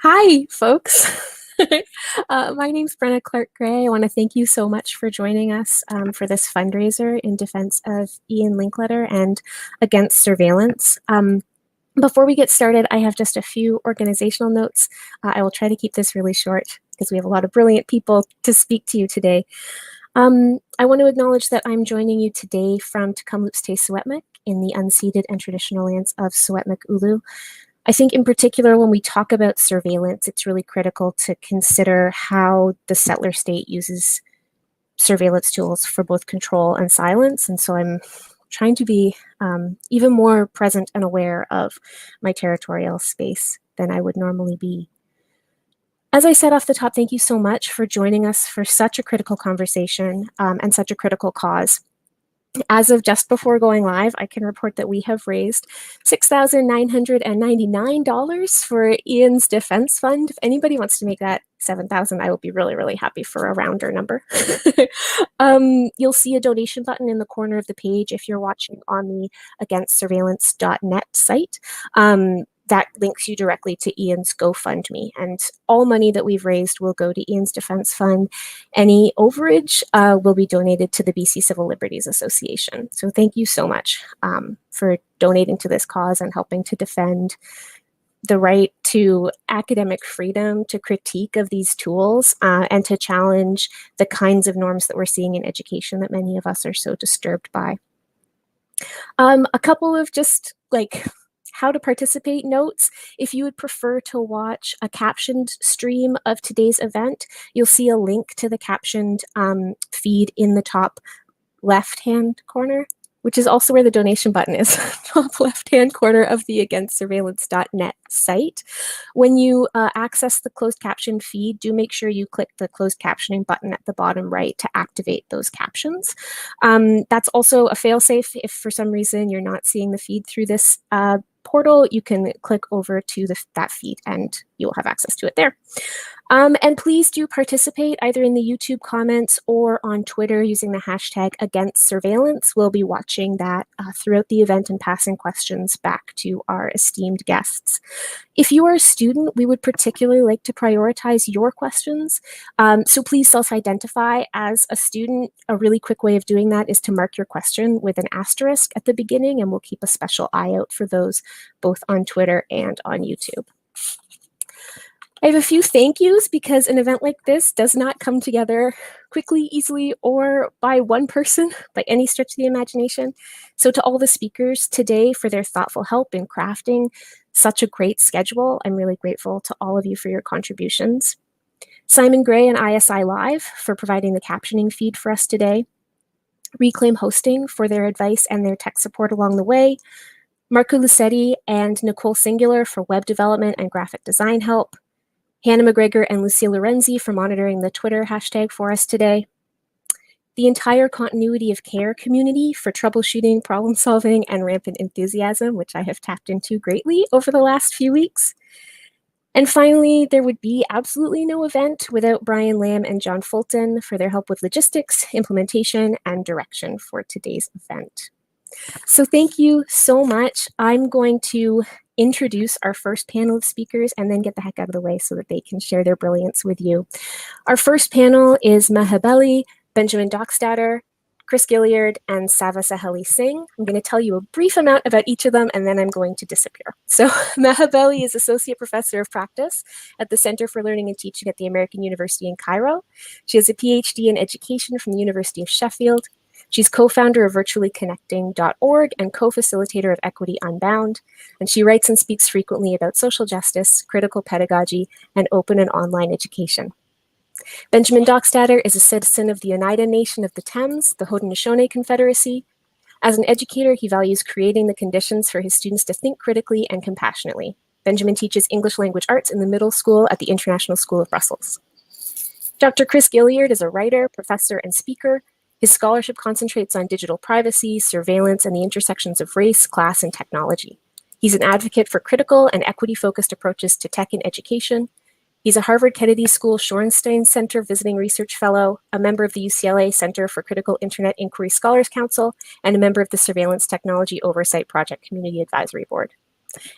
Hi, folks. My name's Brenna Clark-Gray. I want to thank you so much for joining us for this fundraiser in defense of Ian Linkletter and against surveillance. Before we get started, I have just a few organizational notes. I will try to keep this really short because we have a lot of brilliant people to speak to you today. I want to acknowledge that I'm joining you today from Tecumloops Te Secwépemc in the unceded and traditional lands of Secwépemc Ulu. I think in particular, when we talk about surveillance, it's really critical to consider how the settler state uses surveillance tools for both control and silence. And so I'm trying to be even more present and aware of my territorial space than I would normally be. As I said off the top, thank you so much for joining us for such a critical conversation and such a critical cause. As of just before going live, I can report that we have raised $6,999 for Ian's defense fund. If anybody wants to make that 7,000, I will be really, really happy for a rounder number. You'll see a donation button in the corner of the page if you're watching on the againstsurveillance.net site. That links you directly to Ian's GoFundMe, and all money that we've raised will go to Ian's Defense Fund. Any overage will be donated to the BC Civil Liberties Association. So thank you so much for donating to this cause and helping to defend the right to academic freedom, to critique of these tools, and to challenge the kinds of norms that we're seeing in education that many of us are so disturbed by. A couple of just how to participate notes. If you would prefer to watch a captioned stream of today's event, you'll see a link to the captioned feed in the top left-hand corner, which is also where the donation button is, top left-hand corner of the againstsurveillance.net site. When you access the closed caption feed, do make sure you click the closed captioning button at the bottom right to activate those captions. That's also a fail-safe. If for some reason you're not seeing the feed through this portal, you can click over to that feed and you'll have access to it there. And please do participate either in the YouTube comments or on Twitter using the hashtag #AgainstSurveillance. We'll be watching that throughout the event and passing questions back to our esteemed guests. If you are a student, we would particularly like to prioritize your questions. So please self-identify as a student. A really quick way of doing that is to mark your question with an asterisk at the beginning, and we'll keep a special eye out for those both on Twitter and on YouTube. I have a few thank yous because an event like this does not come together quickly, easily, or by one person by any stretch of the imagination. So to all the speakers today for their thoughtful help in crafting such a great schedule, I'm really grateful to all of you for your contributions. Simon Gray and ISI Live for providing the captioning feed for us today. Reclaim Hosting for their advice and their tech support along the way. Marco Lucetti and Nicole Singular for web development and graphic design help. Hannah McGregor and Lucille Lorenzi for monitoring the Twitter hashtag for us today. The entire Continuity of Care community for troubleshooting, problem solving, and rampant enthusiasm, which I have tapped into greatly over the last few weeks. And finally, there would be absolutely no event without Brian Lamb and John Fulton for their help with logistics, implementation, and direction for today's event. So thank you so much. I'm going to introduce our first panel of speakers and then get the heck out of the way so that they can share their brilliance with you. Our first panel is Mahabali, Benjamin Dockstader, Chris Gilliard, and Sava Saheli Singh. I'm going to tell you a brief amount about each of them, and then I'm going to disappear. So Mahabali is Associate Professor of Practice at the Center for Learning and Teaching at the American University in Cairo. She has a PhD in education from the University of Sheffield. She's co-founder of virtuallyconnecting.org and co-facilitator of Equity Unbound, and she writes and speaks frequently about social justice, critical pedagogy, and open and online education. Benjamin Dockstader is a citizen of the Oneida Nation of the Thames, the Haudenosaunee Confederacy. As an educator, he values creating the conditions for his students to think critically and compassionately. Benjamin teaches English language arts in the middle school at the International School of Brussels. Dr. Chris Gilliard is a writer, professor, and speaker. His scholarship concentrates on digital privacy, surveillance, and the intersections of race, class, and technology. He's an advocate for critical and equity-focused approaches to tech and education. He's a Harvard Kennedy School Shorenstein Center Visiting Research Fellow, a member of the UCLA Center for Critical Internet Inquiry Scholars Council, and a member of the Surveillance Technology Oversight Project Community Advisory Board.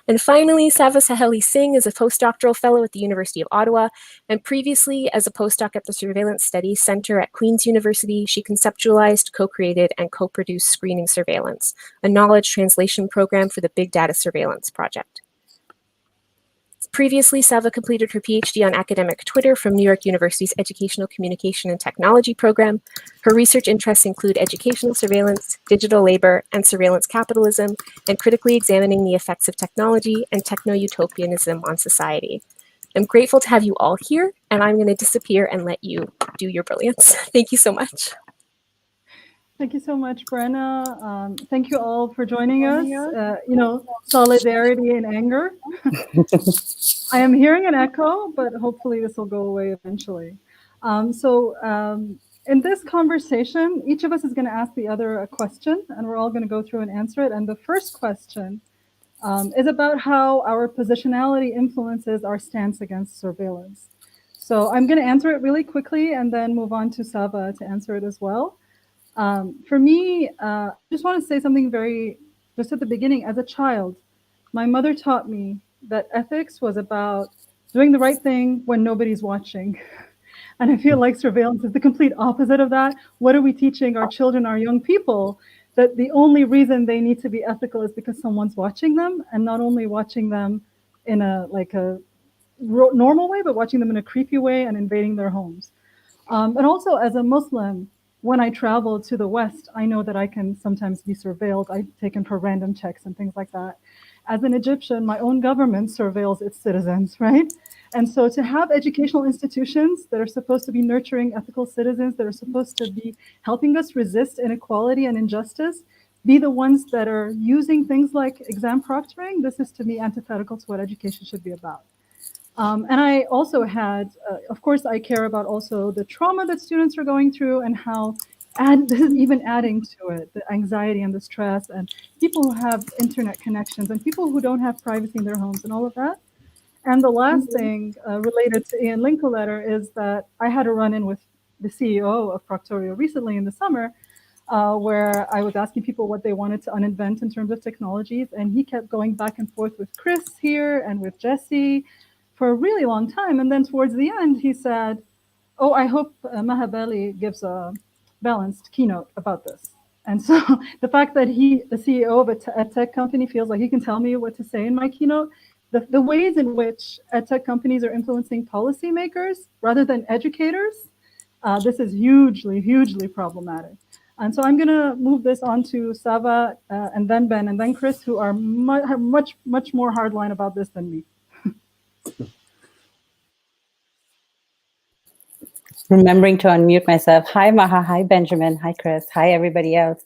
And finally, Sava Saheli Singh is a postdoctoral fellow at the University of Ottawa, and previously as a postdoc at the Surveillance Studies Center at Queen's University, she conceptualized, co-created, and co-produced Screening Surveillance, a knowledge translation program for the Big Data Surveillance Project. Previously, Sava completed her PhD on academic Twitter from New York University's Educational Communication and Technology program. Her research interests include educational surveillance, digital labor, and surveillance capitalism, and critically examining the effects of technology and techno-utopianism on society. I'm grateful to have you all here, and I'm going to disappear and let you do your brilliance. Thank you so much. Thank you so much, Brenna. Thank you all for joining us. Solidarity and anger. I am hearing an echo, but hopefully this will go away eventually. In this conversation, each of us is going to ask the other a question, and we're all going to go through and answer it. And the first question is about how our positionality influences our stance against surveillance. So I'm going to answer it really quickly and then move on to Sava to answer it as well. For me, I just want to say something just at the beginning. As a child, my mother taught me that ethics was about doing the right thing when nobody's watching. And I feel like surveillance is the complete opposite of that. What are we teaching our children, our young people? That the only reason they need to be ethical is because someone's watching them, and not only watching them in a normal way, but watching them in a creepy way and invading their homes. And also, as a Muslim, when I travel to the West, I know that I can sometimes be surveilled. I'm taken for random checks and things like that. As an Egyptian, my own government surveils its citizens, right? And so to have educational institutions that are supposed to be nurturing ethical citizens, that are supposed to be helping us resist inequality and injustice, be the ones that are using things like exam proctoring, this is to me antithetical to what education should be about. And I also had, of course, I care about also the trauma that students are going through and how this is even adding to it, the anxiety and the stress and people who have internet connections and people who don't have privacy in their homes and all of that. And the last thing related to Ian Linkletter is that I had a run-in with the CEO of Proctorio recently in the summer, where I was asking people what they wanted to uninvent in terms of technologies. And he kept going back and forth with Chris here and with Jesse for a really long time. And then towards the end, he said, oh, I hope Mahabali gives a balanced keynote about this. And so the fact that the CEO of a tech company feels like he can tell me what to say in my keynote, the ways in which tech companies are influencing policymakers rather than educators, this is hugely, hugely problematic. And so I'm going to move this on to Sava and then Ben and then Chris, who are have much more hardline about this than me. Remembering to unmute myself. Hi, Maha. Hi, Benjamin. Hi, Chris. Hi, everybody else.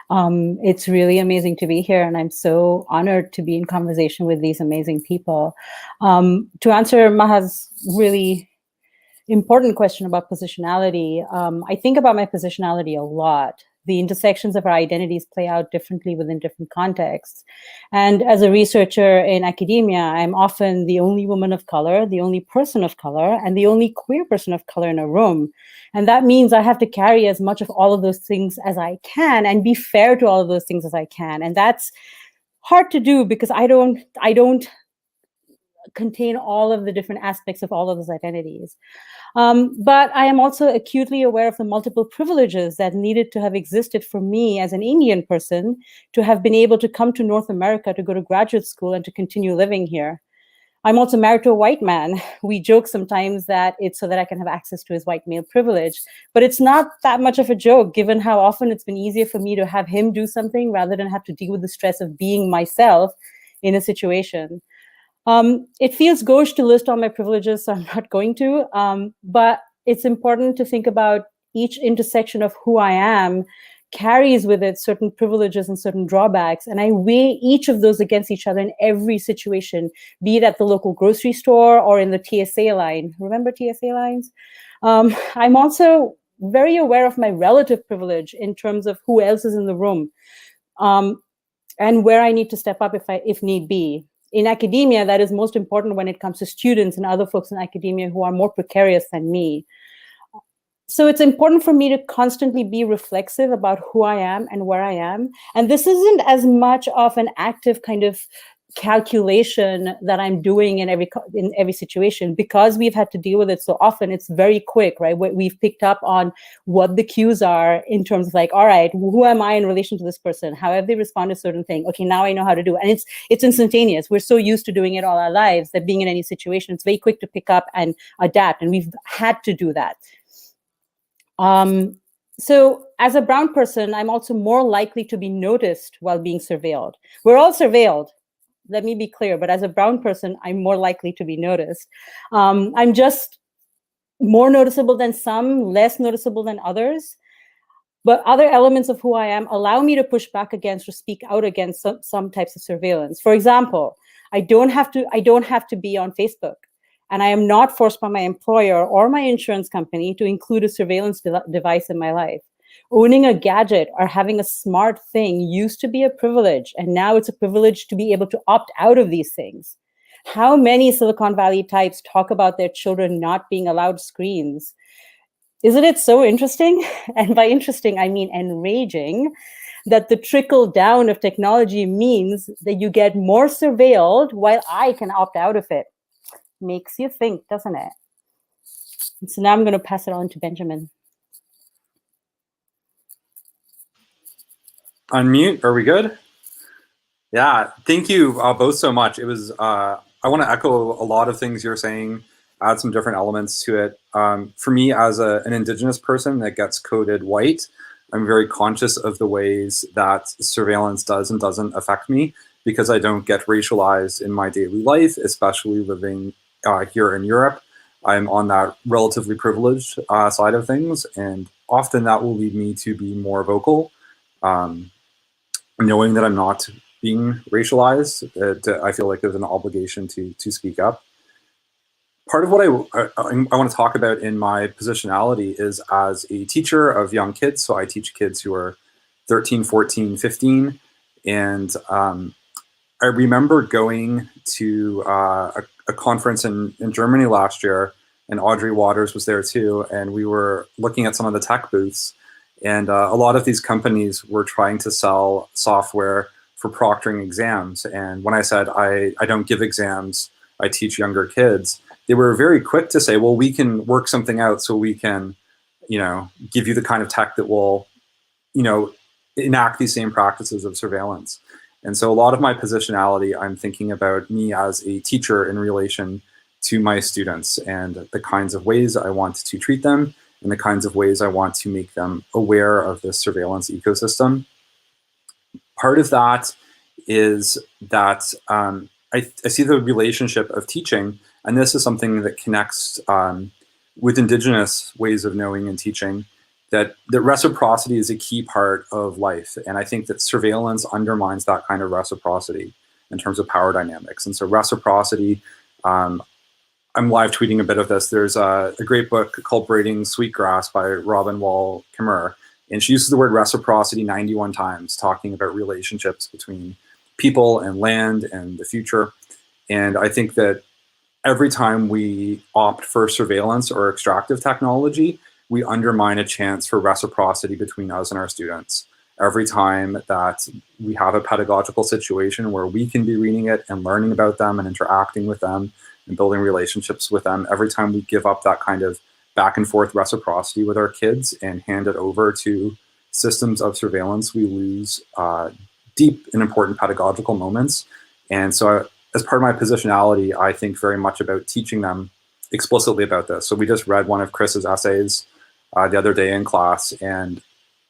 It's really amazing to be here, and I'm so honored to be in conversation with these amazing people. To answer Maha's really important question about positionality, I think about my positionality a lot. The intersections of our identities play out differently within different contexts. And as a researcher in academia, I'm often the only woman of color, the only person of color, and the only queer person of color in a room. And that means I have to carry as much of all of those things as I can and be fair to all of those things as I can. And that's hard to do because I don't contain all of the different aspects of all of those identities. But I am also acutely aware of the multiple privileges that needed to have existed for me as an Indian person to have been able to come to North America to go to graduate school and to continue living here. I'm also married to a white man. We joke sometimes that it's so that I can have access to his white male privilege, but it's not that much of a joke given how often it's been easier for me to have him do something rather than have to deal with the stress of being myself in a situation. It feels gauche to list all my privileges, so I'm not going to, but it's important to think about each intersection of who I am carries with it certain privileges and certain drawbacks, and I weigh each of those against each other in every situation, be it at the local grocery store or in the TSA line. Remember TSA lines? I'm also very aware of my relative privilege in terms of who else is in the room, and where I need to step up if need be. In academia, that is most important when it comes to students and other folks in academia who are more precarious than me. So it's important for me to constantly be reflexive about who I am and where I am. And this isn't as much of an active kind of calculation that I'm doing in every situation, because we've had to deal with it so often. It's very quick, right? We've picked up on what the cues are in terms of like, all right, who am I in relation to this person? How have they responded to a certain thing? Okay, now I know how to do it. And it's instantaneous. We're so used to doing it all our lives that being in any situation, it's very quick to pick up and adapt. And we've had to do that. So as a brown person, I'm also more likely to be noticed while being surveilled. We're all surveilled, let me be clear, but as a brown person, I'm more likely to be noticed. I'm just more noticeable than some, less noticeable than others. But other elements of who I am allow me to push back against or speak out against some types of surveillance. For example, I don't have to be on Facebook. And I am not forced by my employer or my insurance company to include a surveillance device in my life. Owning a gadget or having a smart thing used to be a privilege, and now it's a privilege to be able to opt out of these things. How many Silicon Valley types talk about their children not being allowed screens? Isn't it so interesting? And by interesting, I mean enraging, that the trickle down of technology means that you get more surveilled while I can opt out of it. Makes you think, doesn't it? And so now I'm going to pass it on to Benjamin. Unmute, are we good? Yeah, thank you both so much. It was, I want to echo a lot of things you're saying, add some different elements to it. For me, as an Indigenous person that gets coded white, I'm very conscious of the ways that surveillance does and doesn't affect me, because I don't get racialized in my daily life, especially living here in Europe. I'm on that relatively privileged side of things, and often that will lead me to be more vocal, knowing that I'm not being racialized. I feel like there's an obligation to speak up. Part of what I want to talk about in my positionality is as a teacher of young kids. So I teach kids who are 13, 14, 15, and I remember going to a conference in Germany last year, and Audrey Waters was there too, and we were looking at some of the tech booths, and a lot of these companies were trying to sell software for proctoring exams. And when I said, I don't give exams, I teach younger kids, they were very quick to say, well, we can work something out so we can, give you the kind of tech that will, enact these same practices of surveillance. And so a lot of my positionality, I'm thinking about me as a teacher in relation to my students and the kinds of ways I want to treat them and the kinds of ways I want to make them aware of this surveillance ecosystem. Part of that is that I see the relationship of teaching, and this is something that connects with Indigenous ways of knowing and teaching, that reciprocity is a key part of life. And I think that surveillance undermines that kind of reciprocity in terms of power dynamics. And so reciprocity, I'm live tweeting a bit of this. There's a great book called Braiding Sweetgrass by Robin Wall Kimmerer. And she uses the word reciprocity 91 times, talking about relationships between people and land and the future. And I think that every time we opt for surveillance or extractive technology, we undermine a chance for reciprocity between us and our students. Every time that we have a pedagogical situation where we can be reading it and learning about them and interacting with them and building relationships with them, every time we give up that kind of back and forth reciprocity with our kids and hand it over to systems of surveillance, we lose deep and important pedagogical moments. And so as part of my positionality, I think very much about teaching them explicitly about this. So we just read one of Chris's essays the other day in class, and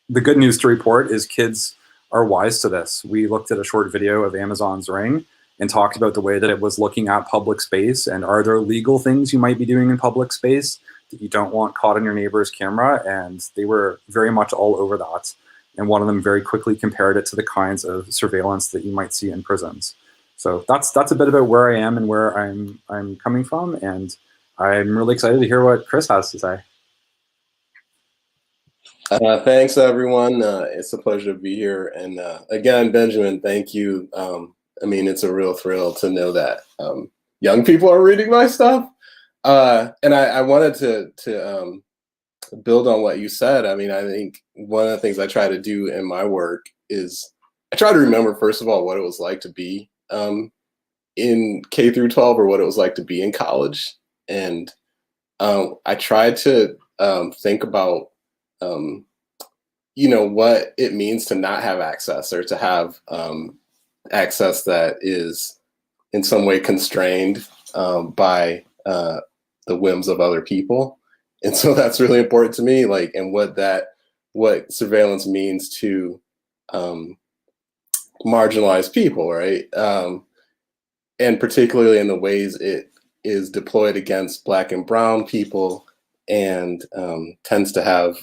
the good news to report is kids are wise to this. We looked at a short video of Amazon's Ring and talked about the way that it was looking at public space, and are there legal things you might be doing in public space that you don't want caught on your neighbor's camera? And they were very much all over that. And one of them very quickly compared it to the kinds of surveillance that you might see in prisons. So that's a bit about where I am and where I'm coming from, and I'm really excited to hear what Chris has to say. Thanks, everyone. It's a pleasure to be here. And again, Benjamin, thank you. I mean, it's a real thrill to know that young people are reading my stuff. And I wanted to build on what you said. I mean, I think one of the things I try to do in my work is I try to remember, first of all, what it was like to be in K through 12 or what it was like to be in college. And I tried to think about, what it means to not have access, or to have access that is in some way constrained by the whims of other people. And so that's really important to me, like, and what surveillance means to marginalized people, right? And particularly in the ways it is deployed against Black and Brown people, and tends to have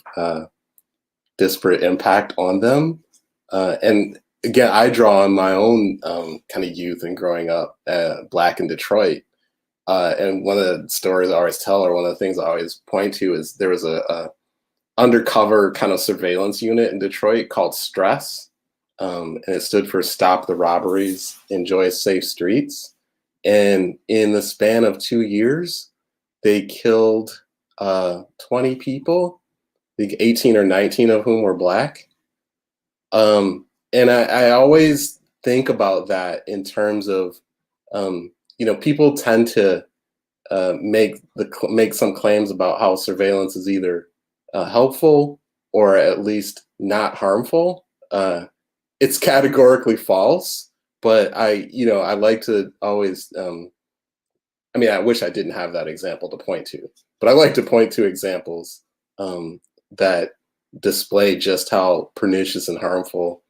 disparate impact on them. And again, I draw on my own kind of youth and growing up Black in Detroit. And one of the stories I always tell, or one of the things I always point to, is there was a undercover kind of surveillance unit in Detroit called Stress. And it stood for Stop the Robberies, Enjoy Safe Streets. And in the span of 2 years, they killed 20 people, I think 18 or 19 of whom were Black. And I always think about that in terms of, people tend to make some claims about how surveillance is either helpful or at least not harmful. It's categorically false, but I like to always, I wish I didn't have that example to point to, but I like to point to examples that display just how pernicious and harmful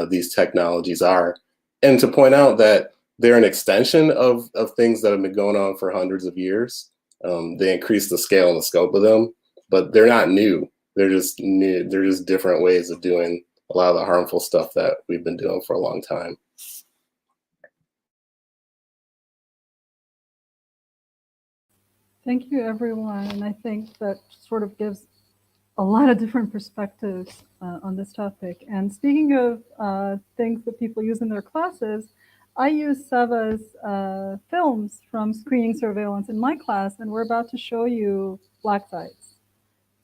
these technologies are, and to point out that they're an extension of things that have been going on for hundreds of years. They increase the scale and the scope of them, but they're not new. They're just different ways of doing a lot of the harmful stuff that we've been doing for a long time. Thank you, everyone. And I think that sort of gives a lot of different perspectives on this topic. And speaking of things that people use in their classes, I use Seva's films from screening surveillance in my class, and we're about to show you black sites.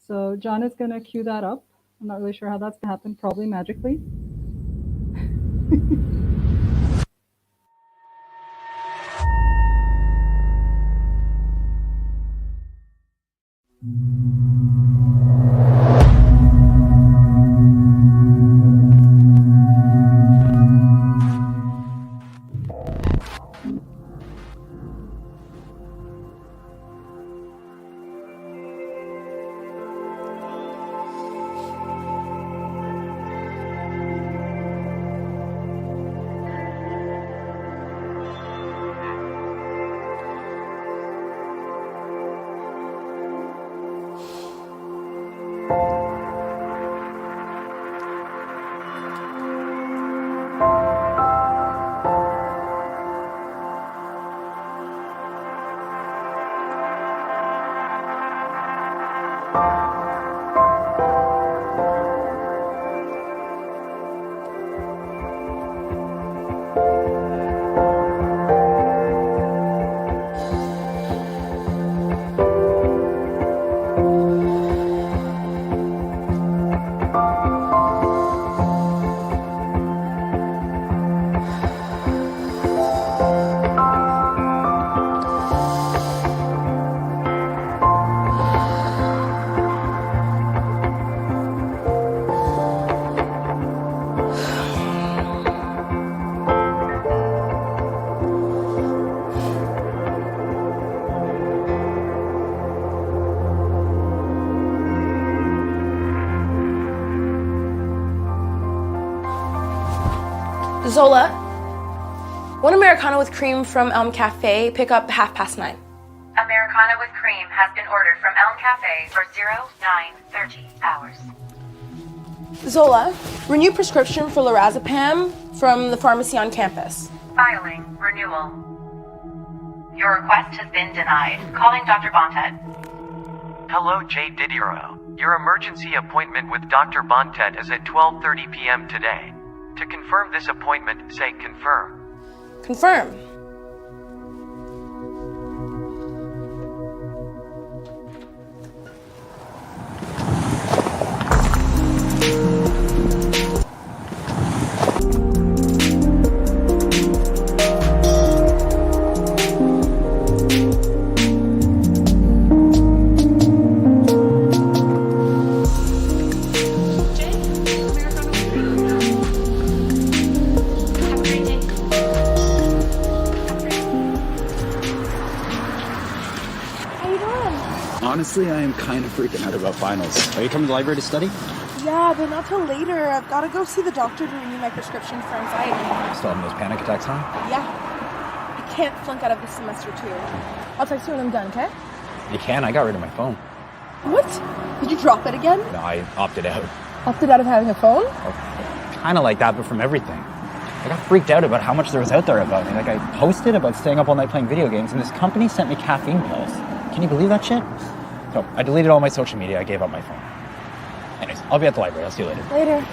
So John is going to cue that up. I'm not really sure how that's going to happen, probably magically. Zola, one Americano with cream from Elm Cafe, pick up 9:30. Americano with cream has been ordered from Elm Cafe for 0930 hours. Zola, renew prescription for lorazepam from the pharmacy on campus. Filing renewal. Your request has been denied. Calling Dr. Bontet. Hello, Jay Didiero. Your emergency appointment with Dr. Bontet is at 12:30 p.m. today. To confirm this appointment, say confirm. Confirm. Honestly, I am kind of freaking out about finals. Are you coming to the library to study? Yeah, but not till later. I've got to go see the doctor to renew my prescription for anxiety. Still having those panic attacks, huh? Yeah. I can't flunk out of this semester too. I'll text you when I'm done, okay? You can. I got rid of my phone. What? Did you drop it again? No, I opted out. Opted out of having a phone? Kind of like that, but from everything. I got freaked out about how much there was out there about me. Like, I posted about staying up all night playing video games, and this company sent me caffeine pills. Can you believe that shit? So, I deleted all my social media. I gave up my phone. Anyways, I'll be at the library. I'll see you later. Later.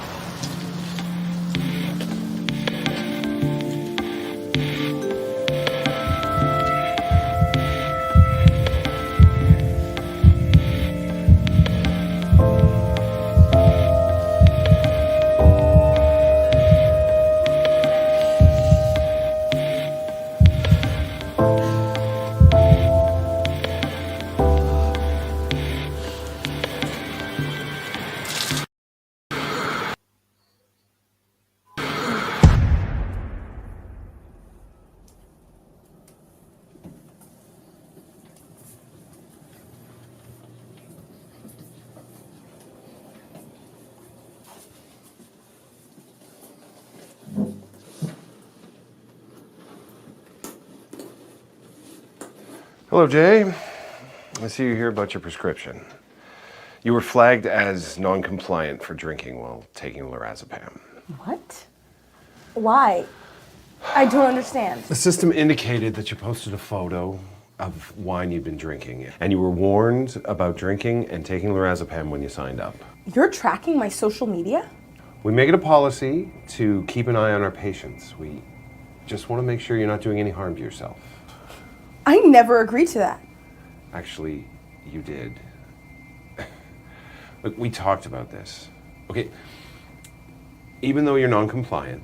Hello, Jay. I see you here about your prescription. You were flagged as non-compliant for drinking while taking lorazepam. What? Why? I don't understand. The system indicated that you posted a photo of wine you'd been drinking, and you were warned about drinking and taking lorazepam when you signed up. You're tracking my social media? We make it a policy to keep an eye on our patients. We just want to make sure you're not doing any harm to yourself. I never agreed to that. Actually, you did. Look, we talked about this. Okay, even though you're non-compliant,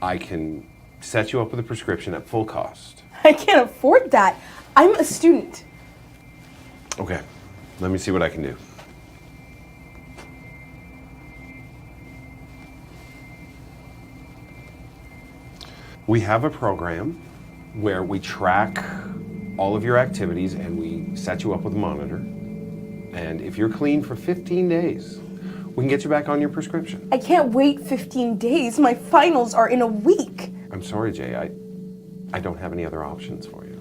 I can set you up with a prescription at full cost. I can't afford that. I'm a student. Okay, let me see what I can do. We have a program where we track all of your activities and we set you up with a monitor. And if you're clean for 15 days, we can get you back on your prescription. I can't wait 15 days. My finals are in a week. I'm sorry, Jay. I don't have any other options for you.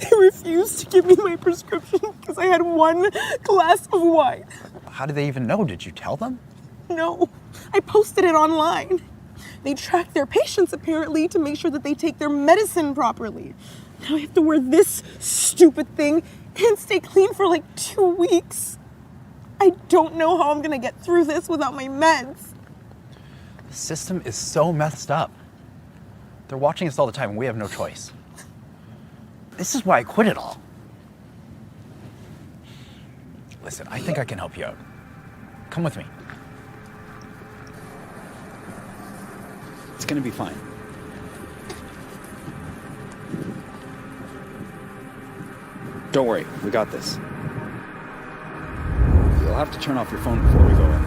They refused to give me my prescription because I had one glass of wine. How did they even know? Did you tell them? No, I posted it online. They track their patients apparently to make sure that they take their medicine properly. Now I have to wear this stupid thing and stay clean for like 2 weeks. I don't know how I'm gonna get through this without my meds. The system is so messed up. They're watching us all the time and we have no choice. This is why I quit it all. Listen, I think I can help you out. Come with me. It's gonna be fine. Don't worry, we got this. You'll have to turn off your phone before we go in.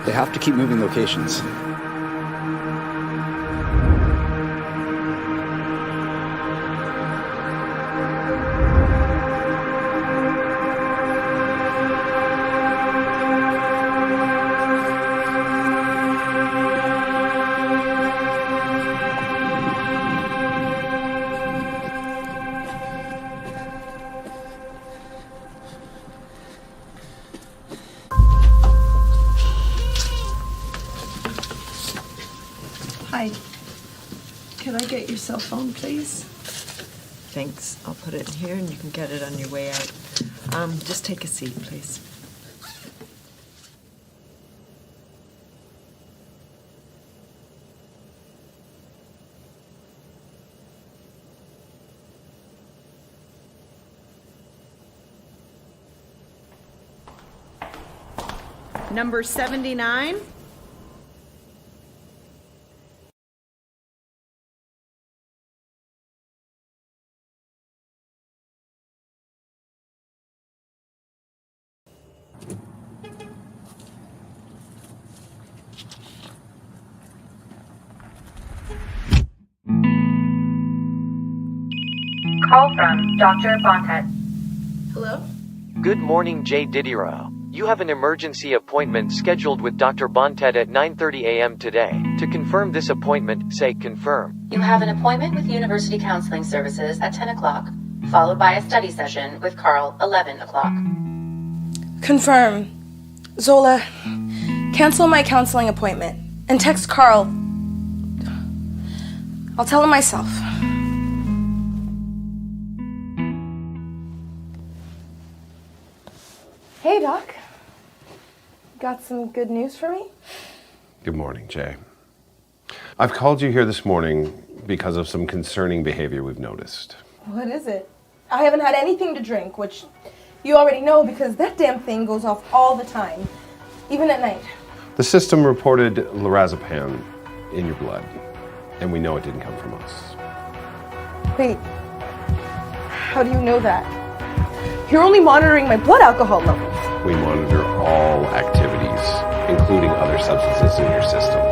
They have to keep moving locations. Can I get your cell phone, please? Thanks. I'll put it in here and you can get it on your way out. Just take a seat, please. Number 79. Call from Dr. Bontet. Hello? Good morning, Jay Didiero. You have an emergency appointment scheduled with Dr. Bontet at 9:30 a.m. today. To confirm this appointment, say confirm. You have an appointment with University Counseling Services at 10 o'clock, followed by a study session with Carl 11 o'clock. Confirm. Zola, cancel my counseling appointment and text Carl. I'll tell him myself. Hey, Doc. Got some good news for me? Good morning, Jay. I've called you here this morning because of some concerning behavior we've noticed. What is it? I haven't had anything to drink, which you already know because that damn thing goes off all the time, even at night. The system reported lorazepam in your blood, and we know it didn't come from us. Wait, how do you know that? You're only monitoring my blood alcohol levels. We monitor all activities, including other substances in your system.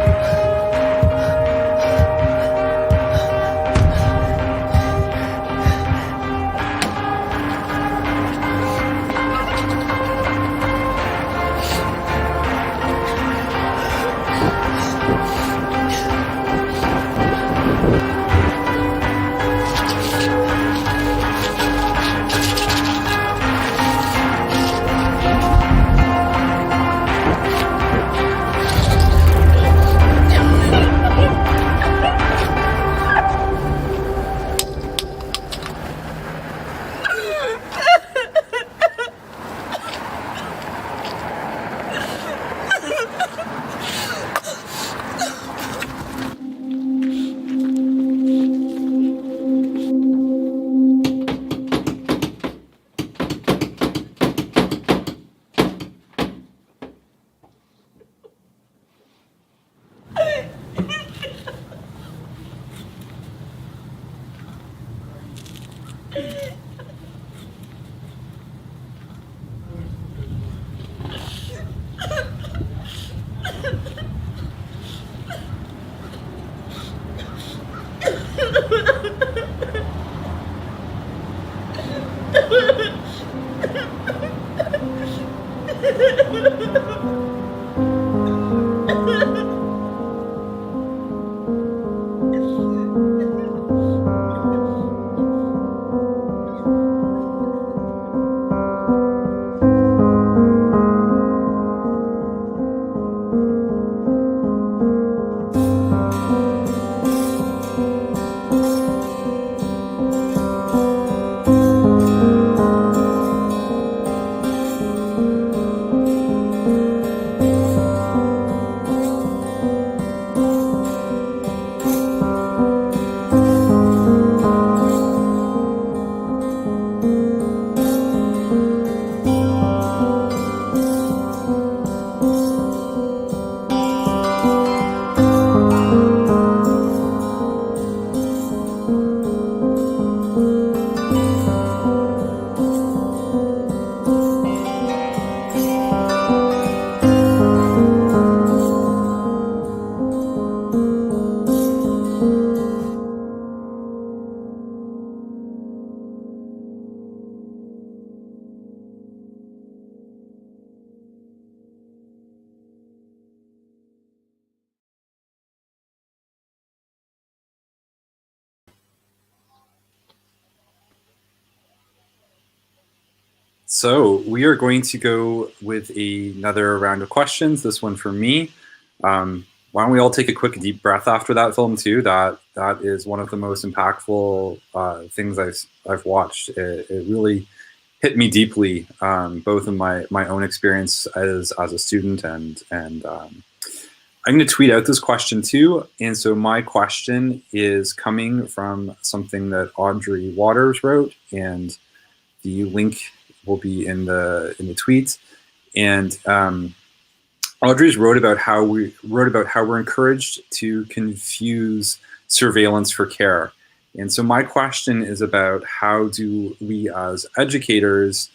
So we are going to go with another round of questions, this one for me. One why don't we all take a quick deep breath after that film too? That is one of the most impactful things I've watched. It really hit me deeply, both in my own experience as a student and I'm going to tweet out this question too. And so my question is coming from something that Audrey Waters wrote, and the link will be in the tweet. And Audrey's wrote about how we're encouraged to confuse surveillance for care. And so my question is about how do we as educators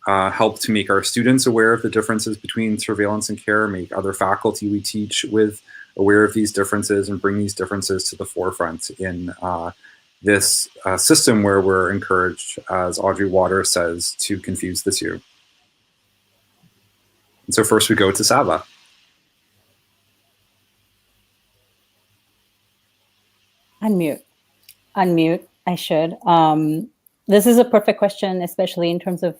help to make our students aware of the differences between surveillance and care, make other faculty we teach with aware of these differences, and bring these differences to the forefront in this system where we're encouraged, as Audrey Waters says, to confuse the two. And so first we go to Saba. Unmute, I should. This is a perfect question, especially in terms of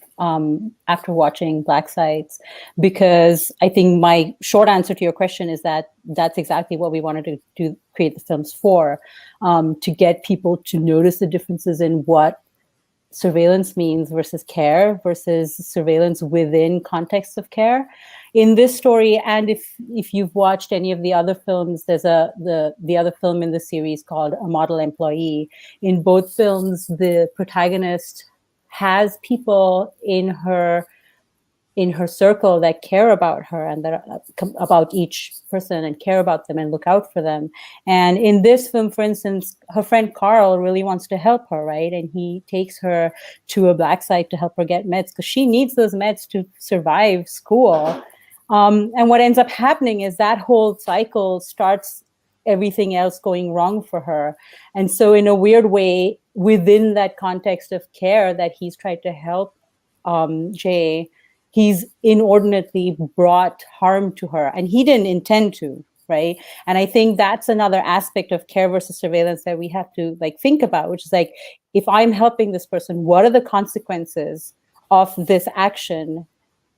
after watching Black Sites, because I think my short answer to your question is that that's exactly what we wanted to create the films for, to get people to notice the differences in what surveillance means versus care versus surveillance within context of care. In this story, and if you've watched any of the other films, there's the other film in the series called A Model Employee. In both films, the protagonist has people in her circle that care about her and that about each person and care about them and look out for them. And in this film, for instance, her friend Carl really wants to help her, right? And he takes her to a Black site to help her get meds because she needs those meds to survive school. And what ends up happening is that whole cycle starts everything else going wrong for her. And so in a weird way, within that context of care that he's tried to help Jay, he's inordinately brought harm to her, and he didn't intend to, right? And I think that's another aspect of care versus surveillance that we have to think about, which is if I'm helping this person, what are the consequences of this action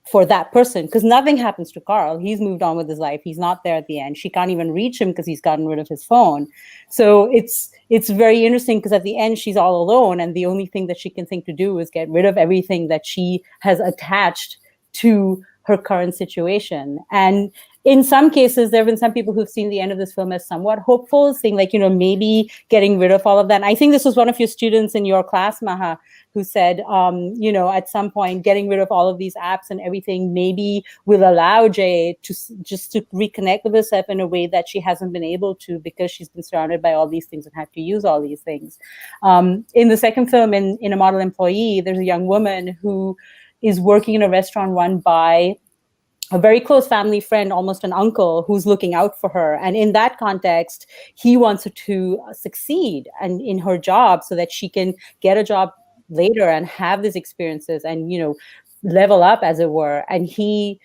for that person? Because nothing happens to Carl. He's moved on with his life. He's not there at the end. She can't even reach him because he's gotten rid of his phone. So it's very interesting because at the end she's all alone, and the only thing that she can think to do is get rid of everything that she has attached to her current situation. And in some cases, there have been some people who've seen the end of this film as somewhat hopeful, saying maybe getting rid of all of that. And I think this was one of your students in your class, Maha, who said, at some point, getting rid of all of these apps and everything maybe will allow Jay to reconnect with herself in a way that she hasn't been able to because she's been surrounded by all these things and had to use all these things. In the second film, in A Model Employee, there's a young woman who is working in a restaurant run by a very close family friend, almost an uncle, who's looking out for her. And in that context, he wants her to succeed and in her job so that she can get a job later and have these experiences and, level up, as it were. And he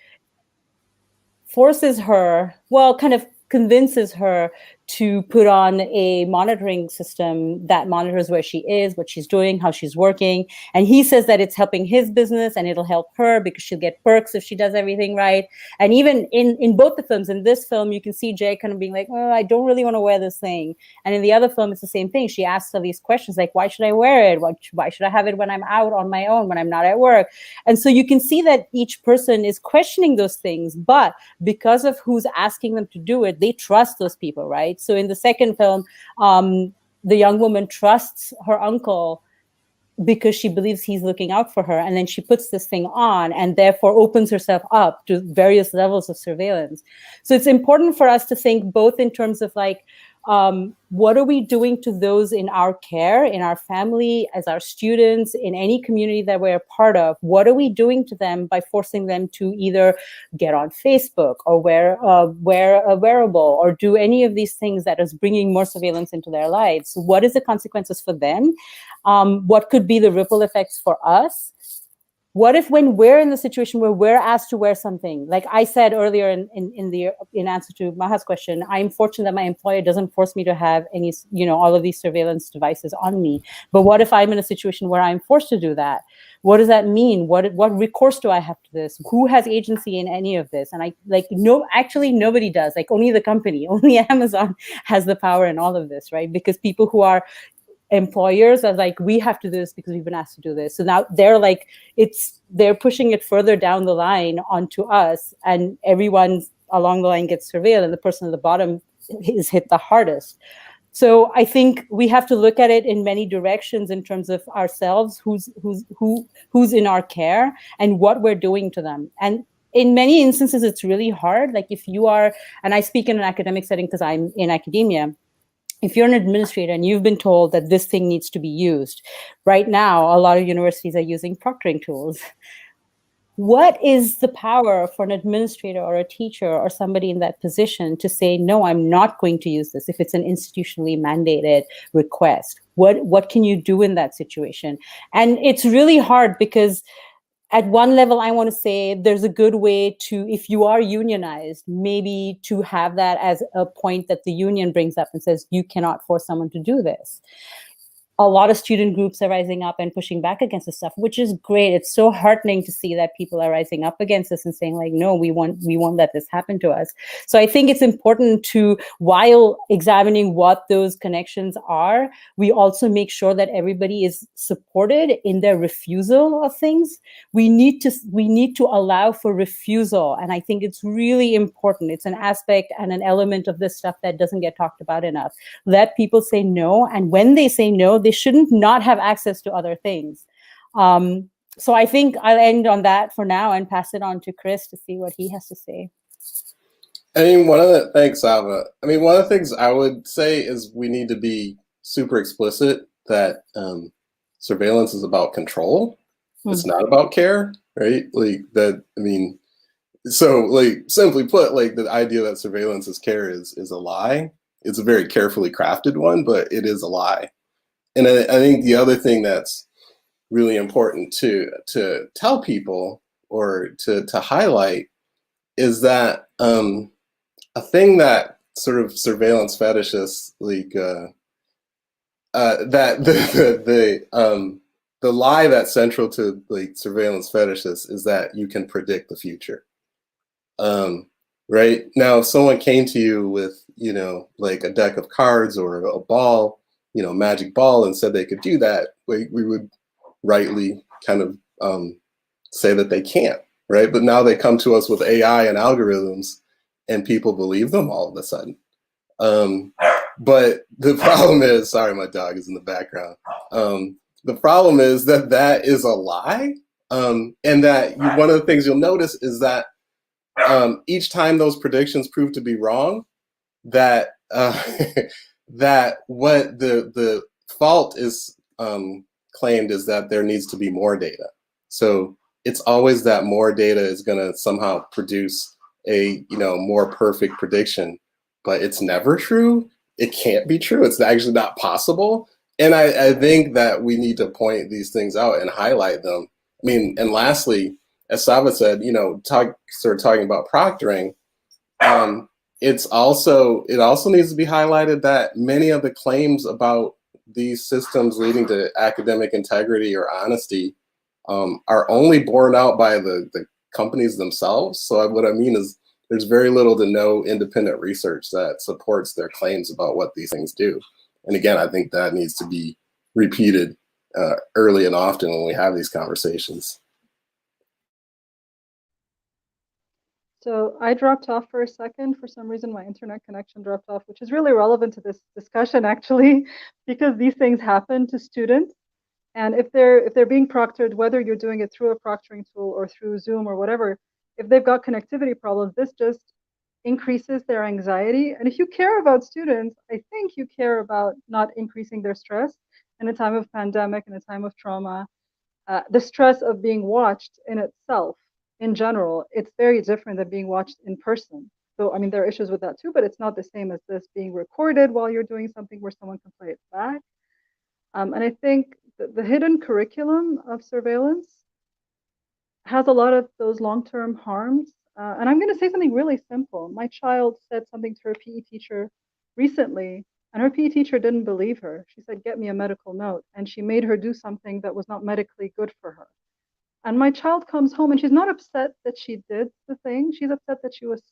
forces her, kind of convinces her to put on a monitoring system that monitors where she is, what she's doing, how she's working. And he says that it's helping his business and it'll help her because she'll get perks if she does everything right. And even in both the films, in this film, you can see Jay kind of being like, oh, I don't really want to wear this thing. And in the other film, it's the same thing. She asks her these questions like, why should I wear it? Why should I have it when I'm out on my own, when I'm not at work? And so you can see that each person is questioning those things, but because of who's asking them to do it, they trust those people, right? So in the second film, the young woman trusts her uncle because she believes he's looking out for her. And then she puts this thing on and therefore opens herself up to various levels of surveillance. So it's important for us to think both in terms of what are we doing to those in our care, in our family, as our students, in any community that we're a part of? What are we doing to them by forcing them to either get on Facebook or wear a wearable or do any of these things that is bringing more surveillance into their lives? What is the consequences for them? What could be the ripple effects for us? What if when we're in the situation where we're asked to wear something, like I said earlier in answer to Maha's question, I'm fortunate that my employer doesn't force me to have any, all of these surveillance devices on me. But what if I'm in a situation where I'm forced to do that? What does that mean? What recourse do I have to this? Who has agency in any of this? And actually nobody does. Like only the company, only Amazon has the power in all of this, right? Because people who are employers are like, we have to do this because we've been asked to do this. So now they're like, they're pushing it further down the line onto us, and everyone along the line gets surveilled, and the person at the bottom is hit the hardest. So I think we have to look at it in many directions in terms of ourselves, who's in our care and what we're doing to them. And in many instances, it's really hard. Like if you are, and I speak in an academic setting because I'm in academia, if you're an administrator and you've been told that this thing needs to be used, right now, a lot of universities are using proctoring tools. What is the power for an administrator or a teacher or somebody in that position to say, no, I'm not going to use this if it's an institutionally mandated request? What can you do in that situation? And it's really hard because at one level, I want to say there's a good way to, if you are unionized, maybe to have that as a point that the union brings up and says, you cannot force someone to do this. A lot of student groups are rising up and pushing back against this stuff, which is great. It's so heartening to see that people are rising up against this and saying like, no, we won't let this happen to us. So I think it's important to, while examining what those connections are, we also make sure that everybody is supported in their refusal of things. We need to allow for refusal. And I think it's really important. It's an aspect and an element of this stuff that doesn't get talked about enough. Let people say no. And when they say no, they shouldn't not have access to other things. So I think I'll end on that for now and pass it on to Chris to see what he has to say. I mean, thanks, Ava. I mean, one of the things I would say is we need to be super explicit that surveillance is about control. It's not about care, right? Like that, I mean, so like simply put, like the idea that surveillance is care is a lie. It's a very carefully crafted one, but it is a lie. And I think the other thing that's really important to tell people or to highlight is that a thing that sort of surveillance fetishists like that the lie that's central to like surveillance fetishists is that you can predict the future. Right now, if someone came to you with like a deck of cards or a ball, magic ball, and said they could do that, we would rightly kind of say that they can't, right? But now they come to us with AI and algorithms, and people believe them all of a sudden. But the problem is, sorry, my dog is in the background. The problem is that is a lie, and that one of the things you'll notice is that each time those predictions prove to be wrong, that that what the fault is claimed is that there needs to be more data. So it's always that more data is going to somehow produce a more perfect prediction, but it's never true. It can't be true. It's actually not possible. And I think that we need to point these things out and highlight them. I mean, and lastly, as Sava said, talking about proctoring, it also needs to be highlighted that many of the claims about these systems leading to academic integrity or honesty are only borne out by the companies themselves. So what I mean is there's very little to no independent research that supports their claims about what these things do. And again, I think that needs to be repeated early and often when we have these conversations. So I dropped off for a second. For some reason, my internet connection dropped off, which is really relevant to this discussion, actually, because these things happen to students. And if they're being proctored, whether you're doing it through a proctoring tool or through Zoom or whatever, if they've got connectivity problems, this just increases their anxiety. And if you care about students, I think you care about not increasing their stress in a time of pandemic, in a time of trauma. The stress of being watched in itself, in general, it's very different than being watched in person. So, I mean, there are issues with that too, but it's not the same as this being recorded while you're doing something where someone can play it back. And I think the hidden curriculum of surveillance has a lot of those long-term harms. And I'm going to say something really simple. My child said something to her PE teacher recently, and her PE teacher didn't believe her. She said, "Get me a medical note." And she made her do something that was not medically good for her. And my child comes home and she's not upset that she did the thing. She's upset that she was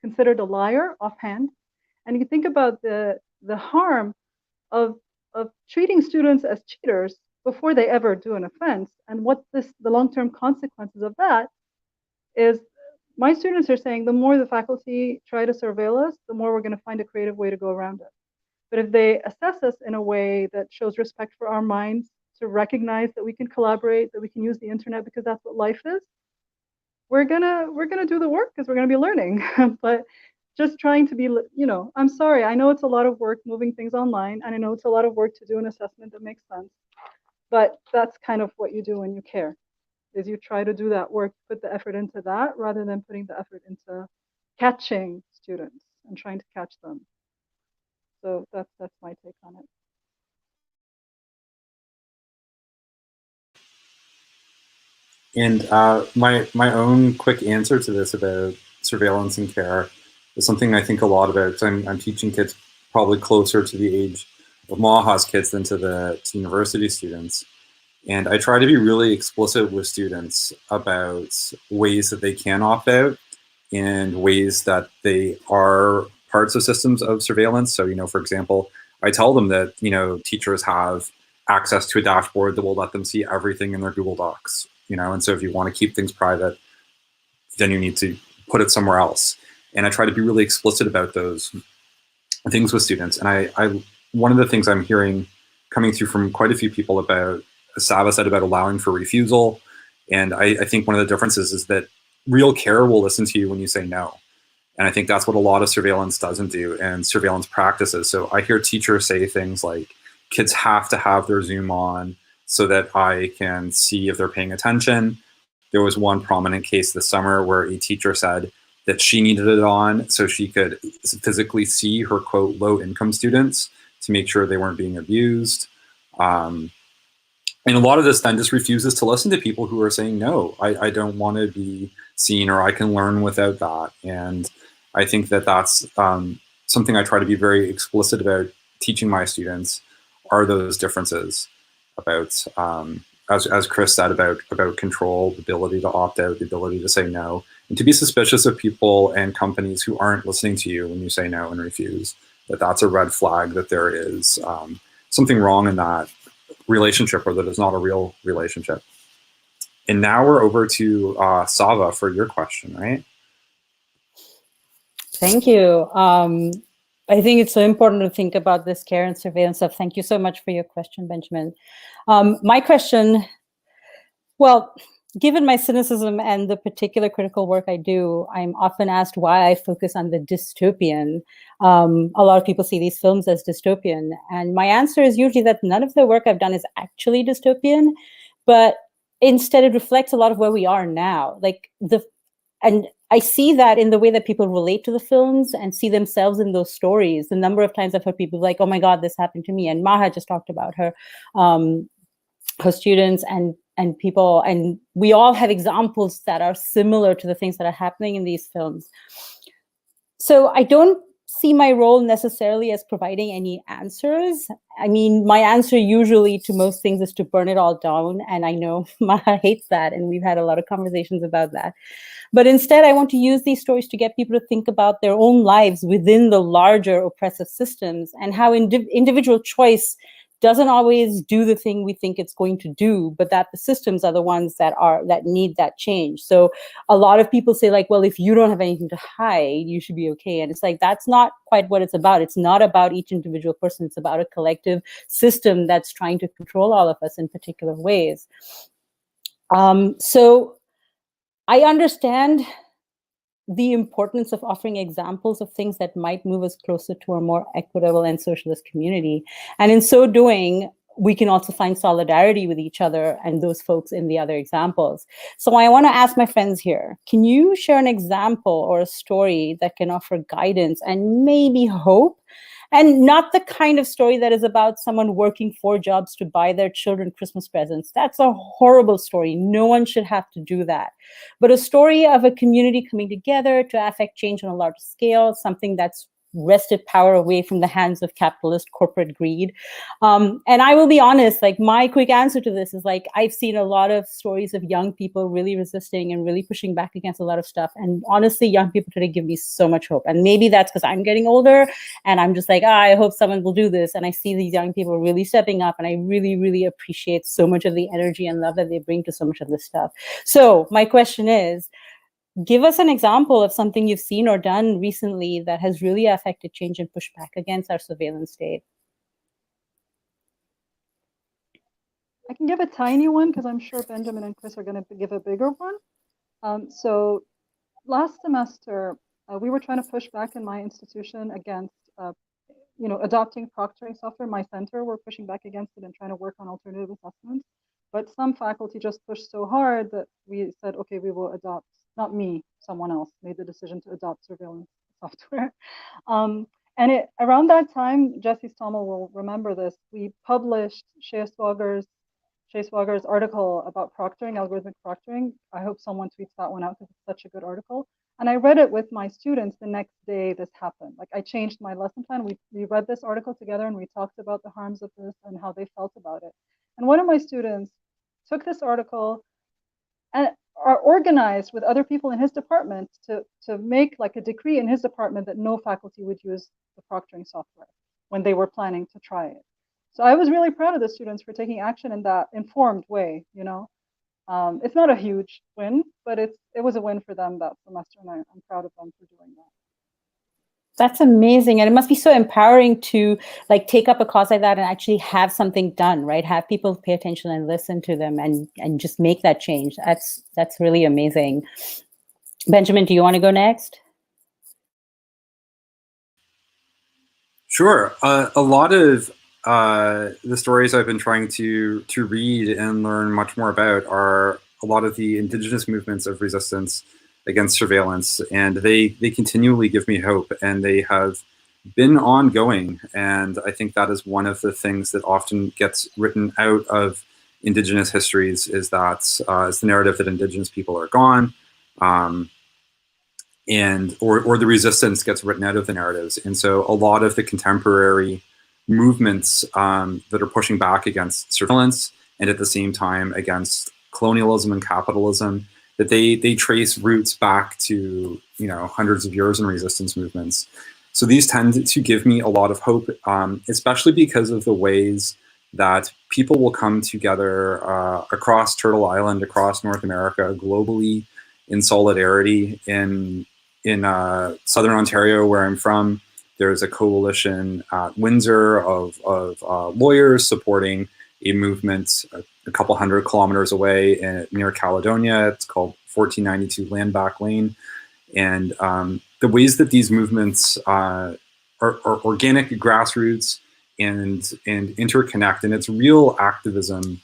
considered a liar offhand. And you think about the harm of treating students as cheaters before they ever do an offense, and what the long-term consequences of that is. My students are saying the more the faculty try to surveil us, the more we're going to find a creative way to go around it. But if they assess us in a way that shows respect for our minds, to recognize that we can collaborate, that we can use the internet because that's what life is, we're gonna do the work because we're gonna be learning. But just trying to be, I'm sorry, I know it's a lot of work moving things online, and I know it's a lot of work to do an assessment that makes sense. But that's kind of what you do when you care, is you try to do that work, put the effort into that rather than putting the effort into catching students and trying to catch them. So that's my take on it. And my own quick answer to this about surveillance and care is something I think a lot about. So I'm teaching kids probably closer to the age of Maha's kids than to university students. And I try to be really explicit with students about ways that they can opt out and ways that they are parts of systems of surveillance. So, for example, I tell them that, teachers have access to a dashboard that will let them see everything in their Google Docs, and so if you want to keep things private, then you need to put it somewhere else. And I try to be really explicit about those things with students. And I one of the things I'm hearing coming through from quite a few people about, Sava said about allowing for refusal. And I think one of the differences is that real care will listen to you when you say no. And I think that's what a lot of surveillance doesn't do, and surveillance practices. So I hear teachers say things like, kids have to have their Zoom on so that I can see if they're paying attention. There was one prominent case this summer where a teacher said that she needed it on so she could physically see her, quote, low-income students to make sure they weren't being abused. And a lot of this then just refuses to listen to people who are saying, no, I don't want to be seen, or I can learn without that. And I think that that's something I try to be very explicit about teaching my students, are those differences about, as Chris said, about control, the ability to opt out, the ability to say no, and to be suspicious of people and companies who aren't listening to you when you say no and refuse, that's a red flag that there is something wrong in that relationship, or that it's not a real relationship. And now we're over to Sava for your question, right? Thank you. I think it's so important to think about this care and surveillance stuff. Thank you so much for your question, Benjamin. My question, well, given my cynicism and the particular critical work I do, I'm often asked why I focus on the dystopian. A lot of people see these films as dystopian. And my answer is usually that none of the work I've done is actually dystopian, but instead it reflects a lot of where we are now. And I see that in the way that people relate to the films and see themselves in those stories. The number of times I've heard people like, oh my God, this happened to me. And Maha just talked about her students and people, and we all have examples that are similar to the things that are happening in these films. So I don't see my role necessarily as providing any answers. I mean, my answer usually to most things is to burn it all down. And I know Maha hates that, and we've had a lot of conversations about that. But instead, I want to use these stories to get people to think about their own lives within the larger oppressive systems, and how individual choice doesn't always do the thing we think it's going to do, but that the systems are the ones that need that change. So a lot of people say, like, well, if you don't have anything to hide, you should be okay. And it's like, that's not quite what it's about. It's not about each individual person. It's about a collective system that's trying to control all of us in particular ways. So I understand the importance of offering examples of things that might move us closer to a more equitable and socialist community. And in so doing, we can also find solidarity with each other and those folks in the other examples. So I want to ask my friends here, can you share an example or a story that can offer guidance and maybe hope And not the kind of story that is about someone working 4 jobs to buy their children Christmas presents. That's a horrible story. No one should have to do that. But a story of a community coming together to affect change on a large scale, something that's wrested power away from the hands of capitalist corporate greed. And I will be honest, like my quick answer to this is like, I've seen a lot of stories of young people really resisting and really pushing back against a lot of stuff. And honestly, young people today give me so much hope. And maybe that's because I'm getting older and I'm just like, I hope someone will do this. And I see these young people really stepping up, and I really, really appreciate so much of the energy and love that they bring to so much of this stuff. So my question is, give us an example of something you've seen or done recently that has really affected change and pushback against our surveillance state. I can give a tiny one because I'm sure Benjamin and Chris are going to give a bigger one. So last semester, we were trying to push back in my institution against adopting proctoring software. My center, we're pushing back against it and trying to work on alternative assessments. But some faculty just pushed so hard that we said, okay, we will adopt, not me, someone else made the decision to adopt surveillance software. And around that time, Jesse Stommel will remember this, we published Shea Swager's article about proctoring, algorithmic proctoring. I hope someone tweets that one out because it's such a good article. And I read it with my students the next day this happened. Like I changed my lesson plan. We read this article together and we talked about the harms of this and how they felt about it. And one of my students took this article and are organized with other people in his department to make like a decree in his department that no faculty would use the proctoring software when they were planning to try it. So I was really proud of the students for taking action in that informed way, you know. It's not a huge win, but it was a win for them that semester, and I'm proud of them for doing that. That's amazing. And it must be so empowering to like take up a cause like that and actually have something done, right? Have people pay attention and listen to them and just make that change. That's really amazing. Benjamin, do you want to go next? Sure. A lot of the stories I've been trying to read and learn much more about are a lot of the indigenous movements of resistance against surveillance, and they continually give me hope, and they have been ongoing. And I think that is one of the things that often gets written out of indigenous histories is that it's the narrative that indigenous people are gone, and or the resistance gets written out of the narratives. And so a lot of the contemporary movements that are pushing back against surveillance and at the same time against colonialism and capitalism, that they trace roots back to hundreds of years in resistance movements. So these tend to give me a lot of hope, especially because of the ways that people will come together across Turtle Island, across North America, globally in solidarity. In Southern Ontario, where I'm from, there's a coalition at Windsor of lawyers supporting a movement a couple 100 kilometers away near Caledonia. It's called 1492 Land Back Lane. And the ways that these movements are organic, grassroots, and interconnect, and it's real activism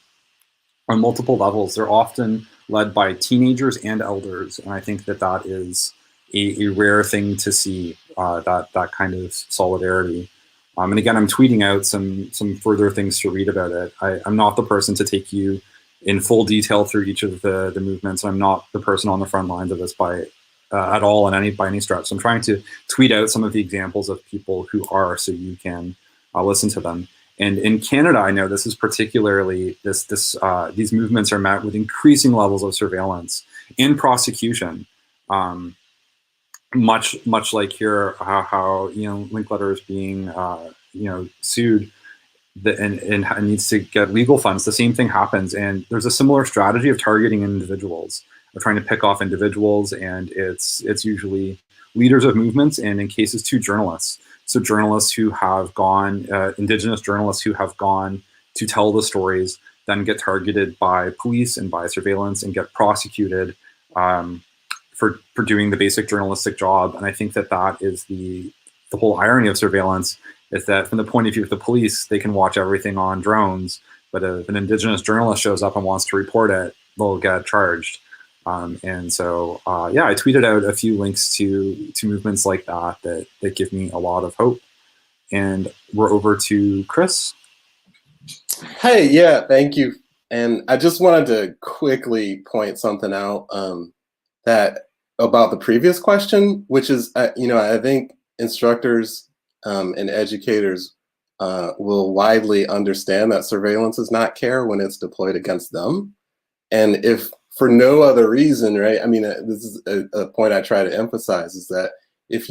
on multiple levels. They're often led by teenagers and elders, and I think that is a rare thing to see, that kind of solidarity. And again, I'm tweeting out some further things to read about it. I'm not the person to take you in full detail through each of the movements. I'm not the person on the front lines of this at all by any stretch. So I'm trying to tweet out some of the examples of people who are, so you can listen to them. And in Canada, I know this is particularly these movements are met with increasing levels of surveillance and prosecution. Much like here, how Ian Linkletter is being sued and needs to get legal funds. The same thing happens, and there's a similar strategy of targeting individuals, of trying to pick off individuals, and it's usually leaders of movements, and in cases too, journalists. So journalists who have gone, indigenous journalists who have gone to tell the stories, then get targeted by police and by surveillance and get prosecuted for doing the basic journalistic job. And I think that is the whole irony of surveillance, is that from the point of view of the police, they can watch everything on drones, but if an indigenous journalist shows up and wants to report it, they'll get charged. And so, yeah, I tweeted out a few links to movements like that give me a lot of hope. And we're over to Chris. Hey, yeah, thank you. And I just wanted to quickly point something out that about the previous question, which is, I think instructors and educators will widely understand that surveillance is not care when it's deployed against them. And if for no other reason, right? I mean, this is a point I try to emphasize is that if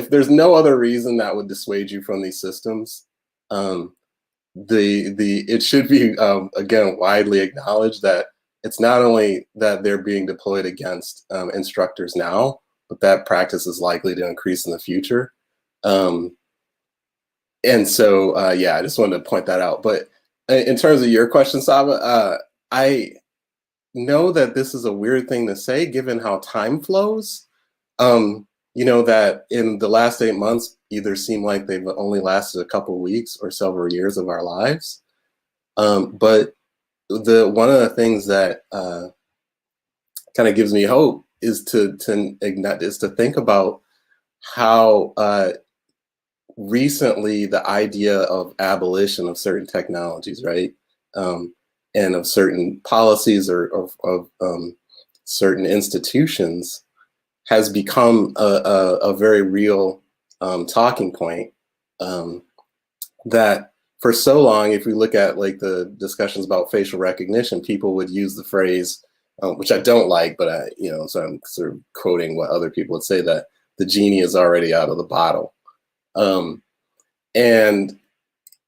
there's no other reason that would dissuade you from these systems, it should be again widely acknowledged that it's not only that they're being deployed against instructors now, but that practice is likely to increase in the future. And so, yeah, I just wanted to point that out. But in terms of your question, Saba, I know that this is a weird thing to say given how time flows. That in the last 8 months either seem like they've only lasted a couple of weeks or several years of our lives. But one of the things that kind of gives me hope is to think about how recently the idea of abolition of certain technologies, right, and of certain policies or of certain institutions has become a very real talking point. That for so long, if we look at like the discussions about facial recognition, people would use the phrase, which I don't like, but so I'm sort of quoting what other people would say, that the genie is already out of the bottle. And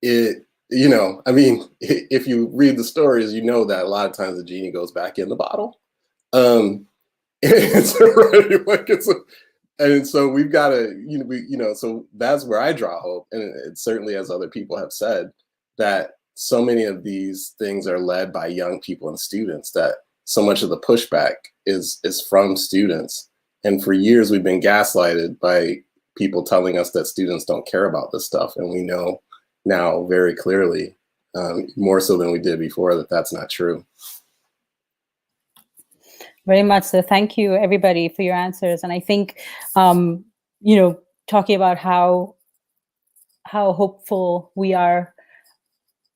it, I mean, if you read the stories, you know that a lot of times the genie goes back in the bottle. It's already like and so we've got to, so that's where I draw hope. And it certainly, as other people have said, that so many of these things are led by young people and students, that so much of the pushback is from students. And for years, we've been gaslighted by people telling us that students don't care about this stuff. And we know now very clearly, more so than we did before, that that's not true. Very much so. Thank you, everybody, for your answers. And I think, talking about how hopeful we are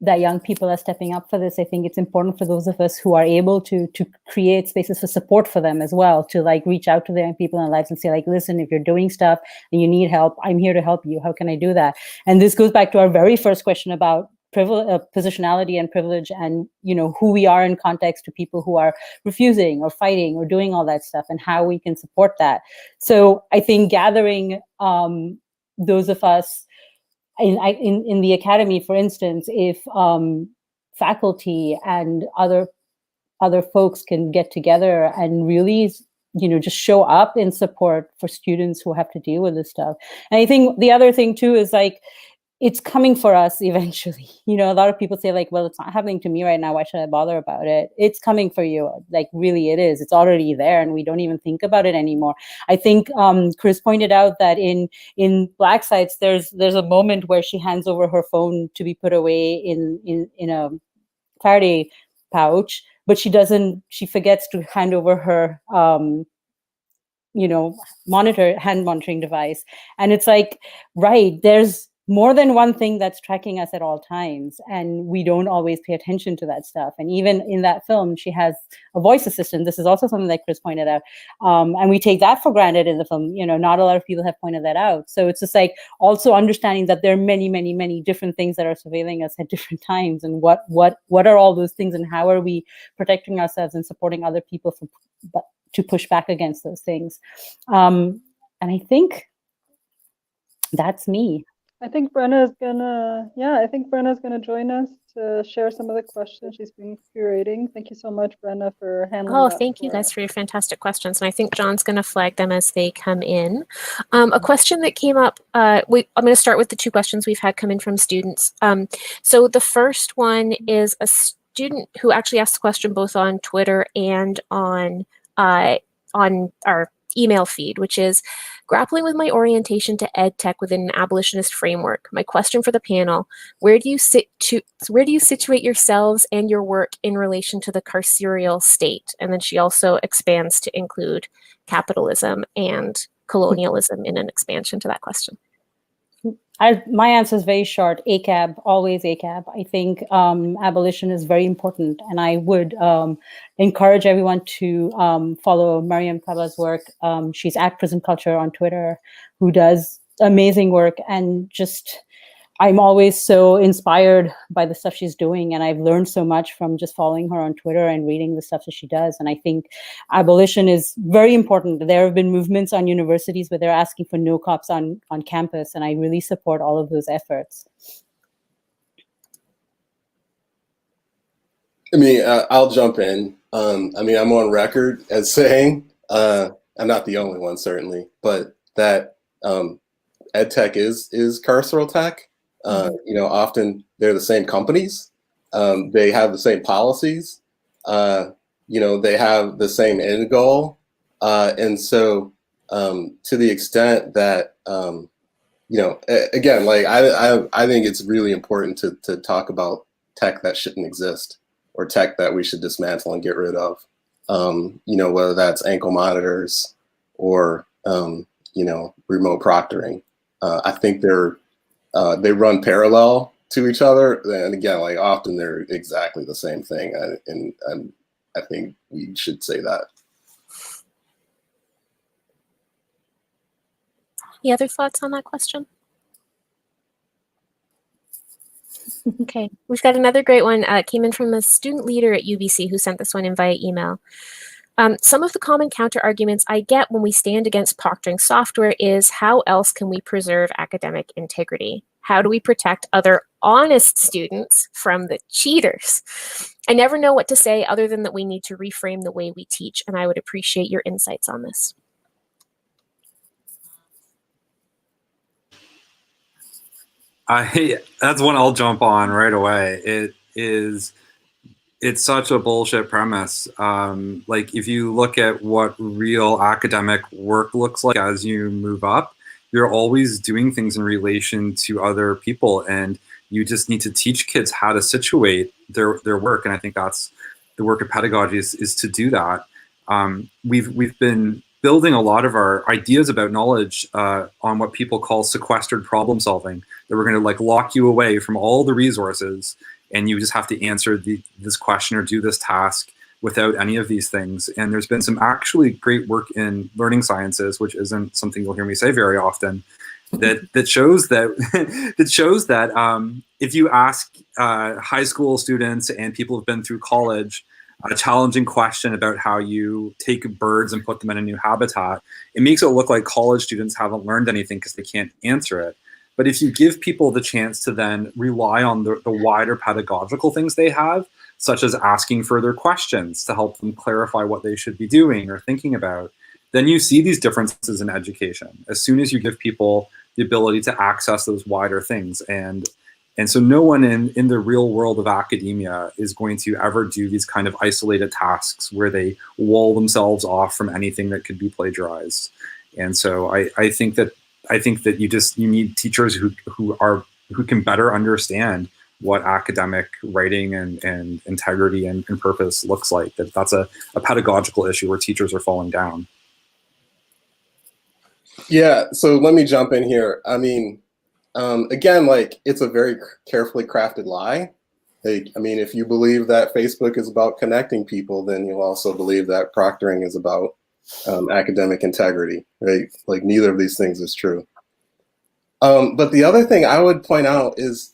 that young people are stepping up for this, I think it's important for those of us who are able to create spaces for support for them as well, to like reach out to the young people in their lives and say, like, listen, if you're doing stuff and you need help, I'm here to help you. How can I do that? And this goes back to our very first question about positionality and privilege, and who we are in context to people who are refusing or fighting or doing all that stuff, and how we can support that. So I think gathering those of us in the academy, for instance, if faculty and other folks can get together and really just show up in support for students who have to deal with this stuff. And I think the other thing too is like, it's coming for us eventually. A lot of people say like, well, it's not happening to me right now, why should I bother about it? It's coming for you. Like, really it is. It's already there and we don't even think about it anymore. I think Chris pointed out that in Black Sites, there's a moment where she hands over her phone to be put away in a Faraday pouch, but she forgets to hand over her hand monitoring device. And it's like, right, there's more than one thing that's tracking us at all times, and we don't always pay attention to that stuff. And even in that film, she has a voice assistant. This is also something that Chris pointed out, and we take that for granted in the film. Not a lot of people have pointed that out. So it's just like also understanding that there are many, many, many different things that are surveilling us at different times, and what are all those things, and how are we protecting ourselves and supporting other people to push back against those things. And I think that's me. I think Brenna's gonna join us to share some of the questions she's been curating. Thank you so much, Brenna, for handling that. Thank you guys for your fantastic questions. And I think John's going to flag them as they come in. A question that came up, I'm going to start with the two questions we've had come in from students. So the first one is a student who actually asked the question both on Twitter and on our email feed, which is, grappling with my orientation to ed tech within an abolitionist framework. My question for the panel: where do you situate yourselves and your work in relation to the carceral state? And then she also expands to include capitalism and colonialism in an expansion to that question. My answer is very short. ACAB, always ACAB. I think abolition is very important, and I would encourage everyone to follow Mariam Kaba's work. She's at Prison Culture on Twitter, who does amazing work, and just I'm always so inspired by the stuff she's doing, and I've learned so much from just following her on Twitter and reading the stuff that she does. And I think abolition is very important. There have been movements on universities where they're asking for no cops on campus, and I really support all of those efforts. I mean, I'll jump in. I mean, I'm on record as saying, I'm not the only one certainly, but that ed tech is carceral tech. You know, often they're the same companies. They have the same policies. You know, they have the same end goal. And so to the extent that, you know, again, like I think it's really important to talk about tech that shouldn't exist or tech that we should dismantle and get rid of. You know, whether that's ankle monitors or, you know, remote proctoring. I think they run parallel to each other, and again, like often they're exactly the same thing, and I think we should say that. Any other thoughts on that question? Okay, we've got another great one. Came in from a student leader at UBC who sent this one in via email. Some of the common counter arguments I get when we stand against proctoring software is how else can we preserve academic integrity? How do we protect other honest students from the cheaters? I never know what to say other than that we need to reframe the way we teach, and I would appreciate your insights on this. That's one I'll jump on right away. It's such a bullshit premise. Like if you look at what real academic work looks like as you move up, you're always doing things in relation to other people, and you just need to teach kids how to situate their work. And I think that's the work of pedagogy is to do that. We've been building a lot of our ideas about knowledge on what people call sequestered problem solving, that we're going to like lock you away from all the resources and you just have to answer this question or do this task without any of these things. And there's been some actually great work in learning sciences, which isn't something you'll hear me say very often, that shows that if you ask high school students and people who've been through college a challenging question about how you take birds and put them in a new habitat, it makes it look like college students haven't learned anything because they can't answer it. But if you give people the chance to then rely on the wider pedagogical things they have, such as asking further questions to help them clarify what they should be doing or thinking about, then you see these differences in education as soon as you give people the ability to access those wider things. And so no one in the real world of academia is going to ever do these kind of isolated tasks where they wall themselves off from anything that could be plagiarized. And so I think that you need teachers who can better understand what academic writing and integrity and purpose looks like. That's a pedagogical issue where teachers are falling down. Yeah, so let me jump in here. I mean, again, like it's a very carefully crafted lie. Like, I mean, if you believe that Facebook is about connecting people, then you'll also believe that proctoring is about academic integrity, right? Like neither of these things is true. But the other thing I would point out is,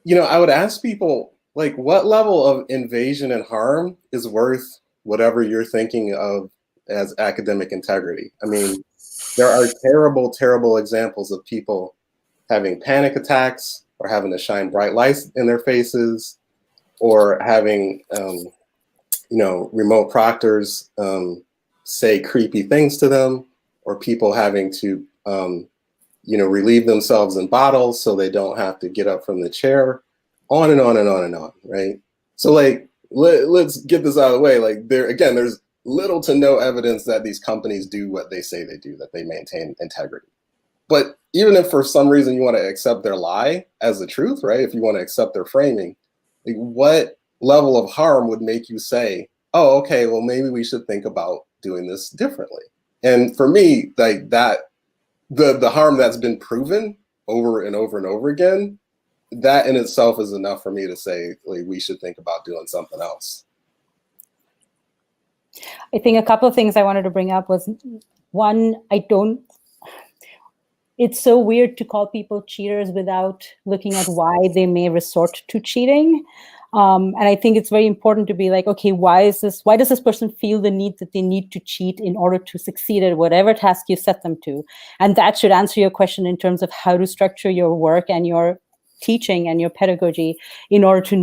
you know, I would ask people, like, what level of invasion and harm is worth whatever you're thinking of as academic integrity? I mean, there are terrible, terrible examples of people having panic attacks or having to shine bright lights in their faces or having, you know, remote proctors say creepy things to them, or people having to, you know, relieve themselves in bottles so they don't have to get up from the chair, on and on and on and on, right? So like, let's get this out of the way. Like there's little to no evidence that these companies do what they say they do, that they maintain integrity. But even if for some reason you want to accept their lie as the truth, right? If you want to accept their framing, like what level of harm would make you say, oh, okay, well, maybe we should think about doing this differently? And for me, like that, the harm that's been proven over and over and over again, that in itself is enough for me to say, like, we should think about doing something else. I think a couple of things I wanted to bring up was, one, it's so weird to call people cheaters without looking at why they may resort to cheating. And I think it's very important to be like, okay, why does this person feel the need that they need to cheat in order to succeed at whatever task you set them to? And that should answer your question in terms of how to structure your work and your teaching and your pedagogy in order to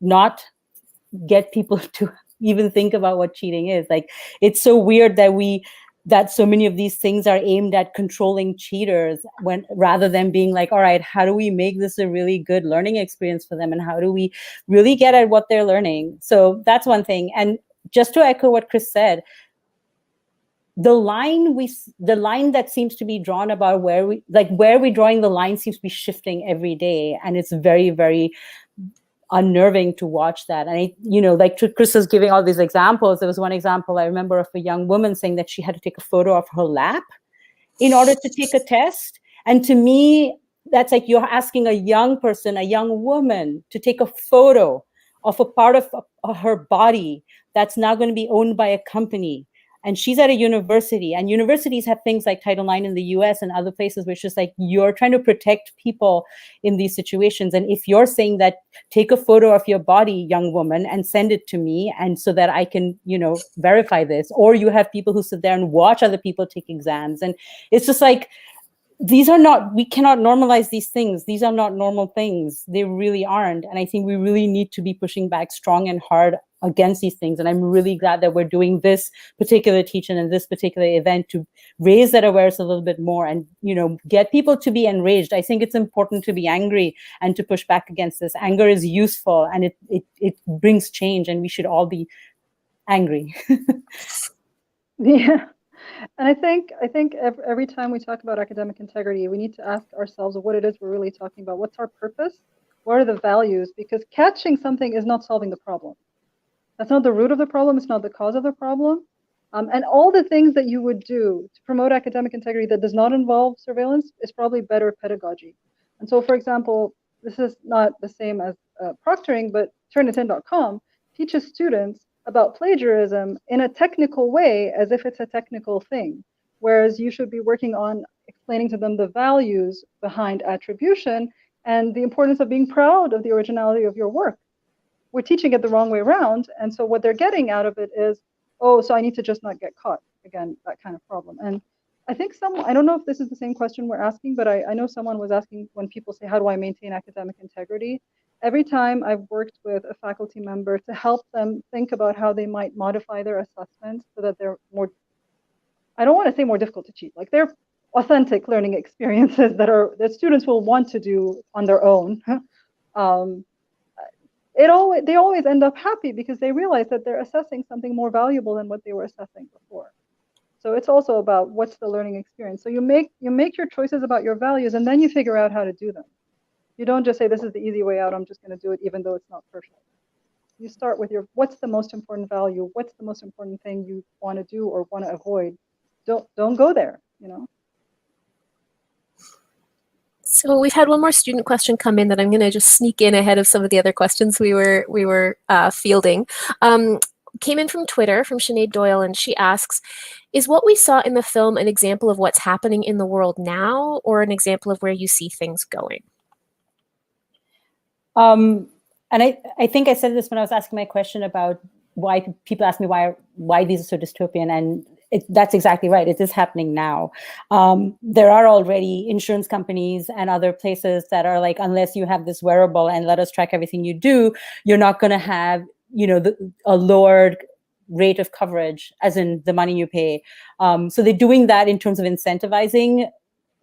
not get people to even think about what cheating is. Like, it's so weird that so many of these things are aimed at controlling cheaters, when rather than being like, all right, how do we make this a really good learning experience for them, and how do we really get at what they're learning? So that's one thing. And just to echo what Chris said, the line that seems to be drawn about where we're drawing the line seems to be shifting every day, and it's very, very unnerving to watch that. And like Chris was giving all these examples. There was one example I remember of a young woman saying that she had to take a photo of her lap in order to take a test. And to me, that's like you're asking a young person, a young woman, to take a photo of a part of her body that's now going to be owned by a company. And she's at a university, and universities have things like Title IX in the US and other places, which is like, you're trying to protect people in these situations. And if you're saying that, take a photo of your body, young woman, and send it to me, and so that I can, verify this, or you have people who sit there and watch other people take exams. And it's just like, we cannot normalize these things. These are not normal things. They really aren't. And I think we really need to be pushing back strong and hard against these things. And I'm really glad that we're doing this particular teaching and this particular event to raise that awareness a little bit more and, get people to be enraged. I think it's important to be angry and to push back against this. Anger is useful, and it brings change, and we should all be angry. Yeah. And I think every time we talk about academic integrity, we need to ask ourselves what it is we're really talking about. What's our purpose? What are the values? Because catching something is not solving the problem. That's not the root of the problem. It's not the cause of the problem. And all the things that you would do to promote academic integrity that does not involve surveillance is probably better pedagogy. And so, for example, this is not the same as proctoring, but Turnitin.com teaches students about plagiarism in a technical way, as if it's a technical thing, whereas you should be working on explaining to them the values behind attribution and the importance of being proud of the originality of your work. We're teaching it the wrong way around, and so what they're getting out of it is, oh, so I need to just not get caught. Again, that kind of problem. And I think I don't know if this is the same question we're asking, but I know someone was asking, when people say, how do I maintain academic integrity? Every time I've worked with a faculty member to help them think about how they might modify their assessments so that they're more, I don't want to say more difficult to cheat, like they're authentic learning experiences that students will want to do on their own. They always end up happy because they realize that they're assessing something more valuable than what they were assessing before. So it's also about what's the learning experience. So you make your choices about your values, and then you figure out how to do them. You don't just say, this is the easy way out, I'm just going to do it even though it's not perfect. You start with what's the most important value? What's the most important thing you want to do or want to avoid? Don't go there, So we've had one more student question come in that I'm going to just sneak in ahead of some of the other questions we were fielding. Came in from Twitter, from Sinead Doyle, and she asks, is what we saw in the film an example of what's happening in the world now, or an example of where you see things going? And I think I said this when I was asking my question about why people ask me why these are so dystopian, and that's exactly right. It is happening now. There are already insurance companies and other places that are like, unless you have this wearable and let us track everything you do, you're not going to have, a lowered rate of coverage, as in the money you pay. So they're doing that in terms of incentivizing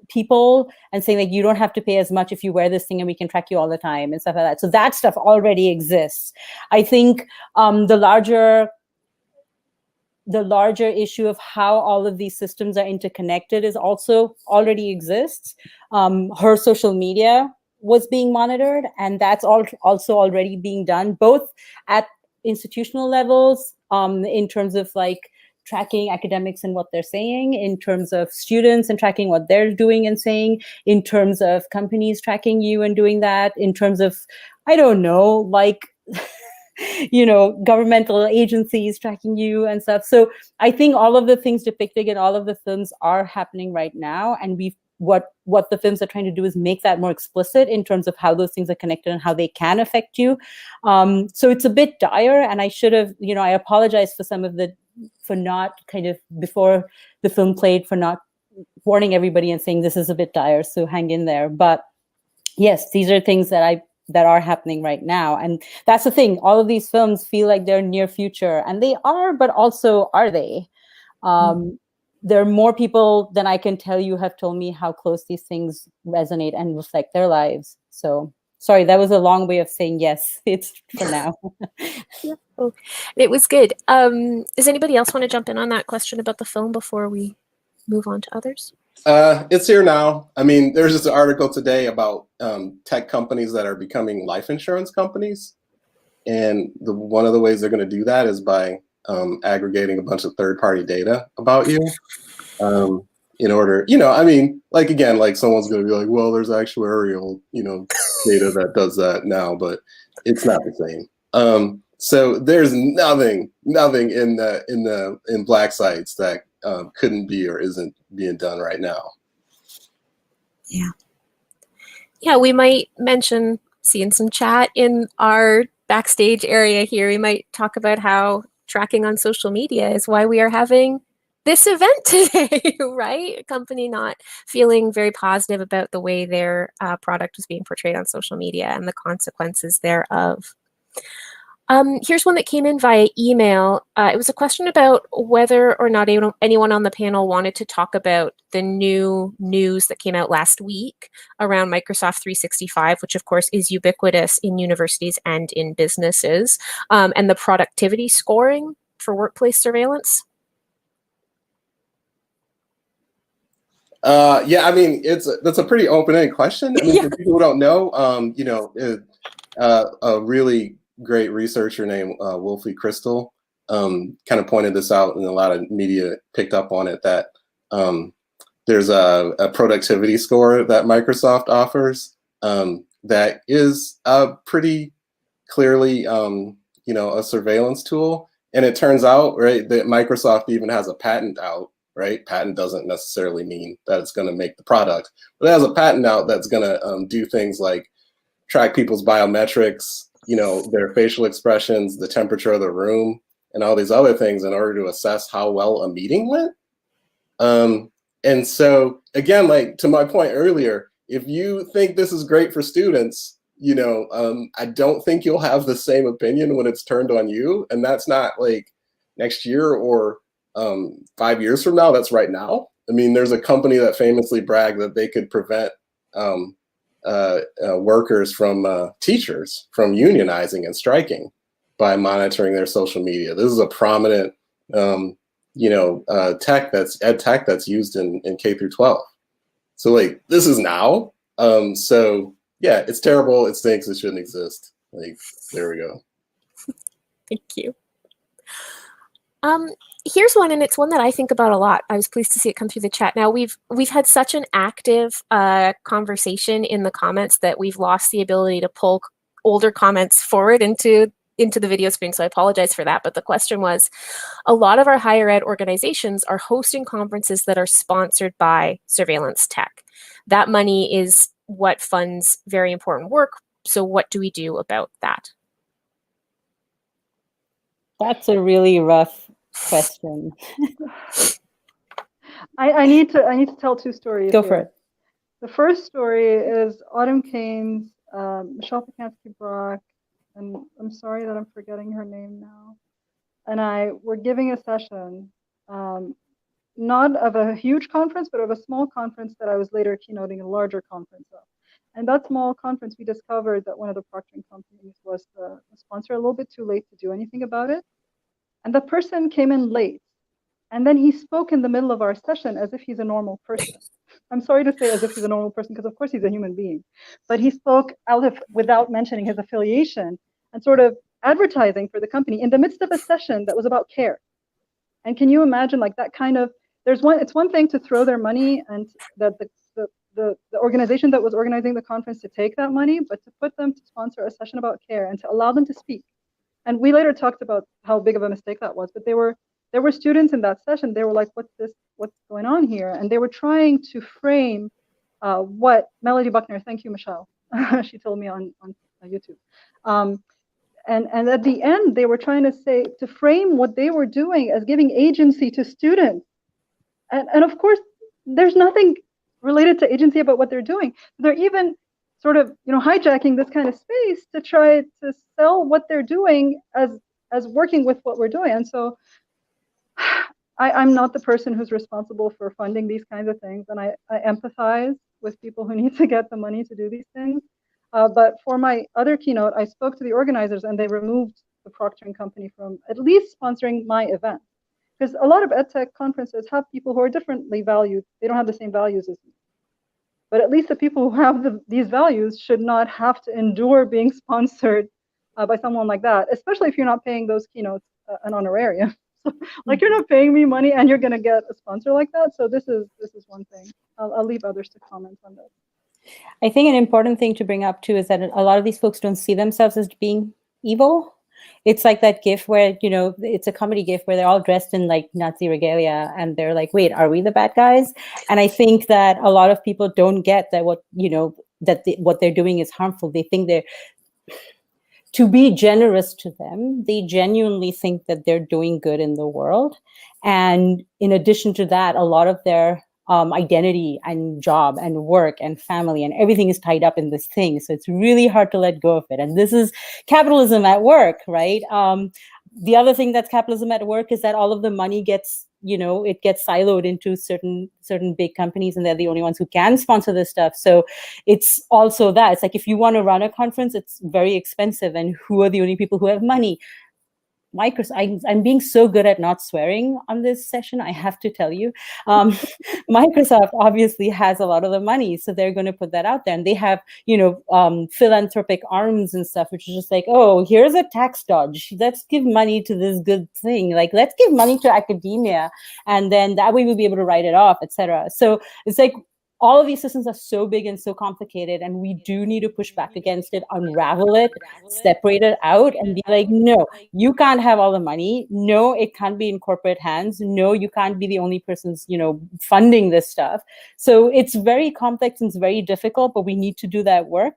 people and saying, like, you don't have to pay as much if you wear this thing and we can track you all the time and stuff like that. So that stuff already exists. I think the larger issue of how all of these systems are interconnected is also already exists. Her social media was being monitored, and that's also already being done, both at institutional levels, in terms of like tracking academics and what they're saying, in terms of students and tracking what they're doing and saying, in terms of companies tracking you and doing that, in terms of, I don't know, like, governmental agencies tracking you and stuff. So I think all of the things depicted in all of the films are happening right now. And what the films are trying to do is make that more explicit in terms of how those things are connected and how they can affect you. So it's a bit dire, and I should have, I apologize for not kind of, before the film played, for not warning everybody and saying this is a bit dire, so hang in there. But yes, these are things that are happening right now. And that's the thing, all of these films feel like they're near future, and they are, but also are they? There are more people than I can tell you have told me how close these things resonate and reflect their lives. So sorry, that was a long way of saying yes, it's for now. Yeah. Oh, it was good. Does anybody else want to jump in on that question about the film before we move on to others? It's here now. I mean, there's just an article today about tech companies that are becoming life insurance companies. And one of the ways they're going to do that is by aggregating a bunch of third-party data about you in order, I mean, like, again, like someone's going to be like, well, there's actuarial, data that does that now, but it's not the same. So there's nothing in Black sites that couldn't be or isn't being done right now. Yeah, we might mention, seeing some chat in our backstage area here, we might talk about how tracking on social media is why we are having this event today, right? A company not feeling very positive about the way their product was being portrayed on social media and the consequences thereof. Here's one that came in via email. It was a question about whether or not anyone on the panel wanted to talk about the new news that came out last week around Microsoft 365, which of course is ubiquitous in universities and in businesses, and the productivity scoring for workplace surveillance. Yeah, I mean, that's a pretty open-ended question. I mean, for people who don't know, a really great researcher named Wolfie Crystal kind of pointed this out, and a lot of media picked up on it, that there's a productivity score that Microsoft offers that is pretty clearly a surveillance tool. And it turns out, right, that Microsoft even has a patent out, right? Patent doesn't necessarily mean that it's going to make the product, but it has a patent out that's going to do things like track people's biometrics, their facial expressions, the temperature of the room, and all these other things in order to assess how well a meeting went. And so, again, like to my point earlier, if you think this is great for students, I don't think you'll have the same opinion when it's turned on you. And that's not like next year or 5 years from now, that's right now. I mean, there's a company that famously bragged that they could prevent workers from teachers from unionizing and striking by monitoring their social media. This is a prominent, tech that's used in K through 12. So like, this is now. So yeah, it's terrible. It stinks. It shouldn't exist. Like, there we go. Thank you. Here's one, and it's one that I think about a lot. I was pleased to see it come through the chat. Now, we've had such an active conversation in the comments that we've lost the ability to pull older comments forward into the video screen, so I apologize for that. But the question was, a lot of our higher ed organizations are hosting conferences that are sponsored by surveillance tech. That money is what funds very important work. So what do we do about that? That's a really rough question. I need to tell two stories. Go for it. The first story is Autumn Keynes, Michelle Pacansky-Brock, and I'm sorry that I'm forgetting her name now. And I were giving a session, not of a huge conference, but of a small conference that I was later keynoting a larger conference of. And that small conference, we discovered that one of the proctoring companies was the sponsor, a little bit too late to do anything about it. And the person came in late. And then he spoke in the middle of our session as if he's a normal person. I'm sorry to say as if he's a normal person, because of course he's a human being. But he spoke without mentioning his affiliation and sort of advertising for the company in the midst of a session that was about care. And can you imagine like that kind of, it's one thing to throw their money and that the organization that was organizing the conference to take that money, but to put them to sponsor a session about care and to allow them to speak. And we later talked about how big of a mistake that was, but there were students in that session. They were like, what's going on here? And they were trying to frame what Melody Buckner, thank you, Michelle. She told me on YouTube. And at the end, they were trying to frame what they were doing as giving agency to students. And of course, there's nothing related to agency about what they're doing. They're even sort of, hijacking this kind of space to try to sell what they're doing as working with what we're doing. And so I'm not the person who's responsible for funding these kinds of things. And I empathize with people who need to get the money to do these things. But for my other keynote, I spoke to the organizers and they removed the proctoring company from at least sponsoring my event. Because a lot of EdTech conferences have people who are differently valued. They don't have the same values as me. But at least the people who have these values should not have to endure being sponsored by someone like that, especially if you're not paying those keynotes an honorarium. So, like, you're not paying me money and you're going to get a sponsor like that. So this is one thing. I'll leave others to comment on that. I think an important thing to bring up too is that a lot of these folks don't see themselves as being evil. It's like that GIF where, it's a comedy GIF where they're all dressed in like Nazi regalia and they're like, wait, are we the bad guys? And I think that a lot of people don't get that what they're doing is harmful. They think to be generous to them, they genuinely think that they're doing good in the world. And in addition to that, a lot of their identity and job and work and family and everything is tied up in this thing. So it's really hard to let go of it. And this is capitalism at work, right? The other thing that's capitalism at work is that all of the money gets, it gets siloed into certain big companies and they're the only ones who can sponsor this stuff. So it's also that. It's like if you want to run a conference, it's very expensive. And who are the only people who have money? Microsoft, I'm being so good at not swearing on this session, I have to tell you. Microsoft obviously has a lot of the money, so they're going to put that out there. And they have, philanthropic arms and stuff, which is just like, oh, here's a tax dodge. Let's give money to this good thing. Like, let's give money to academia. And then that way we'll be able to write it off, etc. So it's like, all of these systems are so big and so complicated, and we do need to push back against it, unravel it, separate it out, and be like, no, you can't have all the money. No, it can't be in corporate hands. No, you can't be the only person's, funding this stuff. So it's very complex and it's very difficult, but we need to do that work.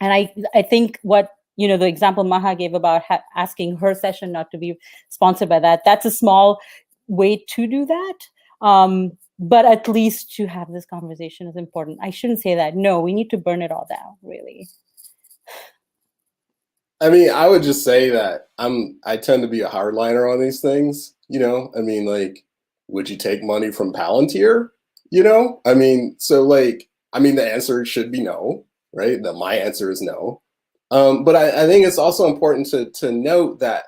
And I think what, the example Maha gave about asking her session not to be sponsored by that's a small way to do that. But at least to have this conversation is important. I shouldn't say that. No, we need to burn it all down, really. I mean, I would just say that I tend to be a hardliner on these things, I mean, like, would you take money from Palantir? I mean, so like, the answer should be no, right? That my answer is no. But I think it's also important to note that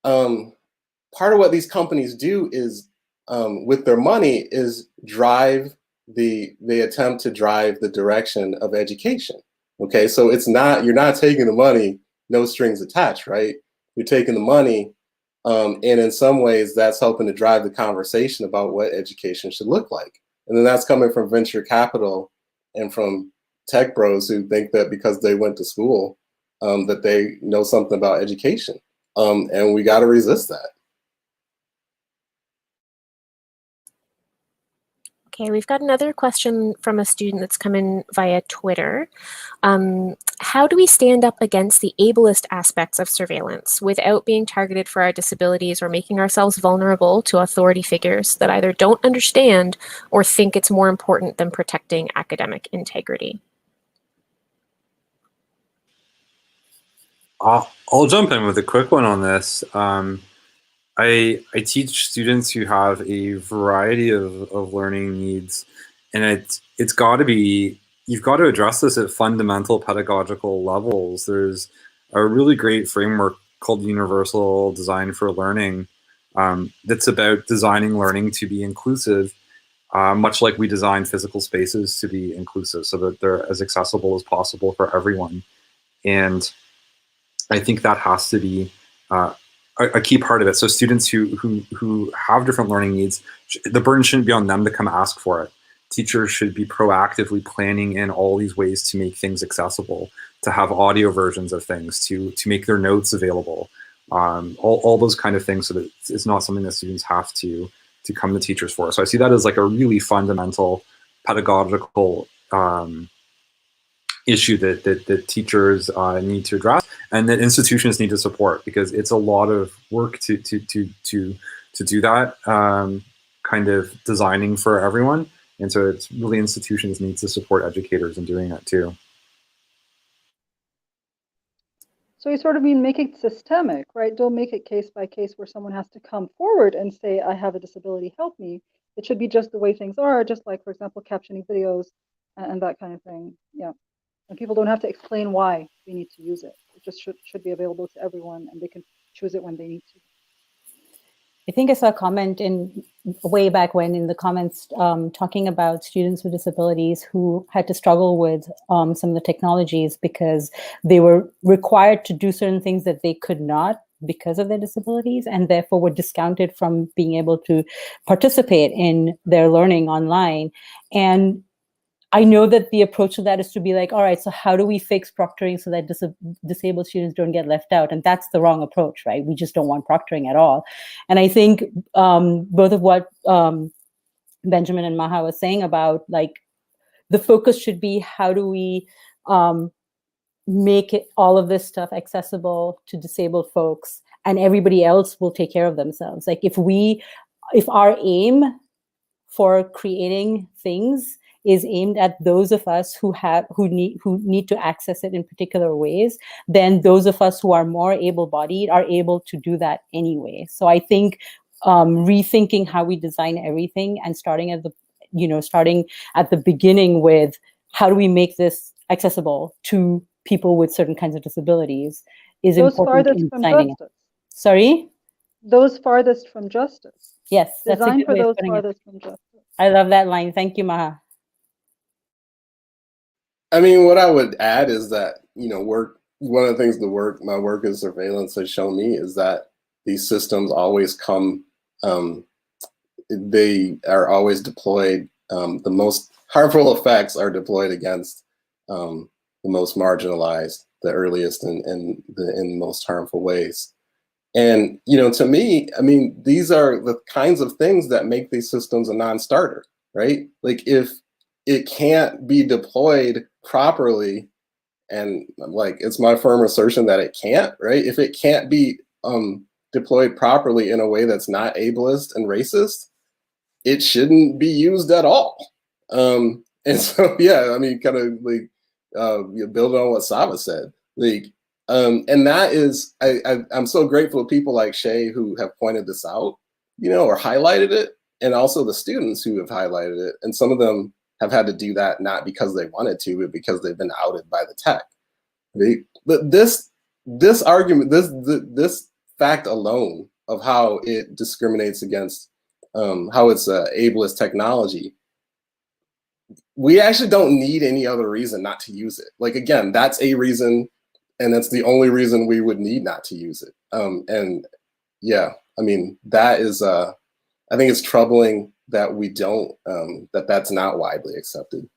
part of what these companies do is with their money is they attempt to drive the direction of education. Okay, so you're not taking the money, no strings attached, right? You're taking the money, and in some ways that's helping to drive the conversation about what education should look like. And then that's coming from venture capital and from tech bros who think that because they went to school, that they know something about education. And we got to resist that. Okay, we've got another question from a student that's come in via Twitter. How do we stand up against the ableist aspects of surveillance without being targeted for our disabilities or making ourselves vulnerable to authority figures that either don't understand or think it's more important than protecting academic integrity? I'll jump in with a quick one on this. I teach students who have a variety of learning needs, and it's got to be, you've got to address this at fundamental pedagogical levels. There's a really great framework called Universal Design for Learning that's about designing learning to be inclusive, much like we design physical spaces to be inclusive so that they're as accessible as possible for everyone. And I think that has to be a key part of it. So students who have different learning needs, the burden shouldn't be on them to come ask for it. Teachers should be proactively planning in all these ways to make things accessible, to have audio versions of things, to make their notes available, all those kind of things, so that it's not something that students have to come to teachers for. So I see that as like a really fundamental pedagogical issue that teachers need to address, and that institutions need to support, because it's a lot of work to do that kind of designing for everyone. And so it's really institutions need to support educators in doing that too. So you sort of mean make it systemic, right? Don't make it case by case where someone has to come forward and say, I have a disability, help me. It should be just the way things are, just like, for example, captioning videos and that kind of thing. Yeah. And people don't have to explain why we need to use it. It just should be available to everyone, and they can choose it when they need to. I think I saw a comment way back when in the comments talking about students with disabilities who had to struggle with some of the technologies because they were required to do certain things that they could not because of their disabilities, and therefore were discounted from being able to participate in their learning online. And I know that the approach to that is to be like, all right, so how do we fix proctoring so that disabled students don't get left out? And that's the wrong approach, right? We just don't want proctoring at all. And I think both of what Benjamin and Maha was saying about, like, the focus should be how do we make all of this stuff accessible to disabled folks, and everybody else will take care of themselves. Like if our aim for creating things is aimed at those of us who need to access it in particular ways, then those of us who are more able-bodied are able to do that anyway. So I think rethinking how we design everything and starting at the beginning with how do we make this accessible to people with certain kinds of disabilities is those important farthest in from designing justice. it. Sorry? Those farthest from justice. Yes, that's a Design good for way of those putting it. farthest from justice. I love that line. Thank you, Maha. I mean, what I would add is that, one of the things my work as surveillance has shown me is that these systems always come, they are always deployed, the most harmful effects are deployed against the most marginalized, the earliest and in most harmful ways. And, to me, I mean, these are the kinds of things that make these systems a non-starter, right? Like if it can't be deployed properly, and like it's my firm assertion that it can't, right? If it can't be deployed properly in a way that's not ableist and racist, it shouldn't be used at all. And so, yeah, I mean, kind of like building on what Sava said, like, and that is, I'm so grateful to people like Shay who have pointed this out, or highlighted it, and also the students who have highlighted it. And some of them have had to do that not because they wanted to, but because they've been outed by the tech. But this argument, this fact alone of how it discriminates against, how it's ableist technology, we actually don't need any other reason not to use it. Like, again, that's a reason, and that's the only reason we would need not to use it. And yeah, I mean, that is, I think it's troubling that we don't, that's not widely accepted.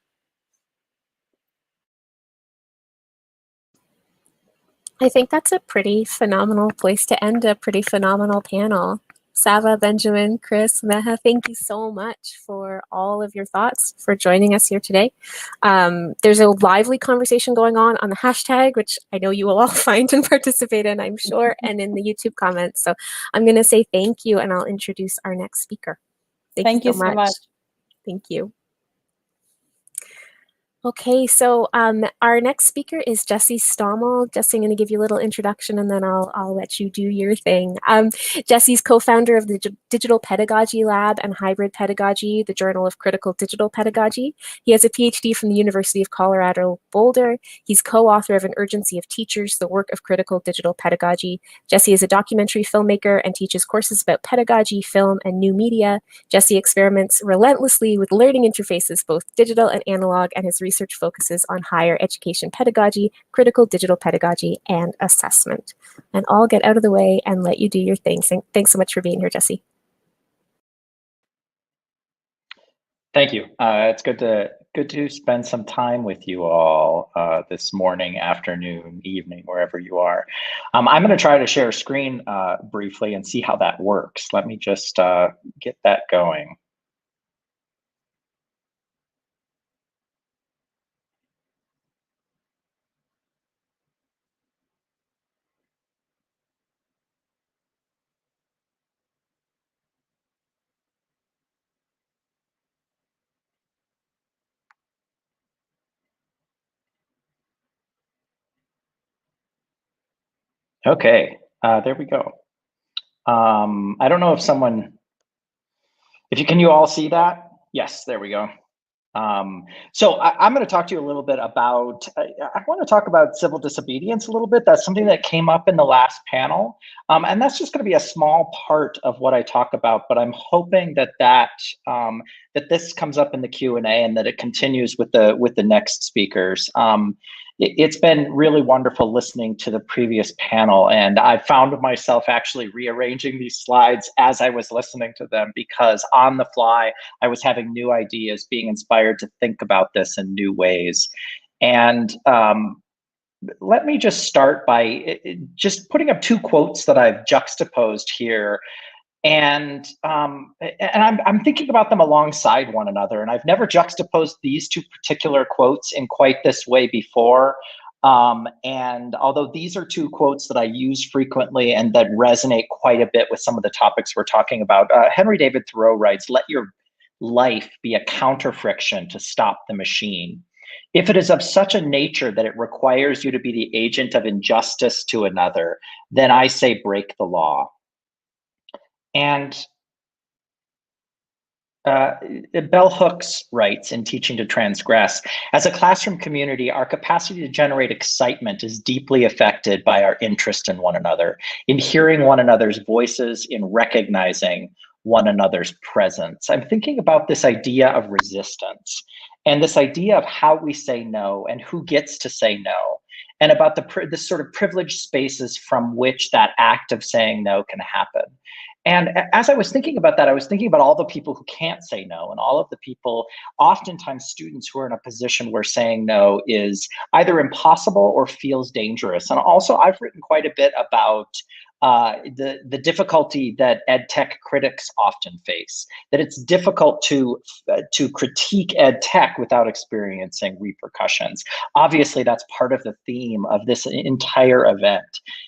I think that's a pretty phenomenal place to end a pretty phenomenal panel. Sava, Benjamin, Chris, Meha, thank you so much for all of your thoughts, for joining us here today. There's a lively conversation going on the hashtag, which I know you will all find and participate in, I'm sure, and in the YouTube comments. So I'm going to say thank you, and I'll introduce our next speaker. Thank you so much. Thank you. Okay, so our next speaker is Jessie Stommel. Jessie, I'm going to give you a little introduction, and then I'll let you do your thing. Jessie's co-founder of the Digital Pedagogy Lab and Hybrid Pedagogy, the Journal of Critical Digital Pedagogy. He has a PhD from the University of Colorado Boulder. He's co-author of An Urgency of Teachers, the Work of Critical Digital Pedagogy. Jessie is a documentary filmmaker and teaches courses about pedagogy, film, and new media. Jessie experiments relentlessly with learning interfaces, both digital and analog, and his research research focuses on higher education pedagogy, critical digital pedagogy, and assessment. And I'll get out of the way and let you do your thing. Thanks so much for being here, Jesse. Thank you. It's good to spend some time with you all this morning, afternoon, evening, wherever you are. I'm going to try to share a screen briefly and see how that works. Let me just get that going. Okay, there we go. I don't know if can you all see that? Yes, there we go. So I'm going to talk to you a little bit about, I want to talk about civil disobedience a little bit. That's something that came up in the last panel. And that's just going to be a small part of what I talk about, but I'm hoping that this comes up in the Q&A and that it continues with the next speakers. It's been really wonderful listening to the previous panel, and I found myself actually rearranging these slides as I was listening to them, because on the fly, I was having new ideas, being inspired to think about this in new ways. And let me just start by just putting up two quotes that I've juxtaposed here. And I'm thinking about them alongside one another, and I've never juxtaposed these two particular quotes in quite this way before. And although these are two quotes that I use frequently and that resonate quite a bit with some of the topics we're talking about, Henry David Thoreau writes, "Let your life be a counter friction to stop the machine. If it is of such a nature that it requires you to be the agent of injustice to another, then I say break the law." And Bell Hooks writes in Teaching to Transgress, "As a classroom community, our capacity to generate excitement is deeply affected by our interest in one another, in hearing one another's voices, in recognizing one another's presence." I'm thinking about this idea of resistance and this idea of how we say no and who gets to say no, and about the sort of privileged spaces from which that act of saying no can happen. And as I was thinking about that, I was thinking about all the people who can't say no, and all of the people, oftentimes students, who are in a position where saying no is either impossible or feels dangerous. And also, I've written quite a bit about the difficulty that ed tech critics often face, that it's difficult to critique ed tech without experiencing repercussions. Obviously, that's part of the theme of this entire event,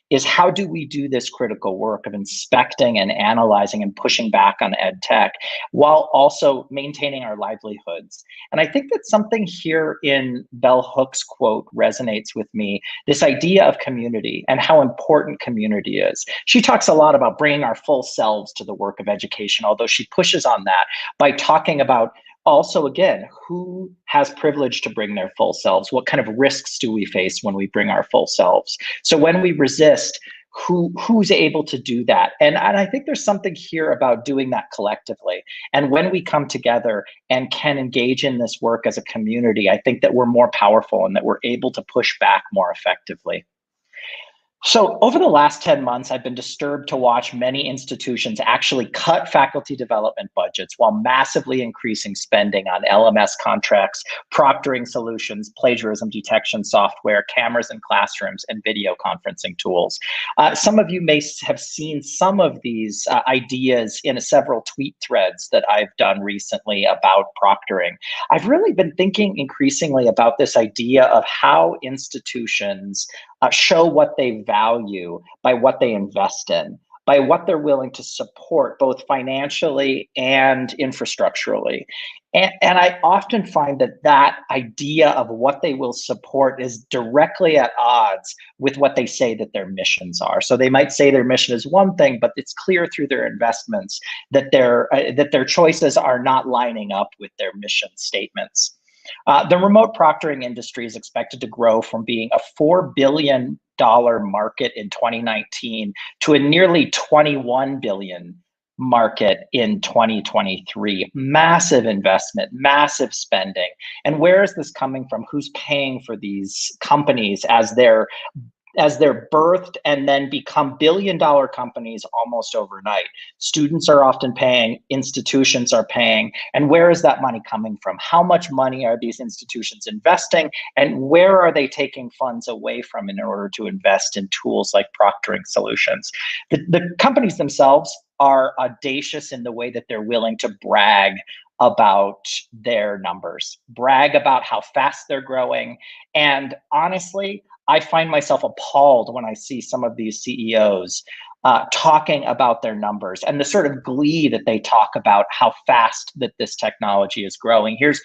is how do we do this critical work of inspecting and analyzing and pushing back on ed tech while also maintaining our livelihoods. And I think that something here in Bell Hooks' quote resonates with me, this idea of community and how important community is. She talks a lot about bringing our full selves to the work of education, although she pushes on that by talking about also, again, who has privilege to bring their full selves? What kind of risks do we face when we bring our full selves? So when we resist, who's able to do that? And I think there's something here about doing that collectively. And when we come together and can engage in this work as a community, I think that we're more powerful and that we're able to push back more effectively. So over the last 10 months, I've been disturbed to watch many institutions actually cut faculty development budgets while massively increasing spending on LMS contracts, proctoring solutions, plagiarism detection software, cameras in classrooms, and video conferencing tools. Some of you may have seen some of these ideas in several tweet threads that I've done recently about proctoring. I've really been thinking increasingly about this idea of how institutions show what they value by what they invest in, by what they're willing to support, both financially and infrastructurally. And I often find that that idea of what they will support is directly at odds with what they say that their missions are. So they might say their mission is one thing, but it's clear through their investments that their choices are not lining up with their mission statements. The remote proctoring industry is expected to grow from being a $4 billion market in 2019 to a nearly $21 billion market in 2023. Massive investment, massive spending. And where is this coming from? Who's paying for these companies as they're birthed and then become billion-dollar companies almost overnight? Students are often paying, institutions are paying, and where is that money coming from? How much money are these institutions investing, and where are they taking funds away from in order to invest in tools like proctoring solutions? The companies themselves are audacious in the way that they're willing to brag about their numbers, brag about how fast they're growing, and honestly, I find myself appalled when I see some of these CEOs talking about their numbers and the sort of glee that they talk about how fast that this technology is growing. Here's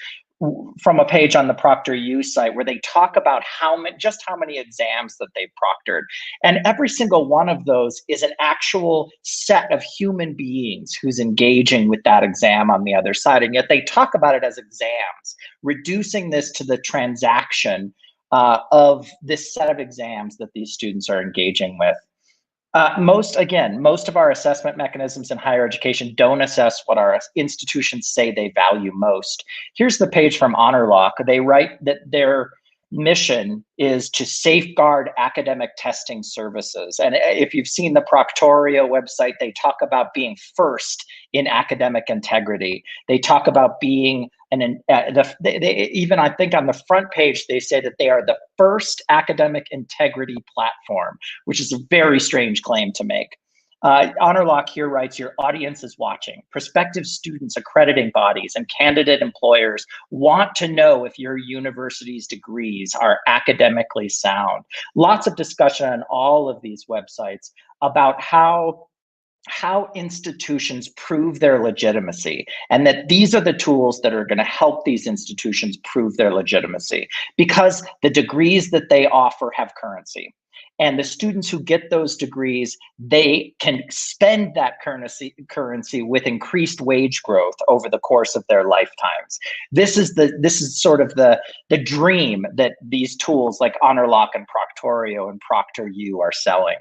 from a page on the ProctorU site where they talk about how many exams that they've proctored. And every single one of those is an actual set of human beings who's engaging with that exam on the other side. And yet they talk about it as exams, reducing this to the transaction of this set of exams that these students are engaging with. Most of our assessment mechanisms in higher education don't assess what our institutions say they value most. Here's the page from HonorLock. They write that their mission is to safeguard academic testing services. And if you've seen the Proctorio website, they talk about being first in academic integrity. They talk about being even I think on the front page, they say that they are the first academic integrity platform, which is a very strange claim to make. HonorLock here writes, your audience is watching. Prospective students, accrediting bodies, and candidate employers want to know if your university's degrees are academically sound. Lots of discussion on all of these websites about how institutions prove their legitimacy, and that these are the tools that are going to help these institutions prove their legitimacy, because the degrees that they offer have currency. And the students who get those degrees, they can spend that currency with increased wage growth over the course of their lifetimes. This is sort of the dream that these tools like HonorLock and Proctorio and ProctorU are selling.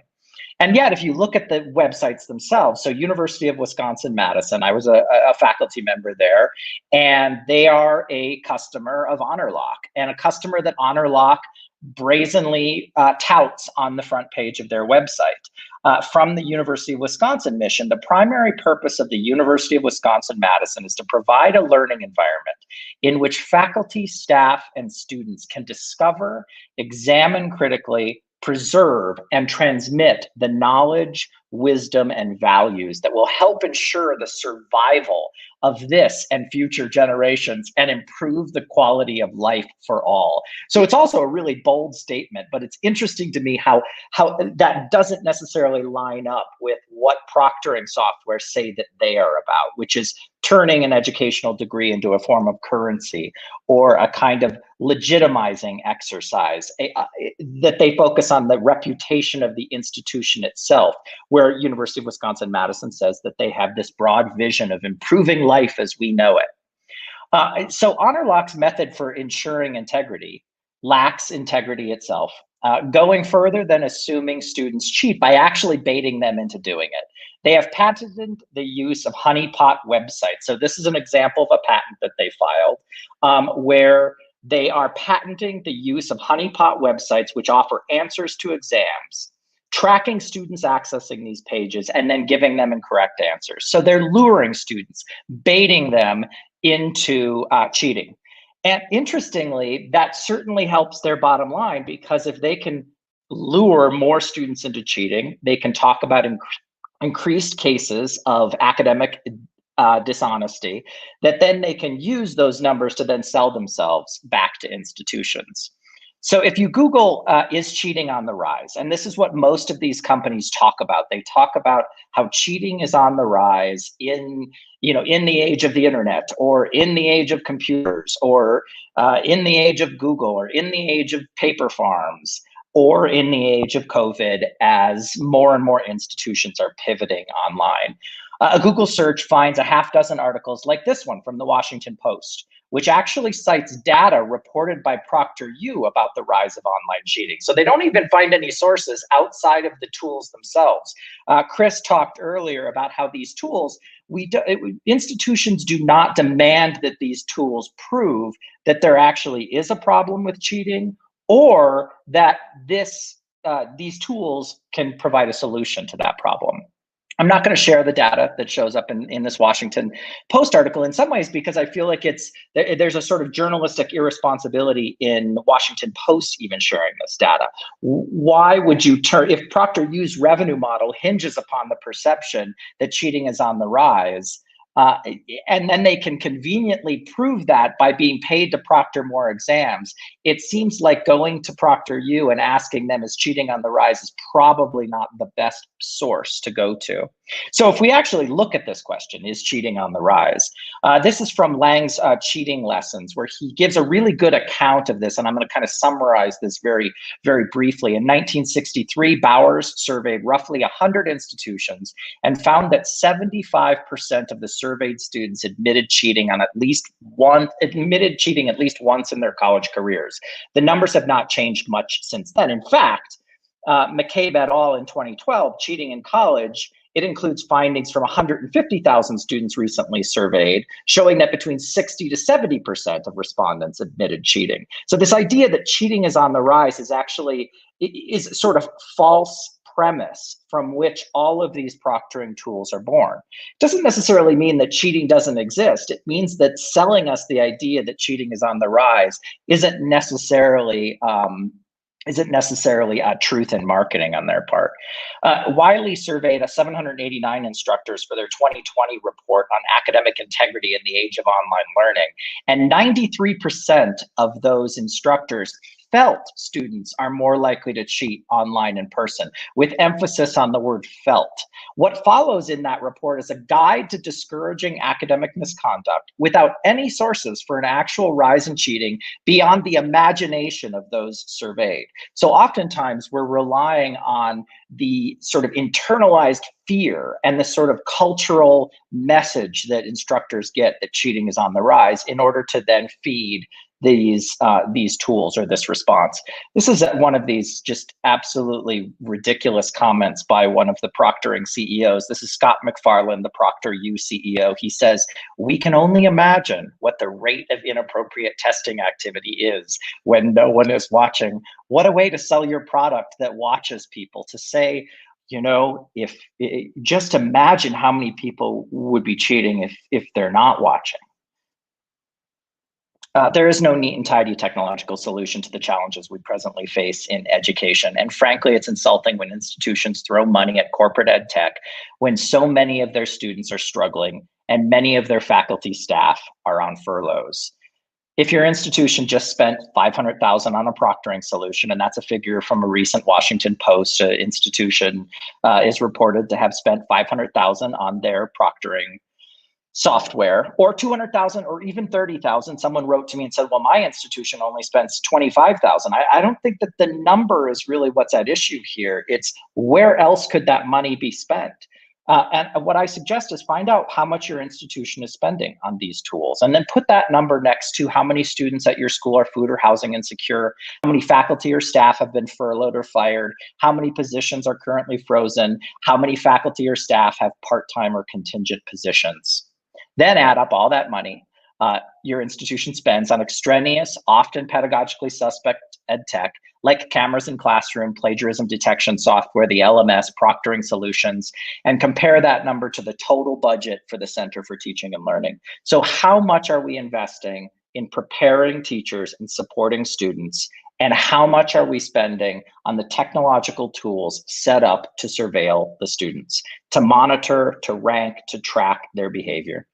And yet, if you look at the websites themselves, so University of Wisconsin-Madison, I was a faculty member there, and they are a customer of HonorLock, and a customer that HonorLock brazenly touts on the front page of their website. From the University of Wisconsin mission, the primary purpose of the University of Wisconsin-Madison is to provide a learning environment in which faculty, staff, and students can discover, examine critically, preserve, and transmit the knowledge, wisdom, and values that will help ensure the survival of this and future generations and improve the quality of life for all. So it's also a really bold statement, but it's interesting to me how that doesn't necessarily line up with what proctoring software say that they are about, which is turning an educational degree into a form of currency or a kind of legitimizing exercise, that they focus on the reputation of the institution itself, where University of Wisconsin-Madison says that they have this broad vision of improving life as we know it. So HonorLock's method for ensuring integrity lacks integrity itself, going further than assuming students cheat by actually baiting them into doing it. They have patented the use of honeypot websites. So this is an example of a patent that they filed, where they are patenting the use of honeypot websites, which offer answers to exams, tracking students accessing these pages, and then giving them incorrect answers. So they're luring students, baiting them into cheating. And interestingly, that certainly helps their bottom line, because if they can lure more students into cheating, they can talk about increased cases of academic dishonesty, that then they can use those numbers to then sell themselves back to institutions. So if you Google, is cheating on the rise? And this is what most of these companies talk about. They talk about how cheating is on the rise in the age of the internet, or in the age of computers, or in the age of Google, or in the age of paper farms, or in the age of COVID, as more and more institutions are pivoting online. A Google search finds a half dozen articles like this one from the Washington Post, which actually cites data reported by ProctorU about the rise of online cheating. So they don't even find any sources outside of the tools themselves. Chris talked earlier about how these tools, institutions do not demand that these tools prove that there actually is a problem with cheating, or that these tools can provide a solution to that problem. I'm not going to share the data that shows up in this Washington Post article, in some ways because I feel like there's a sort of journalistic irresponsibility in Washington Post even sharing this data. Why would you turn, if ProctorU's revenue model hinges upon the perception that cheating is on the rise, and then they can conveniently prove that by being paid to proctor more exams, it seems like going to ProctorU and asking them, is cheating on the rise, is probably not the best source to go to. So if we actually look at this question, is cheating on the rise? This is from Lang's Cheating Lessons, where he gives a really good account of this, and I'm going to kind of summarize this very, very briefly. In 1963, Bowers surveyed roughly 100 institutions and found that 75% of the surveyed students admitted cheating at least once in their college careers. The numbers have not changed much since then. In fact, McCabe et al. In 2012, Cheating in College, it includes findings from 150,000 students recently surveyed, showing that between 60 to 70% of respondents admitted cheating. So this idea that cheating is on the rise is actually sort of false premise from which all of these proctoring tools are born. It doesn't necessarily mean that cheating doesn't exist. It means that selling us the idea that cheating is on the rise isn't necessarily truth in marketing on their part. Wiley surveyed 789 instructors for their 2020 report on academic integrity in the age of online learning, and 93% of those instructors felt students are more likely to cheat online in person, with emphasis on the word felt. What follows in that report is a guide to discouraging academic misconduct without any sources for an actual rise in cheating beyond the imagination of those surveyed. So oftentimes we're relying on the sort of internalized fear and the sort of cultural message that instructors get that cheating is on the rise in order to then feed these tools or this response. This is one of these just absolutely ridiculous comments by one of the proctoring CEOs. This is Scott McFarland, the ProctorU CEO. He says, "We can only imagine what the rate of inappropriate testing activity is when no one is watching. What a way to sell your product that watches people, to say, you know, just imagine how many people would be cheating if they're not watching." There is no neat and tidy technological solution to the challenges we presently face in education. And frankly, it's insulting when institutions throw money at corporate ed tech when so many of their students are struggling and many of their faculty staff are on furloughs. If your institution just spent $500,000 on a proctoring solution, and that's a figure from a recent Washington Post institution is reported to have spent $500,000 on their proctoring software, or 200,000 or even 30,000. Someone wrote to me and said, well, my institution only spends 25,000. I don't think that the number is really what's at issue here. It's where else could that money be spent? And what I suggest is find out how much your institution is spending on these tools, and then put that number next to how many students at your school are food or housing insecure, how many faculty or staff have been furloughed or fired, how many positions are currently frozen, how many faculty or staff have part-time or contingent positions. Then add up all that money your institution spends on extraneous, often pedagogically suspect ed tech, like cameras in classroom, plagiarism detection software, the LMS, proctoring solutions, and compare that number to the total budget for the Center for Teaching and Learning. So how much are we investing in preparing teachers and supporting students, and how much are we spending on the technological tools set up to surveil the students, to monitor, to rank, to track their behavior?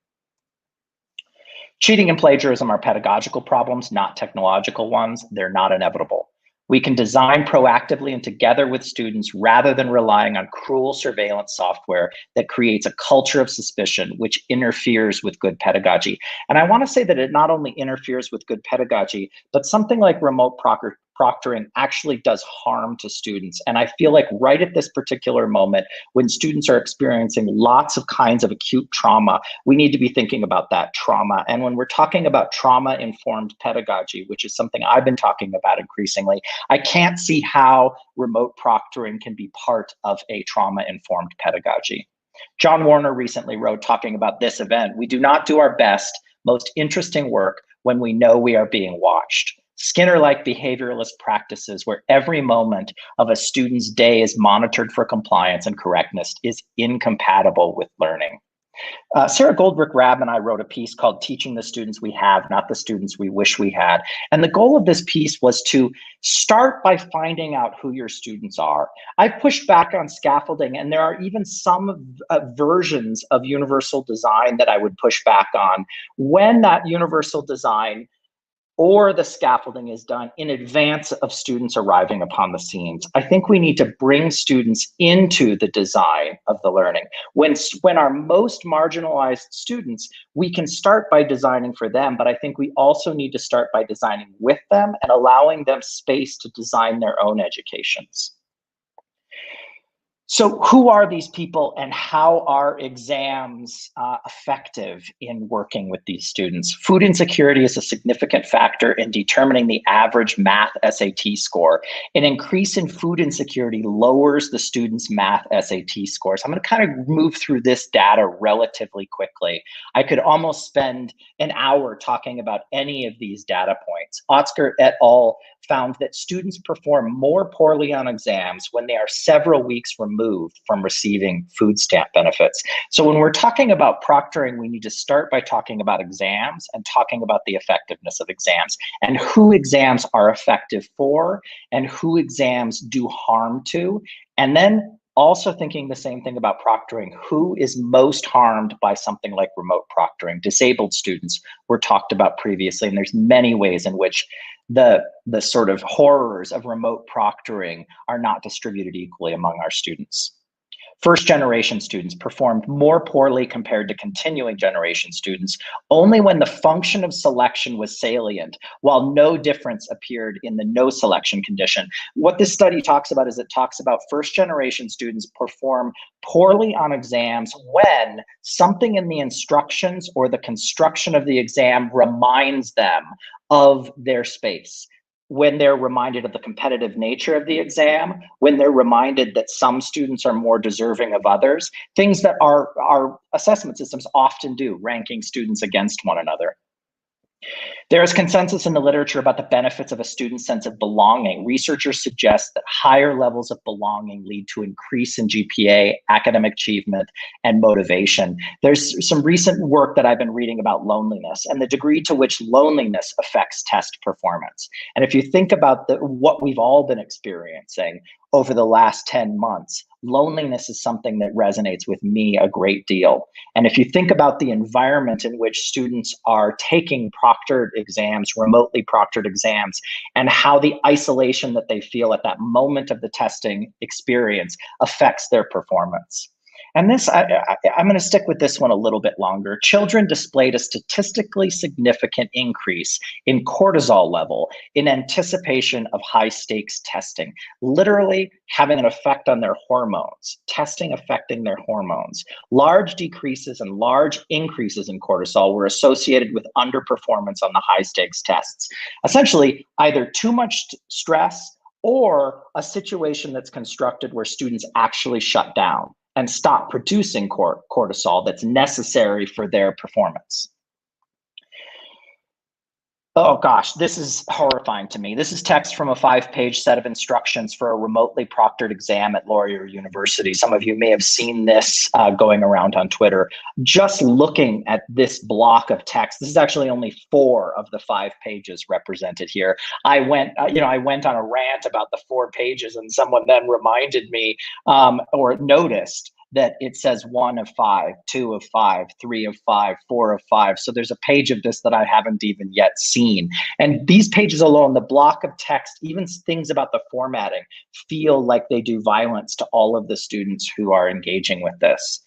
Cheating and plagiarism are pedagogical problems, not technological ones. They're not inevitable. We can design proactively and together with students rather than relying on cruel surveillance software that creates a culture of suspicion which interferes with good pedagogy. And I want to say that it not only interferes with good pedagogy, but something like remote proctoring actually does harm to students. And I feel like right at this particular moment, when students are experiencing lots of kinds of acute trauma, we need to be thinking about that trauma. And when we're talking about trauma-informed pedagogy, which is something I've been talking about increasingly, I can't see how remote proctoring can be part of a trauma-informed pedagogy. John Warner recently wrote talking about this event: "We do not do our best, most interesting work when we know we are being watched." Skinner-like behavioralist practices where every moment of a student's day is monitored for compliance and correctness is incompatible with learning. Sarah Goldrick-Rab and I wrote a piece called "Teaching the Students We Have, Not the Students We Wish We Had." And the goal of this piece was to start by finding out who your students are. I've pushed back on scaffolding, and there are even some versions of universal design that I would push back on when that universal design or the scaffolding is done in advance of students arriving upon the scenes. I think we need to bring students into the design of the learning. When our most marginalized students, we can start by designing for them, but I think we also need to start by designing with them and allowing them space to design their own educations. So who are these people, and how are exams effective in working with these students? Food insecurity is a significant factor in determining the average math SAT score. An increase in food insecurity lowers the students' math SAT scores. I'm going to kind of move through this data relatively quickly. I could almost spend an hour talking about any of these data points. Otsker et al. Found that students perform more poorly on exams when they are several weeks removed from receiving food stamp benefits. So when we're talking about proctoring, we need to start by talking about exams and talking about the effectiveness of exams and who exams are effective for and who exams do harm to. And then also thinking the same thing about proctoring: who is most harmed by something like remote proctoring? Disabled students were talked about previously, and there's many ways in which the sort of horrors of remote proctoring are not distributed equally among our students. First generation students performed more poorly compared to continuing generation students only when the function of selection was salient, while no difference appeared in the no selection condition. What this study talks about is it talks about first generation students perform poorly on exams when something in the instructions or the construction of the exam reminds them of their space. When they're reminded of the competitive nature of the exam, when they're reminded that some students are more deserving of others, things that our assessment systems often do, ranking students against one another. There is consensus in the literature about the benefits of a student's sense of belonging. Researchers suggest that higher levels of belonging lead to increase in GPA, academic achievement, and motivation. There's some recent work that I've been reading about loneliness and the degree to which loneliness affects test performance. And if you think about what we've all been experiencing over the last 10 months, loneliness is something that resonates with me a great deal. And if you think about the environment in which students are taking proctored exams, remotely proctored exams, and how the isolation that they feel at that moment of the testing experience affects their performance. And this, I'm going to stick with this one a little bit longer. Children displayed a statistically significant increase in cortisol level in anticipation of high stakes testing, literally having an effect on their hormones, testing affecting their hormones. Large decreases and large increases in cortisol were associated with underperformance on the high stakes tests. Essentially, either too much stress or a situation that's constructed where students actually shut down and stop producing cortisol that's necessary for their performance. Oh gosh, this is horrifying to me. This is text from a 5-page set of instructions for a remotely proctored exam at Laurier University. Some of you may have seen this going around on Twitter. Just looking at this block of text, this is actually only 4 of the 5 pages represented here. I went on a rant about the 4 pages, and someone then reminded me or noticed that it says 1 of 5, 2 of 5, 3 of 5, 4 of 5. So there's a page of this that I haven't even yet seen. And these pages alone, the block of text, even things about the formatting, feel like they do violence to all of the students who are engaging with this.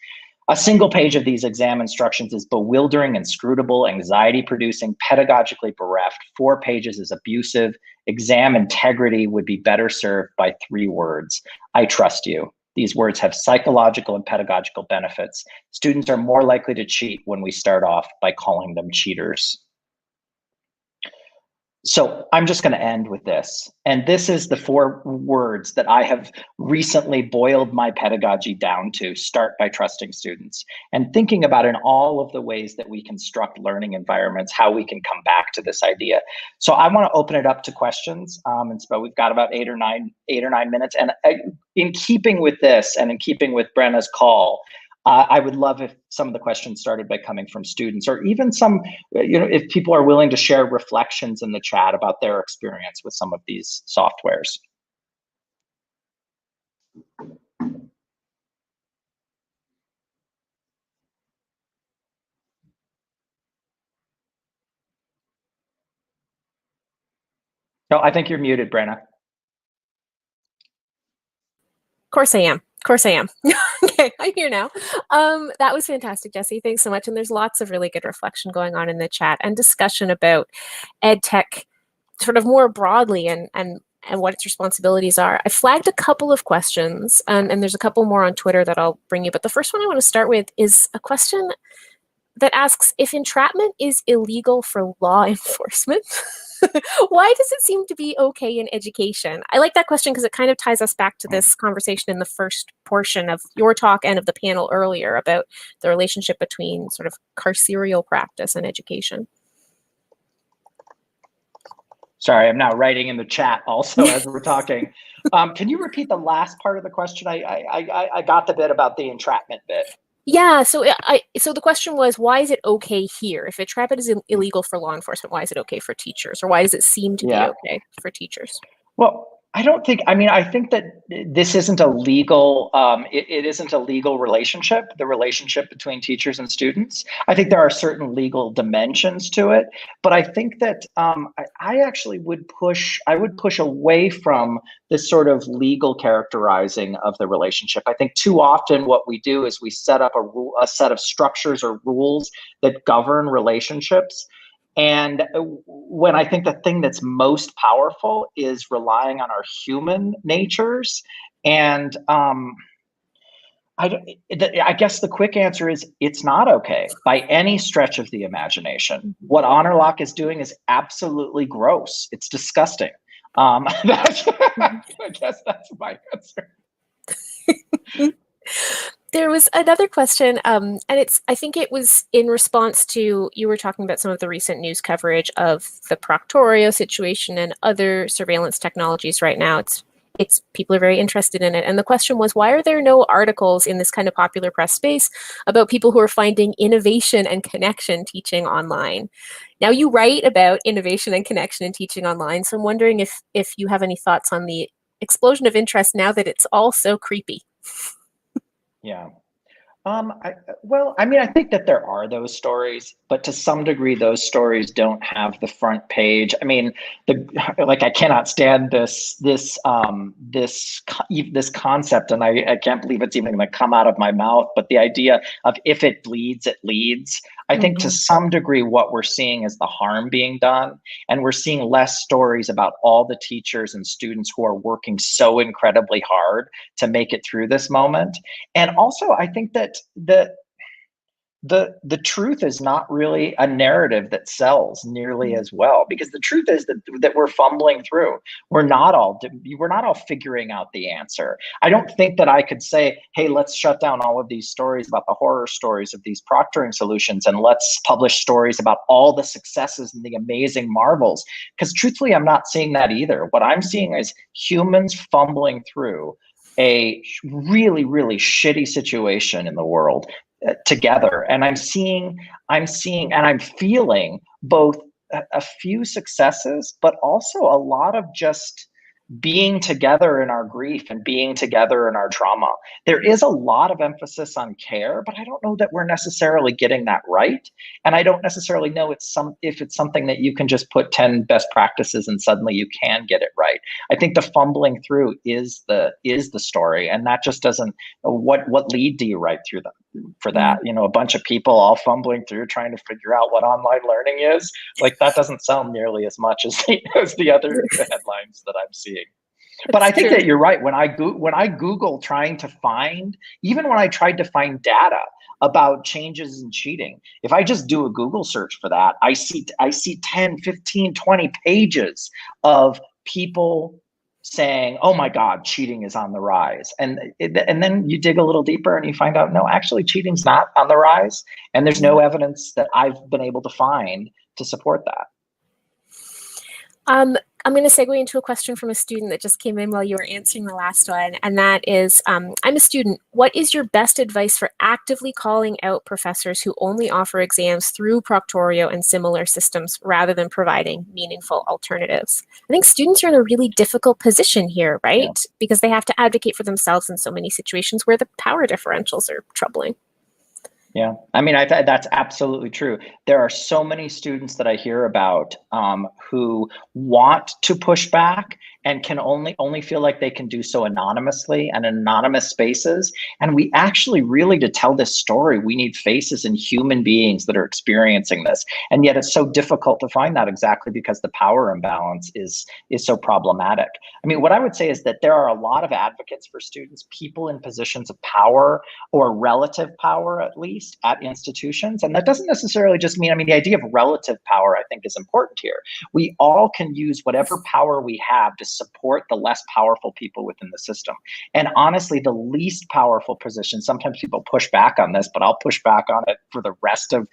A single page of these exam instructions is bewildering, inscrutable, anxiety-producing, pedagogically bereft. 4 pages is abusive. Exam integrity would be better served by 3 words. I trust you. These words have psychological and pedagogical benefits. Students are more likely to cheat when we start off by calling them cheaters. So I'm just going to end with this. And this is the 4 words that I have recently boiled my pedagogy down to: start by trusting students. And thinking about in all of the ways that we construct learning environments, how we can come back to this idea. So I want to open it up to questions. And so we've got about 8 or 9 minutes. And in keeping with this, and in keeping with Brenna's call, I would love if some of the questions started by coming from students, or even some, if people are willing to share reflections in the chat about their experience with some of these softwares. No, I think you're muted, Brenna. Of course I am. Of course I am. Okay, I'm here now. That was fantastic, Jesse. Thanks so much. And there's lots of really good reflection going on in the chat and discussion about ed tech sort of more broadly and what its responsibilities are. I flagged a couple of questions, and there's a couple more on Twitter that I'll bring you. But the first one I want to start with is a question that asks, if entrapment is illegal for law enforcement, why does it seem to be okay in education? I like that question because it kind of ties us back to this conversation in the first portion of your talk and of the panel earlier about the relationship between sort of carceral practice and education. Sorry, I'm now writing in the chat also as we're talking. Can you repeat the last part of the question? I got the bit about the entrapment bit. Yeah, so the question was, why is it okay here? If entrapment is illegal for law enforcement, why is it okay for teachers? Or why does it seem to be okay for teachers? Well, I think that this isn't a legal, it isn't a legal relationship, the relationship between teachers and students. I think there are certain legal dimensions to it, but I think that I actually would push away from this sort of legal characterizing of the relationship. I think too often what we do is we set up a set of structures or rules that govern relationships. And when I think the thing that's most powerful is relying on our human natures. And I guess the quick answer is it's not okay by any stretch of the imagination. What Honor Lock is doing is absolutely gross. It's disgusting. I guess that's my answer. There was another question, and I think it was in response to, you were talking about some of the recent news coverage of the Proctorio situation and other surveillance technologies right now. It's people are very interested in it. And the question was, why are there no articles in this kind of popular press space about people who are finding innovation and connection teaching online? Now, you write about innovation and connection in teaching online, so I'm wondering if you have any thoughts on the explosion of interest now that it's all so creepy. Yeah. I think that there are those stories, but to some degree, those stories don't have the front page. I mean, I cannot stand this concept, and I can't believe it's even going to come out of my mouth. But the idea of if it bleeds, it leads. I think to some degree, what we're seeing is the harm being done, and we're seeing less stories about all the teachers and students who are working so incredibly hard to make it through this moment. And also, I think that the truth is not really a narrative that sells nearly as well, because the truth is that we're fumbling through. We're not all figuring out the answer. I don't think that I could say, hey, let's shut down all of these stories about the horror stories of these proctoring solutions, and let's publish stories about all the successes and the amazing marvels. Because truthfully, I'm not seeing that either. What I'm seeing is humans fumbling through a really, really shitty situation in the world together. And I'm seeing and I'm feeling both a few successes, but also a lot of just being together in our grief and being together in our trauma. There is a lot of emphasis on care, but I don't know that we're necessarily getting that right. And I don't necessarily know if it's something that you can just put 10 best practices and suddenly you can get it right. I think the fumbling through is the story, and that just doesn't. What lead do you write through them? for that. You know, a bunch of people all fumbling through trying to figure out what online learning is. Like, that doesn't sound nearly as much as the other headlines that I'm seeing. But I think that you're right. When I Google trying to find, even when I tried to find data about changes in cheating, if I just do a Google search for that, I see 10, 15, 20 pages of people saying, oh my God, cheating is on the rise. And then you dig a little deeper and you find out, no, actually cheating's not on the rise. And there's no evidence that I've been able to find to support that. I'm going to segue into a question from a student that just came in while you were answering the last one. And that is, I'm a student. What is your best advice for actively calling out professors who only offer exams through Proctorio and similar systems rather than providing meaningful alternatives? I think students are in a really difficult position here, right? Yeah. Because they have to advocate for themselves in so many situations where the power differentials are troubling. Yeah, I mean, that's absolutely true. There are so many students that I hear about who want to push back and can only feel like they can do so anonymously and in anonymous spaces. And we actually really, to tell this story, we need faces and human beings that are experiencing this. And yet it's so difficult to find that, exactly because the power imbalance is so problematic. I mean, what I would say is that there are a lot of advocates for students, people in positions of power or relative power, at least, at institutions. And that doesn't necessarily just mean, I mean, the idea of relative power, I think, is important here. We all can use whatever power we have to support the less powerful people within the system. And honestly, the least powerful position, sometimes people push back on this, but I'll push back on it for the rest of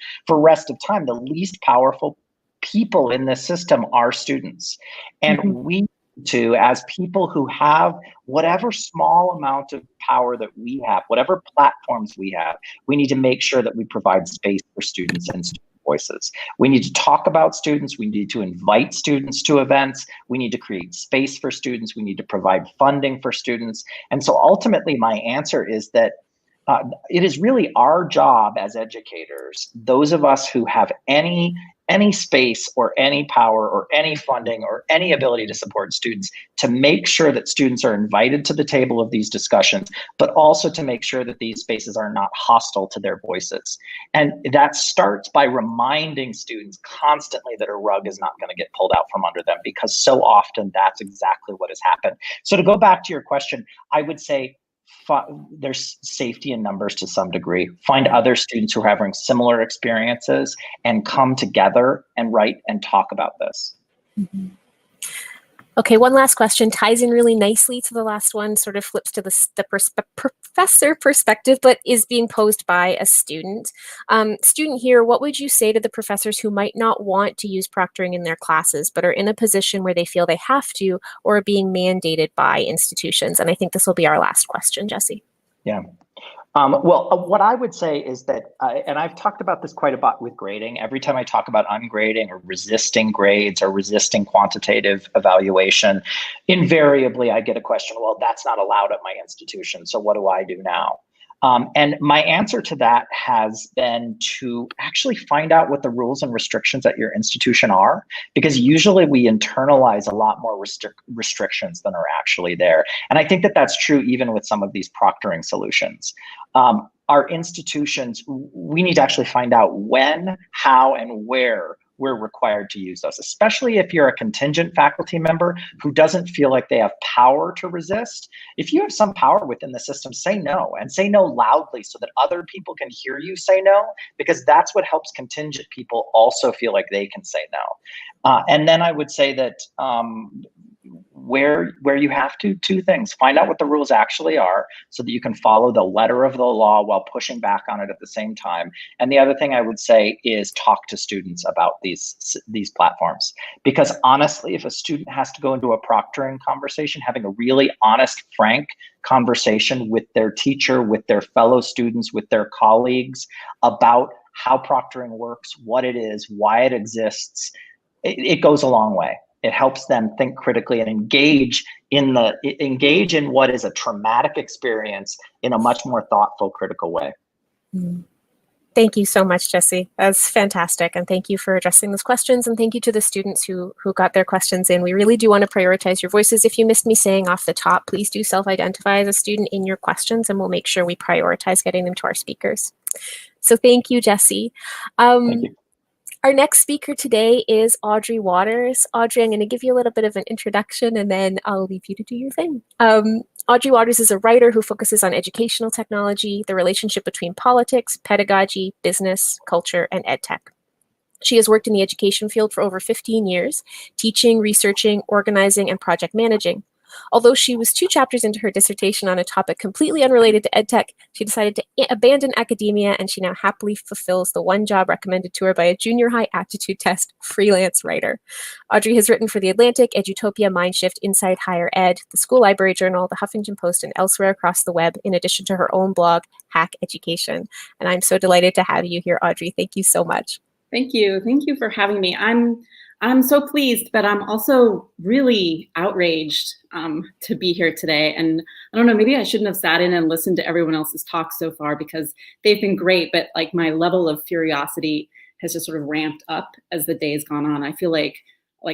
time. The least powerful people in this system are students. And we to, as people who have whatever small amount of power that we have, whatever platforms we have, we need to make sure that we provide space for students and student voices. We need to talk about students. We need to invite students to events. We need to create space for students. We need to provide funding for students. And so ultimately, my answer is that it is really our job as educators, those of us who have any space or any power or any funding or any ability to support students, to make sure that students are invited to the table of these discussions, but also to make sure that these spaces are not hostile to their voices. And that starts by reminding students constantly that a rug is not going to get pulled out from under them, because so often that's exactly what has happened. So to go back to your question, I would say, there's safety in numbers to some degree. Find other students who are having similar experiences and come together and write and talk about this. Okay, one last question ties in really nicely to the last one, sort of flips to the professor perspective, but is being posed by a student. Student here, what would you say to the professors who might not want to use proctoring in their classes, but are in a position where they feel they have to, or are being mandated by institutions? And I think this will be our last question, Jesse. Yeah. Well, what I would say is that, and I've talked about this quite a bit with grading. Every time I talk about ungrading or resisting grades or resisting quantitative evaluation, invariably I get a question, well, that's not allowed at my institution, so what do I do now? And my answer to that has been to actually find out what the rules and restrictions at your institution are, because usually we internalize a lot more restrictions than are actually there. And I think that that's true even with some of these proctoring solutions. Our institutions, we need to actually find out when, how, and where we're required to use those, especially if you're a contingent faculty member who doesn't feel like they have power to resist. If you have some power within the system, say no, and say no loudly so that other people can hear you say no, because that's what helps contingent people also feel like they can say no. And then I would say that where you have to, two things: find out what the rules actually are so that you can follow the letter of the law while pushing back on it at the same time. And the other thing I would say is talk to students about these platforms, because honestly, if a student has to go into a proctoring conversation, having a really honest, frank conversation with their teacher, with their fellow students, with their colleagues about how proctoring works, what it is, why it exists, it goes a long way. It helps them think critically and engage in what is a traumatic experience in a much more thoughtful, critical way. Thank you so much, Jessie. That's fantastic. And thank you for addressing those questions. And thank you to the students who got their questions in. We really do want to prioritize your voices. If you missed me saying off the top, please do self-identify as a student in your questions, and we'll make sure we prioritize getting them to our speakers. So thank you, Jessie. Thank you. Our next speaker today is Audrey Waters. Audrey, I'm going to give you a little bit of an introduction and then I'll leave you to do your thing. Audrey Waters is a writer who focuses on educational technology, the relationship between politics, pedagogy, business, culture, and edtech. She has worked in the education field for over 15 years, teaching, researching, organizing, and project managing. Although she was 2 chapters into her dissertation on a topic completely unrelated to edtech, she decided to abandon academia, and she now happily fulfills the one job recommended to her by a junior high aptitude test freelance writer. Audrey has written for The Atlantic, Edutopia, Mindshift, Inside Higher Ed, the School Library Journal, the Huffington Post, and elsewhere across the web, in addition to her own blog, Hack Education. And I'm so delighted to have you here, Audrey. Thank you so much. Thank you. Thank you for having me. I'm so pleased, but I'm also really outraged to be here today. And I don't know, maybe I shouldn't have sat in and listened to everyone else's talks so far because they've been great, but like my level of curiosity has just sort of ramped up as the day's gone on. I feel like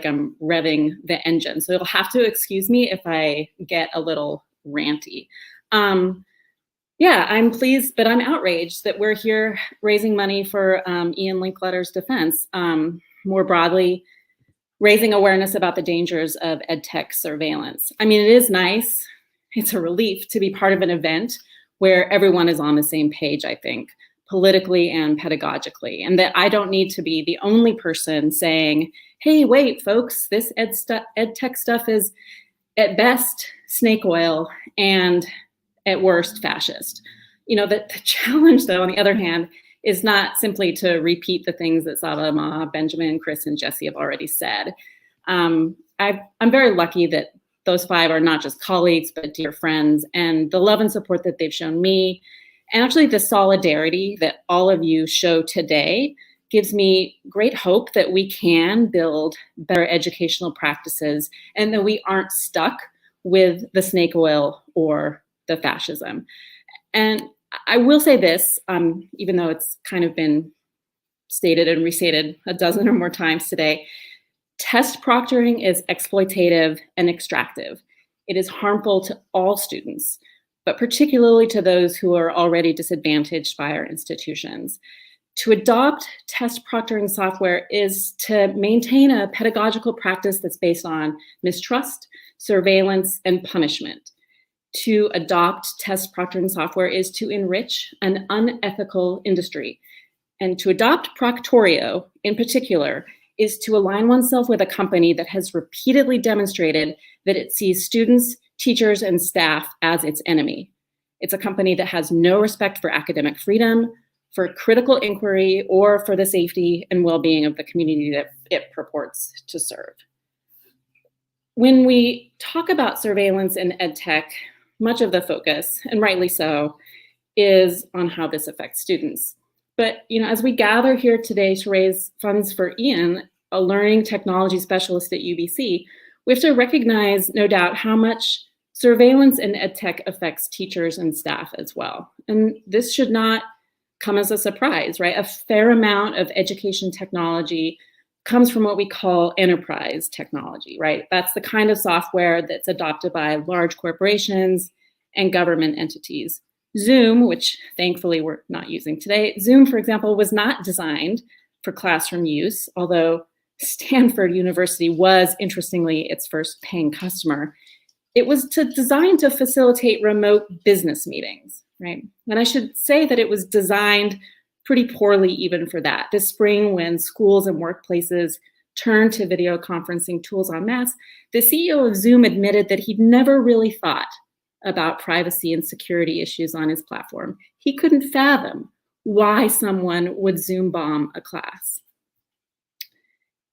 I'm revving the engine. So you'll have to excuse me if I get a little ranty. Yeah, I'm pleased, but I'm outraged that we're here raising money for Ian Linkletter's defense. More broadly, raising awareness about the dangers of edtech surveillance. I mean, it is nice. It's a relief to be part of an event where everyone is on the same page, I think, politically and pedagogically, and that I don't need to be the only person saying, hey, wait, folks, this edtech stuff is at best snake oil and at worst fascist. You know, the challenge, though, on the other hand, is not simply to repeat the things that Savama, Benjamin, Chris, and Jessie have already said. I'm very lucky that those 5 are not just colleagues, but dear friends, and the love and support that they've shown me, and actually the solidarity that all of you show today gives me great hope that we can build better educational practices and that we aren't stuck with the snake oil or the fascism. And I will say this, even though it's kind of been stated and restated a dozen or more times today, test proctoring is exploitative and extractive. It is harmful to all students, but particularly to those who are already disadvantaged by our institutions. To adopt test proctoring software is to maintain a pedagogical practice that's based on mistrust, surveillance, and punishment. To adopt test proctoring software is to enrich an unethical industry. And to adopt Proctorio, in particular, is to align oneself with a company that has repeatedly demonstrated that it sees students, teachers, and staff as its enemy. It's a company that has no respect for academic freedom, for critical inquiry, or for the safety and well-being of the community that it purports to serve. When we talk about surveillance in edtech, much of the focus, and rightly so, is on how this affects students. But as we gather here today to raise funds for Ian, a learning technology specialist at UBC, we have to recognize, no doubt, how much surveillance in edtech affects teachers and staff as well. And this should not come as a surprise, right? A fair amount of education technology comes from what we call enterprise technology, right? That's the kind of software that's adopted by large corporations and government entities. Zoom, which thankfully we're not using today, Zoom, for example, was not designed for classroom use, although Stanford University was, interestingly, its first paying customer. It was designed to facilitate remote business meetings, right? And I should say that it was designed pretty poorly even for that. This spring, when schools and workplaces turned to video conferencing tools en masse, the CEO of Zoom admitted that he'd never really thought about privacy and security issues on his platform. He couldn't fathom why someone would Zoom bomb a class.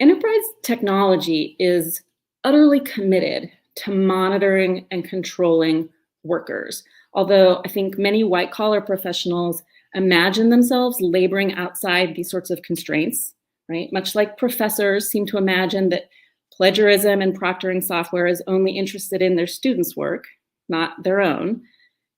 Enterprise technology is utterly committed to monitoring and controlling workers, although I think many white-collar professionals imagine themselves laboring outside these sorts of constraints, right? Much like professors seem to imagine that plagiarism and proctoring software is only interested in their students' work, not their own.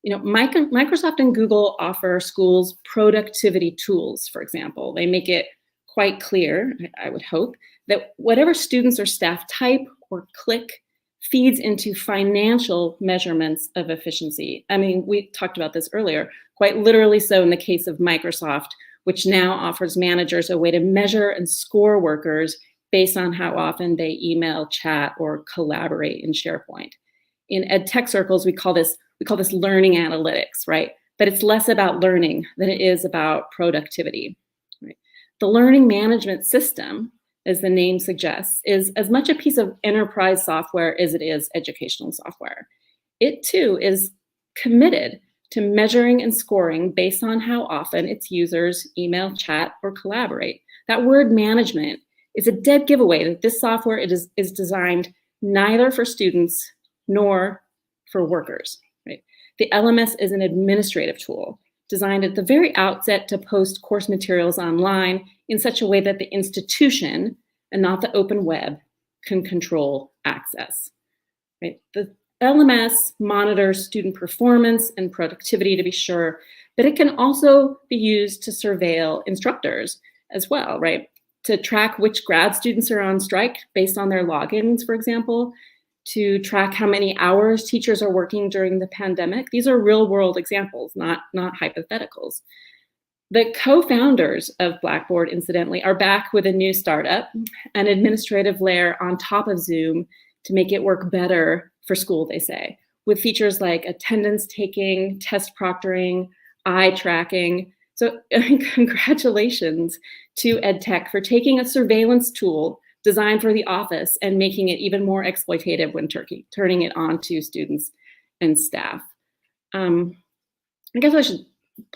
Microsoft and Google offer schools productivity tools, for example. They make it quite clear, I would hope, that whatever students or staff type or click feeds into financial measurements of efficiency. I mean, we talked about this earlier, quite literally so in the case of Microsoft, which now offers managers a way to measure and score workers based on how often they email, chat, or collaborate in SharePoint. In ed tech circles, we call this learning analytics, right? But it's less about learning than it is about productivity. Right? The learning management system, as the name suggests, is as much a piece of enterprise software as it is educational software. It too is committed to measuring and scoring based on how often its users email, chat, or collaborate. That word management is a dead giveaway that this software is designed neither for students nor for workers. Right? The LMS is an administrative tool designed at the very outset to post course materials online in such a way that the institution and not the open web can control access. Right? The LMS monitors student performance and productivity, to be sure, but it can also be used to surveil instructors as well, right? To track which grad students are on strike based on their logins, for example, to track how many hours teachers are working during the pandemic. These are real world examples, not hypotheticals. The co-founders of Blackboard, incidentally, are back with a new startup, an administrative layer on top of Zoom to make it work better for school, they say, with features like attendance taking, test proctoring, eye tracking. So congratulations to EdTech for taking a surveillance tool designed for the office and making it even more exploitative when turning it on to students and staff. I guess I should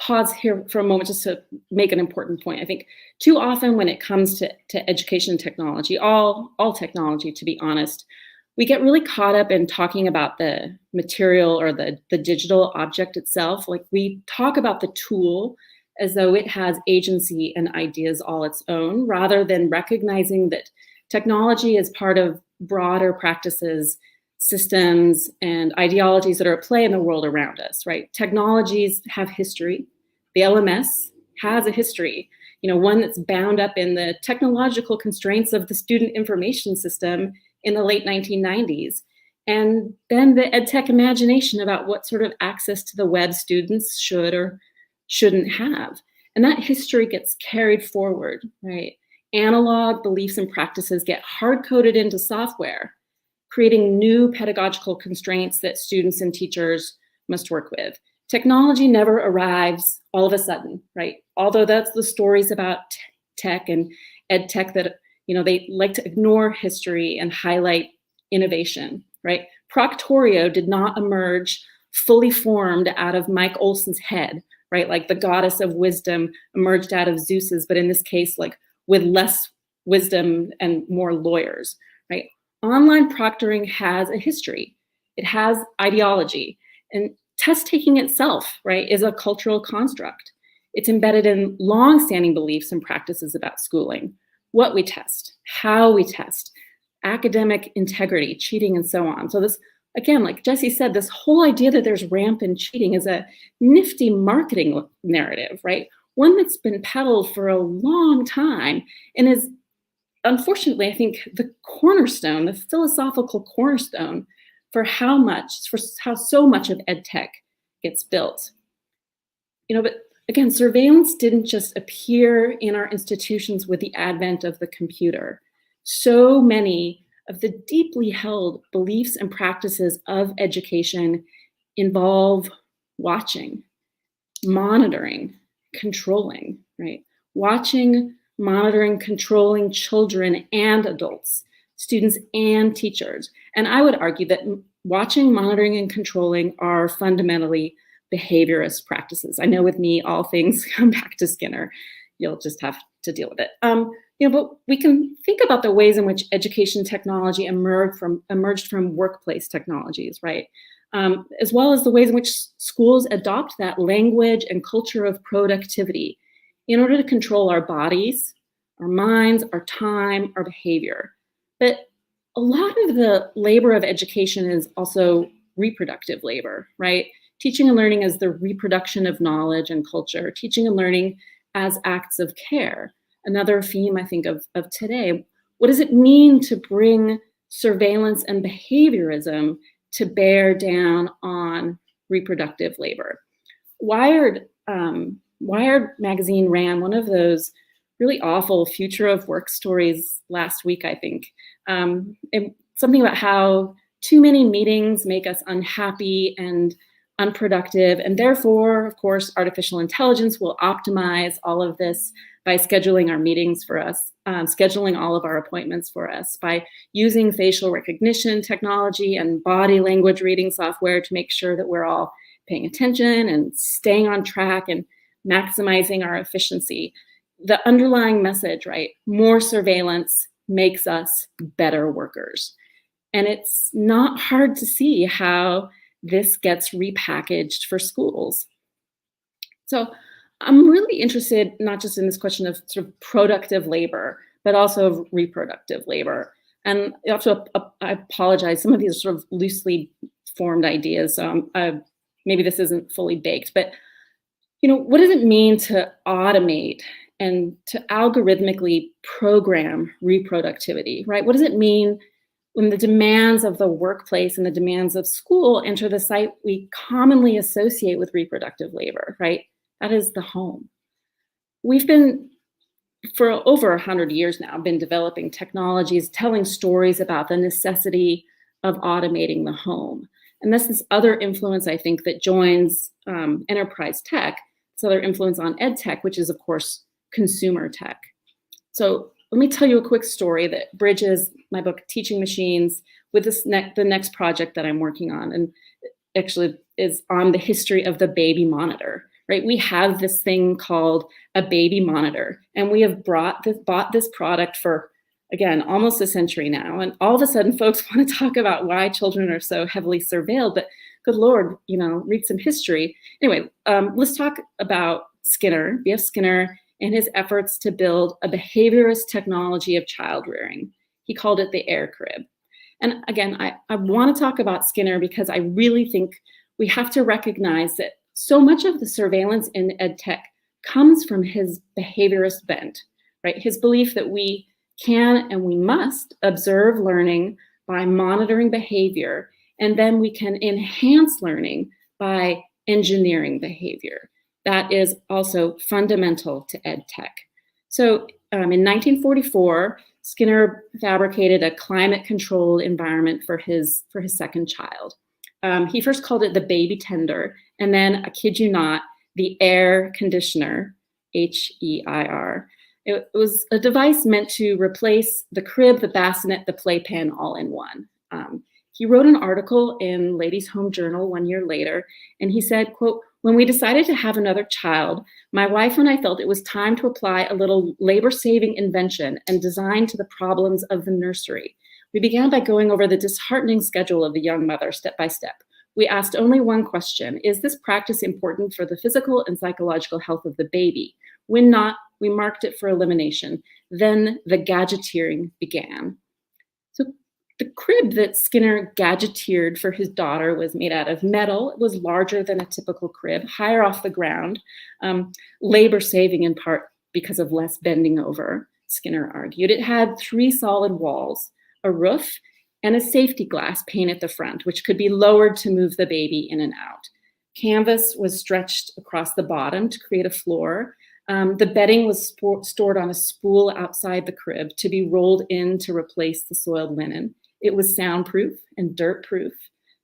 pause here for a moment just to make an important point. I think too often when it comes to education technology, all technology, to be honest, we get really caught up in talking about the material or the digital object itself. Like we talk about the tool as though it has agency and ideas all its own, rather than recognizing that technology is part of broader practices, systems, and ideologies that are at play in the world around us, right? Technologies have history. The LMS has a history, one that's bound up in the technological constraints of the student information system in the late 1990s. And then the EdTech imagination about what sort of access to the web students should or shouldn't have. And that history gets carried forward, right? Analog beliefs and practices get hard-coded into software, creating new pedagogical constraints that students and teachers must work with. Technology never arrives all of a sudden, right? Although that's the stories about tech and ed tech that, they like to ignore history and highlight innovation, right? Proctorio did not emerge fully formed out of Mike Olson's head, right? Like the goddess of wisdom emerged out of Zeus's, but in this case, like with less wisdom and more lawyers, right? Online proctoring has a history. It has ideology, and test taking itself, right, is a cultural construct. It's embedded in long-standing beliefs and practices about schooling, what we test, how we test, academic integrity, cheating, and so on. So this, again, like Jesse said, this whole idea that there's rampant cheating is a nifty marketing narrative, right? One that's been peddled for a long time and is, unfortunately, I think the cornerstone, the philosophical cornerstone for how so much of ed tech gets built. But again, surveillance didn't just appear in our institutions with the advent of the computer. So many of the deeply held beliefs and practices of education involve watching, monitoring, controlling, right? Watching, monitoring, controlling children and adults, students and teachers. And I would argue that watching, monitoring, and controlling are fundamentally behaviorist practices. I know with me, all things come back to Skinner. You'll just have to deal with it. But we can think about the ways in which education technology emerged from workplace technologies, right? As well as the ways in which schools adopt that language and culture of productivity in order to control our bodies, our minds, our time, our behavior. But a lot of the labor of education is also reproductive labor, right? teaching and learning as the reproduction of knowledge and culture, teaching and learning as acts of care. Another theme, I think, of today. What does it mean to bring surveillance and behaviorism to bear down on reproductive labor? Wired magazine ran one of those really awful future of work stories last week, I think. Something about how too many meetings make us unhappy and unproductive, and therefore, of course, artificial intelligence will optimize all of this by scheduling our meetings for us, scheduling all of our appointments for us, by using facial recognition technology and body language reading software to make sure that we're all paying attention and staying on track and maximizing our efficiency. The underlying message, right? More surveillance makes us better workers. And it's not hard to see how this gets repackaged for schools. So I'm really interested not just in this question of sort of productive labor, but also of reproductive labor. And also, I apologize, some of these are sort of loosely formed ideas, so maybe this isn't fully baked, but what does it mean to automate and to algorithmically program reproductivity, right? What does it mean when the demands of the workplace and the demands of school enter the site we commonly associate with reproductive labor, right? That is the home. We've been, for over 100 years now, been developing technologies, telling stories about the necessity of automating the home. And that's this other influence, I think, that joins enterprise tech, this other influence on ed tech, which is, of course, consumer tech. So let me tell you a quick story that bridges my book, Teaching Machines, with the next project that I'm working on, and actually is on the history of the baby monitor, right? We have this thing called a baby monitor, and we have bought this product for, again, almost a century now. And all of a sudden, folks want to talk about why children are so heavily surveilled, but good Lord, read some history. Anyway, let's talk about Skinner, B.F. Skinner, and his efforts to build a behaviorist technology of child rearing. He called it the air crib. And again, I want to talk about Skinner because I really think we have to recognize that so much of the surveillance in ed tech comes from his behaviorist bent, right? His belief that we can and we must observe learning by monitoring behavior, and then we can enhance learning by engineering behavior. That is also fundamental to ed tech. So in 1944, Skinner fabricated a climate-controlled environment for his second child. He first called it the baby tender, and then, I kid you not, the air conditioner, HEIR. It was a device meant to replace the crib, the bassinet, the playpen all in one. He wrote an article in Ladies' Home Journal 1 year later, and he said, quote, "When we decided to have another child, my wife and I felt it was time to apply a little labor-saving invention and design to the problems of the nursery. We began by going over the disheartening schedule of the young mother step by step. We asked only one question: is this practice important for the physical and psychological health of the baby? When not, we marked it for elimination. Then the gadgeteering began." So the crib that Skinner gadgeteered for his daughter was made out of metal. It was larger than a typical crib, higher off the ground, labor-saving in part because of less bending over, Skinner argued. It had 3 solid walls, a roof, and a safety glass pane at the front, which could be lowered to move the baby in and out. Canvas was stretched across the bottom to create a floor. The bedding was stored on a spool outside the crib to be rolled in to replace the soiled linen. It was soundproof and dirt-proof,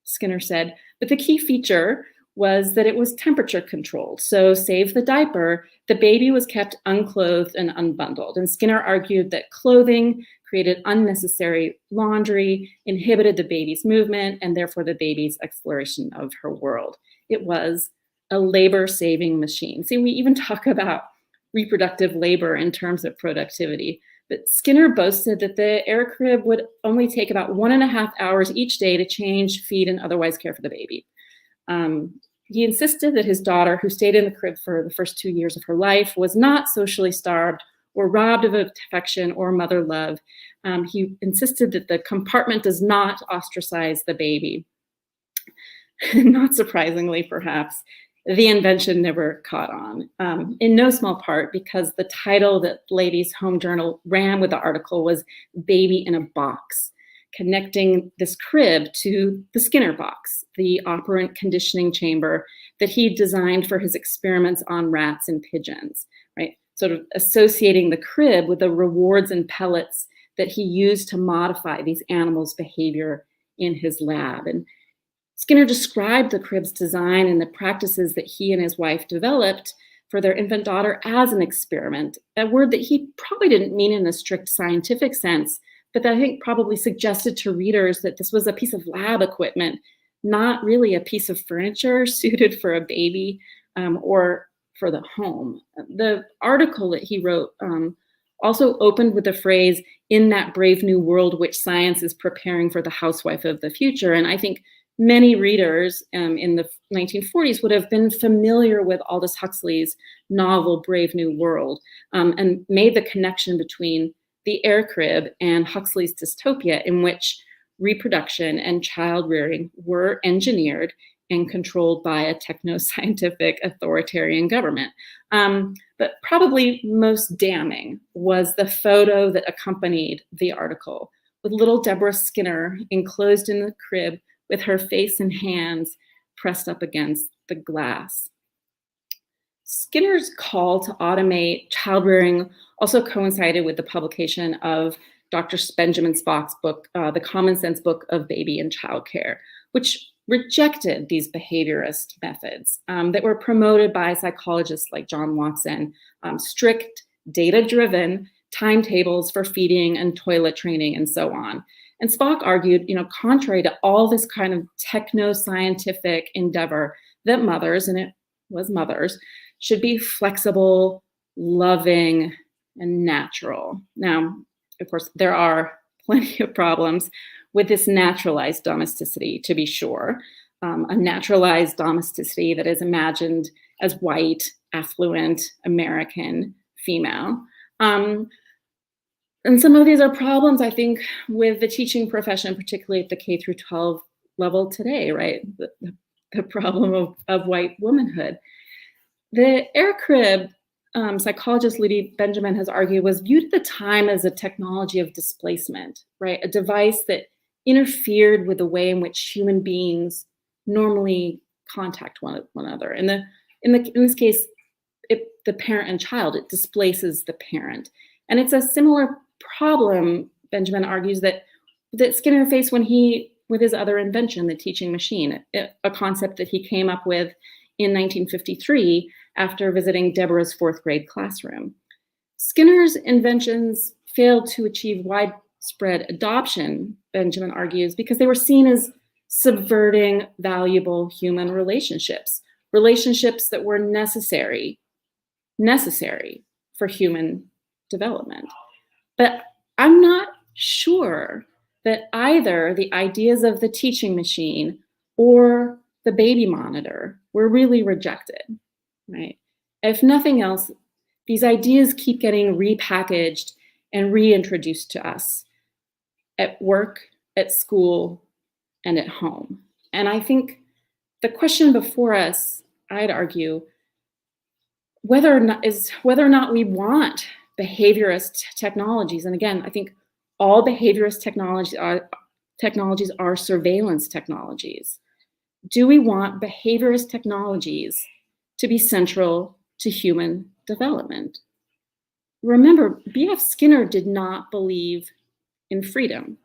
Skinner said, but the key feature was that it was temperature controlled. So save the diaper, the baby was kept unclothed and unbundled. And Skinner argued that clothing created unnecessary laundry, inhibited the baby's movement, and therefore the baby's exploration of her world. It was a labor-saving machine. See, we even talk about reproductive labor in terms of productivity, but Skinner boasted that the air crib would only take about 1.5 hours each day to change, feed, and otherwise care for the baby. He insisted that his daughter, who stayed in the crib for the first 2 years of her life, was not socially starved or robbed of affection or mother love. He insisted that the compartment does not ostracize the baby. Not surprisingly, perhaps, the invention never caught on, in no small part because the title that Ladies' Home Journal ran with the article was Baby in a Box, connecting this crib to the Skinner box, the operant conditioning chamber that he designed for his experiments on rats and pigeons, right? Sort of associating the crib with the rewards and pellets that he used to modify these animals' behavior in his lab. And Skinner described the crib's design and the practices that he and his wife developed for their infant daughter as an experiment, a word that he probably didn't mean in a strict scientific sense, but that I think probably suggested to readers that this was a piece of lab equipment, not really a piece of furniture suited for a baby or for the home. The article that he wrote also opened with the phrase, "in that brave new world which science is preparing for the housewife of the future." And I think many readers in the 1940s would have been familiar with Aldous Huxley's novel Brave New World and made the connection between the air crib and Huxley's dystopia, in which reproduction and child rearing were engineered and controlled by a techno-scientific authoritarian government. But probably most damning was the photo that accompanied the article, with little Deborah Skinner enclosed in the crib with her face and hands pressed up against the glass. Skinner's call to automate child rearing also coincided with the publication of Dr. Benjamin Spock's book, The Common Sense Book of Baby and Child Care, which rejected these behaviorist methods that were promoted by psychologists like John Watson, strict, data-driven timetables for feeding and toilet training and so on. And Spock argued, contrary to all this kind of techno-scientific endeavor, that mothers, and it was mothers, should be flexible, loving, and natural. Now, of course, there are plenty of problems with this naturalized domesticity, to be sure. A naturalized domesticity that is imagined as white, affluent, American, female. And some of these are problems, I think, with the teaching profession, particularly at the K through 12 level today, right? The problem of white womanhood. The air crib, psychologist Lydia Benjamin has argued, was viewed at the time as a technology of displacement, right? A device that interfered with the way in which human beings normally contact one another. In this case, the parent and child, it displaces the parent. And it's a similar problem, Benjamin argues, that Skinner faced with his other invention, the teaching machine, a concept that he came up with in 1953 after visiting Deborah's 4th grade classroom. Skinner's inventions failed to achieve widespread adoption, Benjamin argues, because they were seen as subverting valuable human relationships that were necessary for human development. But I'm not sure that either the ideas of the teaching machine or the baby monitor were really rejected, right? If nothing else, these ideas keep getting repackaged and reintroduced to us at work, at school, and at home. And I think the question before us, I'd argue, whether or not we want behaviorist technologies. And again, I think all behaviorist technologies are surveillance technologies. Do we want behaviorist technologies to be central to human development? Remember, B.F. Skinner did not believe in freedom,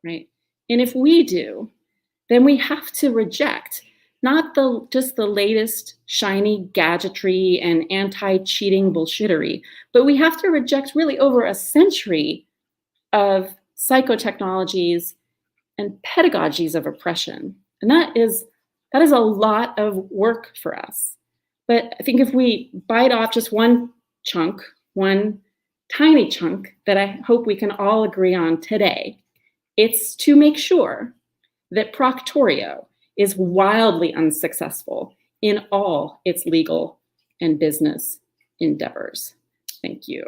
right? And if we do, then we have to reject not just the latest shiny gadgetry and anti-cheating bullshittery, but we have to reject really over a century of psychotechnologies and pedagogies of oppression. And that is a lot of work for us. But I think if we bite off just one tiny chunk that I hope we can all agree on today, it's to make sure that Proctorio is wildly unsuccessful in all its legal and business endeavors. Thank you.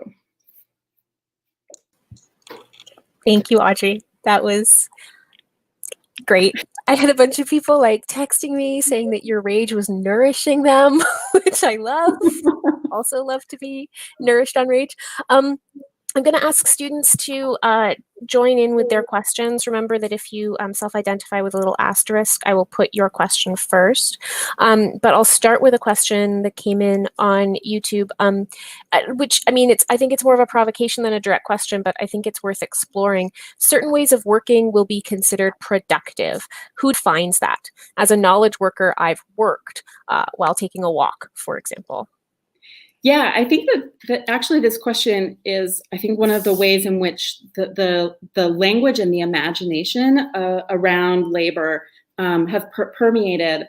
Thank you, Audrey. That was great. I had a bunch of people like texting me saying that your rage was nourishing them, which I love. Also love to be nourished on rage. I'm going to ask students to join in with their questions. Remember that if you self-identify with a little asterisk, I will put your question first. But I'll start with a question that came in on YouTube, which, I mean, I think it's more of a provocation than a direct question, but I think it's worth exploring. Certain ways of working will be considered productive. Who defines that? As a knowledge worker, I've worked while taking a walk, for example. Yeah, I think that actually this question is, I think, one of the ways in which the language and the imagination around labor have permeated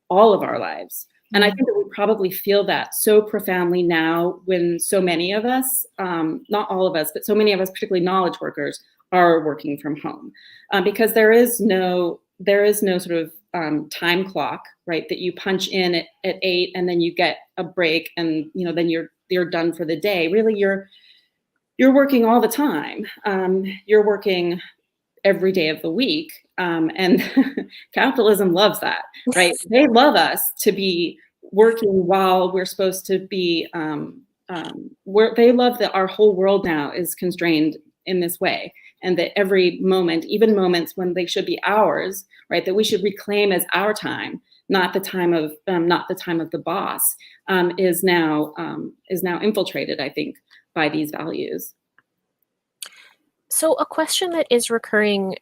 all of our lives. And I think that we probably feel that so profoundly now when so many of us, not all of us, but so many of us, particularly knowledge workers, are working from home. Because there is no sort of time clock, right, that you punch in at 8 and then you get a break and then you're done for the day. Really, you're working all the time. You're working every day of the week, and capitalism loves that, right? They love us to be working while we're supposed to be. They love that our whole world now is constrained in this way, and that every moment, even moments when they should be ours, right, that we should reclaim as our time, not the time of the boss, is now infiltrated, I think, by these values. So a question that is recurring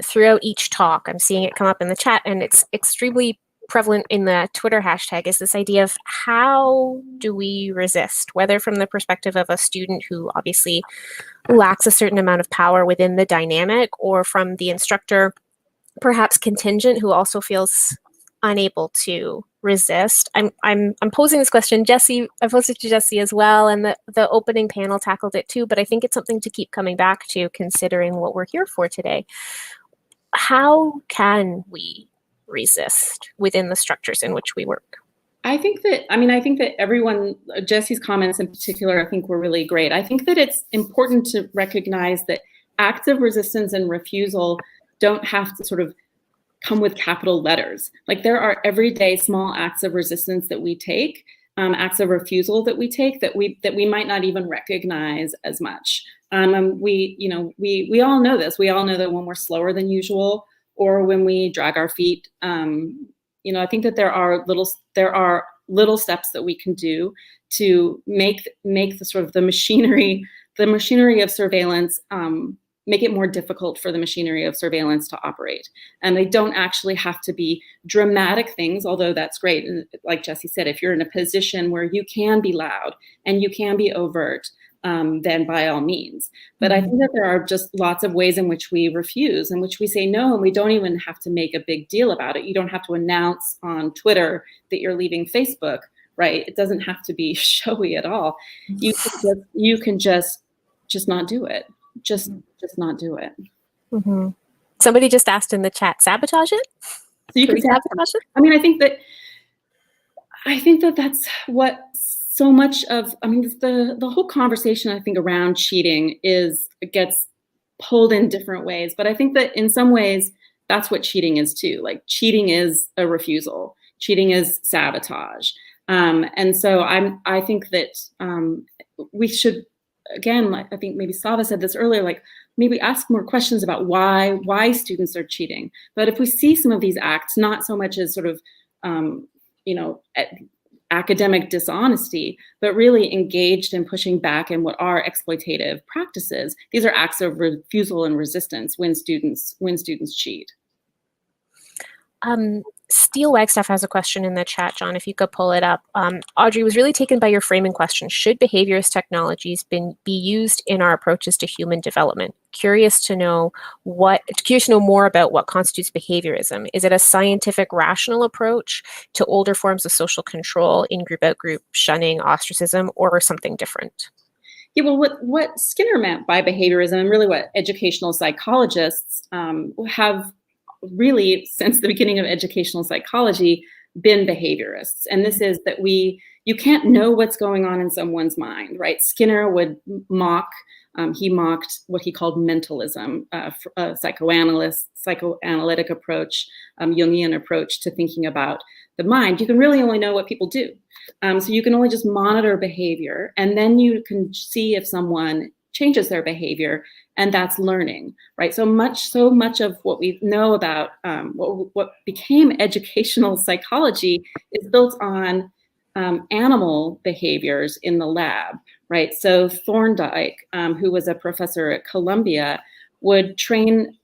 throughout each talk, I'm seeing it come up in the chat, and it's extremely prevalent in the Twitter hashtag, is this idea of how do we resist, whether from the perspective of a student who obviously lacks a certain amount of power within the dynamic, or from the instructor, perhaps contingent, who also feels unable to resist. I'm posing this question. Jesse, I posed it to Jesse as well, and the opening panel tackled it too, but I think it's something to keep coming back to, considering what we're here for today. How can we resist within the structures in which we work? I think that everyone, Jesse's comments in particular, I think were really great. I think that it's important to recognize that acts of resistance and refusal don't have to sort of come with capital letters. Like, there are everyday small acts of resistance that we take, acts of refusal that we take, that we might not even recognize as much. We all know this. We all know that when we're slower than usual, or when we drag our feet, I think that there are little steps that we can do to make the sort of the machinery of surveillance, make it more difficult for the machinery of surveillance to operate. And they don't actually have to be dramatic things, although that's great. And like Jesse said, if you're in a position where you can be loud and you can be overt, then by all means. But I think that there are just lots of ways in which we refuse, in which we say no, and we don't even have to make a big deal about it. You don't have to announce on Twitter that you're leaving Facebook, right? It doesn't have to be showy at all. You can just not do it. Just not do it. Mm-hmm. Somebody just asked in the chat, sabotage it? You can sabotage it? I mean, I think that that's what so much of, the whole conversation, I think, around cheating gets pulled in different ways. But I think that in some ways, that's what cheating is too. Like, cheating is a refusal. Cheating is sabotage. And so I think that we should, again, like, I think maybe Sava said this earlier, like, maybe ask more questions about why students are cheating. But if we see some of these acts, not so much as sort of, academic dishonesty, but really engaged in pushing back in what are exploitative practices, these are acts of refusal and resistance when students cheat. Steel Wagstaff has a question in the chat, John, if you could pull it up. Audrey was really taken by your framing question. Should behaviorist technologies be used in our approaches to human development? Curious to know more about what constitutes behaviorism. Is it a scientific, rational approach to older forms of social control, in-group, out-group, shunning, ostracism, or something different? Yeah, well, what Skinner meant by behaviorism, and really what educational psychologists have really, since the beginning of educational psychology, been behaviorists. And this is that you can't know what's going on in someone's mind, right? Skinner would he mocked what he called mentalism, a psychoanalytic approach, Jungian approach to thinking about the mind. You can really only know what people do. So you can only just monitor behavior, and then you can see if someone changes their behavior, and that's learning, right? So much of what we know about what became educational psychology is built on animal behaviors in the lab, right? So Thorndike, who was a professor at Columbia, would train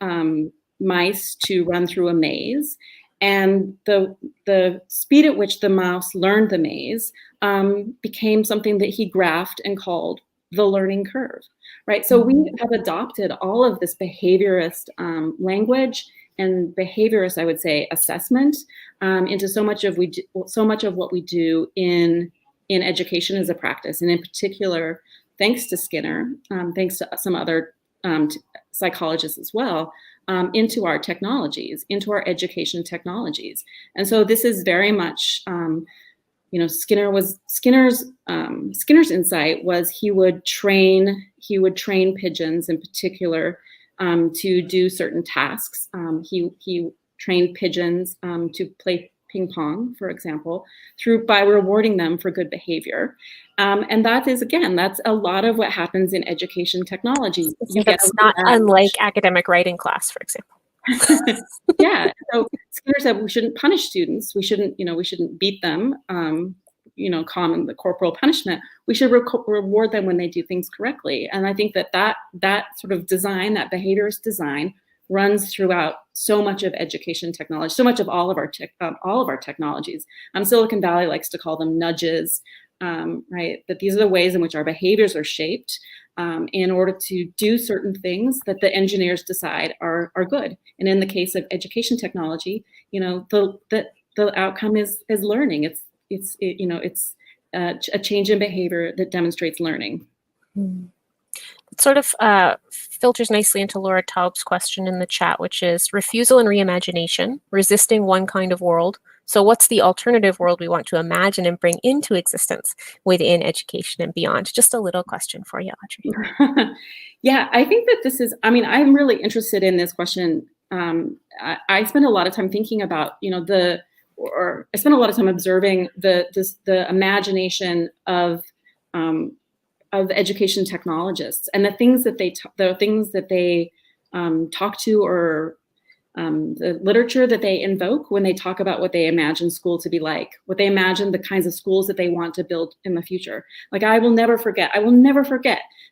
mice to run through a maze, and the speed at which the mouse learned the maze became something that he graphed and called the learning curve, right? So we have adopted all of this behaviorist language and behaviorist, I would say, assessment into so much of what we do in education as a practice, and in particular, thanks to Skinner, thanks to some other psychologists as well, into our technologies, into our education technologies. And so this is very much, Skinner's insight was he would train pigeons in particular to do certain tasks. He trained pigeons to play ping pong, for example, by rewarding them for good behavior. And that's a lot of what happens in education technology. That's not unlike academic writing class, for example. Yeah. So Skinner said we shouldn't punish students. We shouldn't beat them. Common the corporal punishment. We should reward them when they do things correctly. And I think that sort of design, that behaviorist design, runs throughout so much of education technology, so much of all of our technologies. Silicon Valley likes to call them nudges, right? That these are the ways in which our behaviors are shaped in order to do certain things that the engineers decide are good. And in the case of education technology, the outcome is learning. It's a change in behavior that demonstrates learning. It sort of filters nicely into Laura Taub's question in the chat, which is refusal and reimagination, resisting one kind of world. So what's the alternative world we want to imagine and bring into existence within education and beyond? Just a little question for you, Audrey. Yeah, I think that this is, I'm really interested in this question. I spend a lot of time thinking about, I spend a lot of time observing the imagination of education technologists and the things that they talk to, or the literature that they invoke when they talk about what they imagine school to be like, what they imagine the kinds of schools that they want to build in the future. Like I will never forget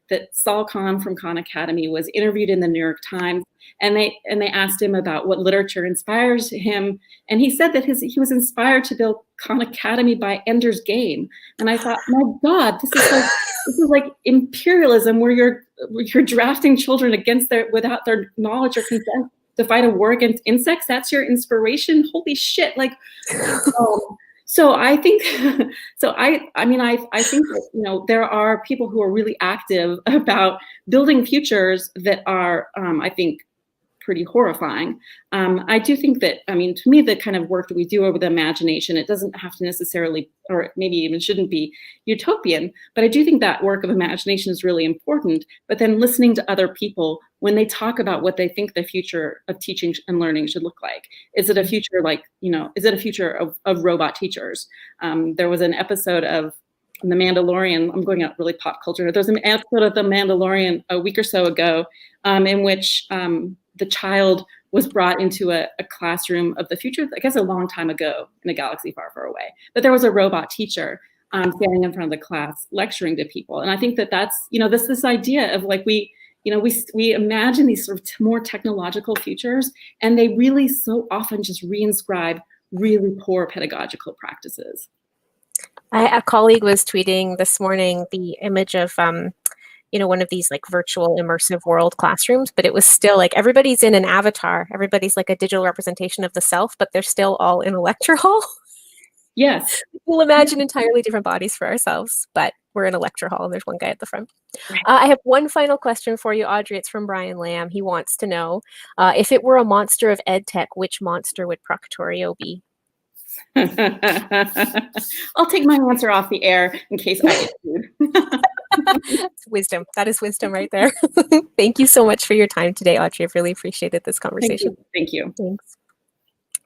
that Saul Kahn from Khan Academy was interviewed in the New York Times, and they asked him about what literature inspires him, and he said that he was inspired to build Khan Academy by Ender's Game. And I thought, my God, this is like imperialism, where you're drafting children without their knowledge or consent to fight a war against insects. That's your inspiration. Holy shit! So I think, I think that, there are people who are really active about building futures that are, I think, pretty horrifying. I do think that, to me, the kind of work that we do over the imagination, it doesn't have to necessarily, or maybe even shouldn't be utopian, but I do think that work of imagination is really important. But then listening to other people when they talk about what they think the future of teaching and learning should look like. Is it a future is it a future of robot teachers? There was an episode of The Mandalorian. I'm going out really pop culture. There was an episode of The Mandalorian a week or so ago in which the child was brought into a classroom of the future, I guess a long time ago in a galaxy far, far away. But there was a robot teacher standing in front of the class lecturing to people. And I think that's this idea of we imagine these sort of more technological futures, and they really so often just reinscribe really poor pedagogical practices. A colleague was tweeting this morning the image of one of these virtual immersive world classrooms, but it was still everybody's in an avatar. Everybody's a digital representation of the self, but they're still all in a lecture hall. Yes. We'll imagine entirely different bodies for ourselves, but we're in a lecture hall and there's one guy at the front. I have one final question for you, Audrey. It's from Brian Lamb. He wants to know, if it were a monster of ed tech, which monster would Proctorio be? I'll take my answer off the air in case I get sued. Wisdom. That is wisdom right there. Thank you so much for your time today, Audrey. I've really appreciated this conversation. Thank you. Thanks.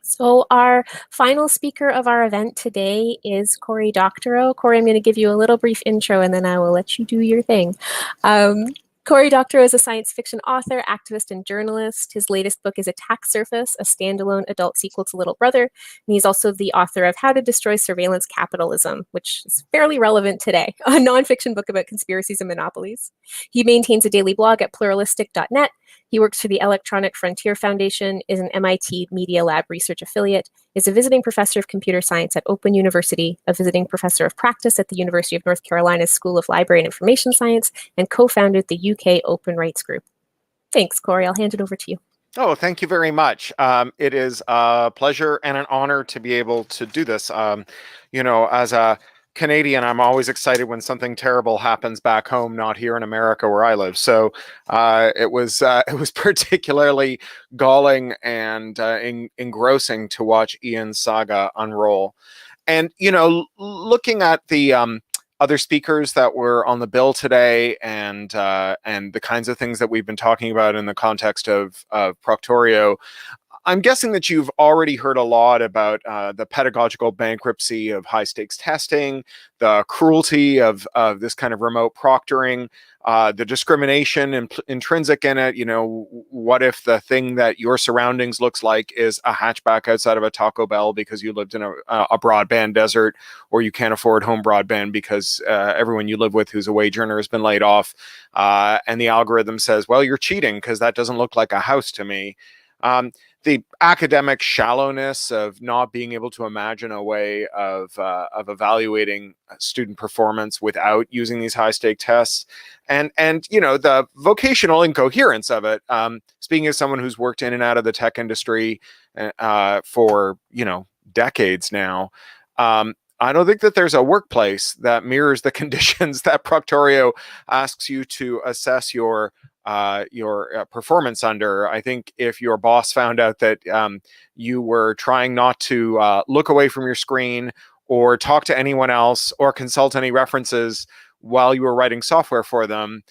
So our final speaker of our event today is Cory Doctorow. Cory, I'm going to give you a little brief intro and then I will let you do your thing. Cory Doctorow is a science fiction author, activist, and journalist. His latest book is Attack Surface, a standalone adult sequel to Little Brother. And he's also the author of How to Destroy Surveillance Capitalism, which is fairly relevant today, a nonfiction book about conspiracies and monopolies. He maintains a daily blog at pluralistic.net. He works for the Electronic Frontier Foundation, is an MIT Media Lab research affiliate, is a visiting professor of computer science at Open University, a visiting professor of practice at the University of North Carolina's School of Library and Information Science, and co-founded the UK Open Rights Group. Thanks, Cory. I'll hand it over to you. Oh, thank you very much. It is a pleasure and an honor to be able to do this. As a Canadian, I'm always excited when something terrible happens back home, not here in America where I live. So it was particularly galling and engrossing to watch Ian's saga unroll. And looking at the other speakers that were on the bill today, and the kinds of things that we've been talking about in the context of Proctorio, I'm guessing that you've already heard a lot about the pedagogical bankruptcy of high-stakes testing, the cruelty of this kind of remote proctoring, the discrimination intrinsic in it. What if the thing that your surroundings looks like is a hatchback outside of a Taco Bell because you lived in a broadband desert, or you can't afford home broadband because everyone you live with who's a wage earner has been laid off, and the algorithm says, well, you're cheating because that doesn't look like a house to me. The academic shallowness of not being able to imagine a way of evaluating student performance without using these high-stake tests, and the vocational incoherence of it. Speaking as someone who's worked in and out of the tech industry for decades now, I don't think that there's a workplace that mirrors the conditions that Proctorio asks you to assess your performance under. I think if your boss found out that you were trying not to look away from your screen or talk to anyone else or consult any references while you were writing software for them,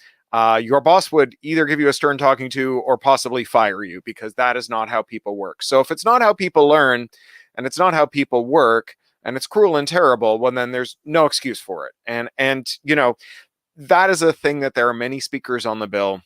your boss would either give you a stern talking to or possibly fire you, because that is not how people work. So if it's not how people learn and it's not how people work and it's cruel and terrible, well, then there's no excuse for it. And that is a thing that there are many speakers on the bill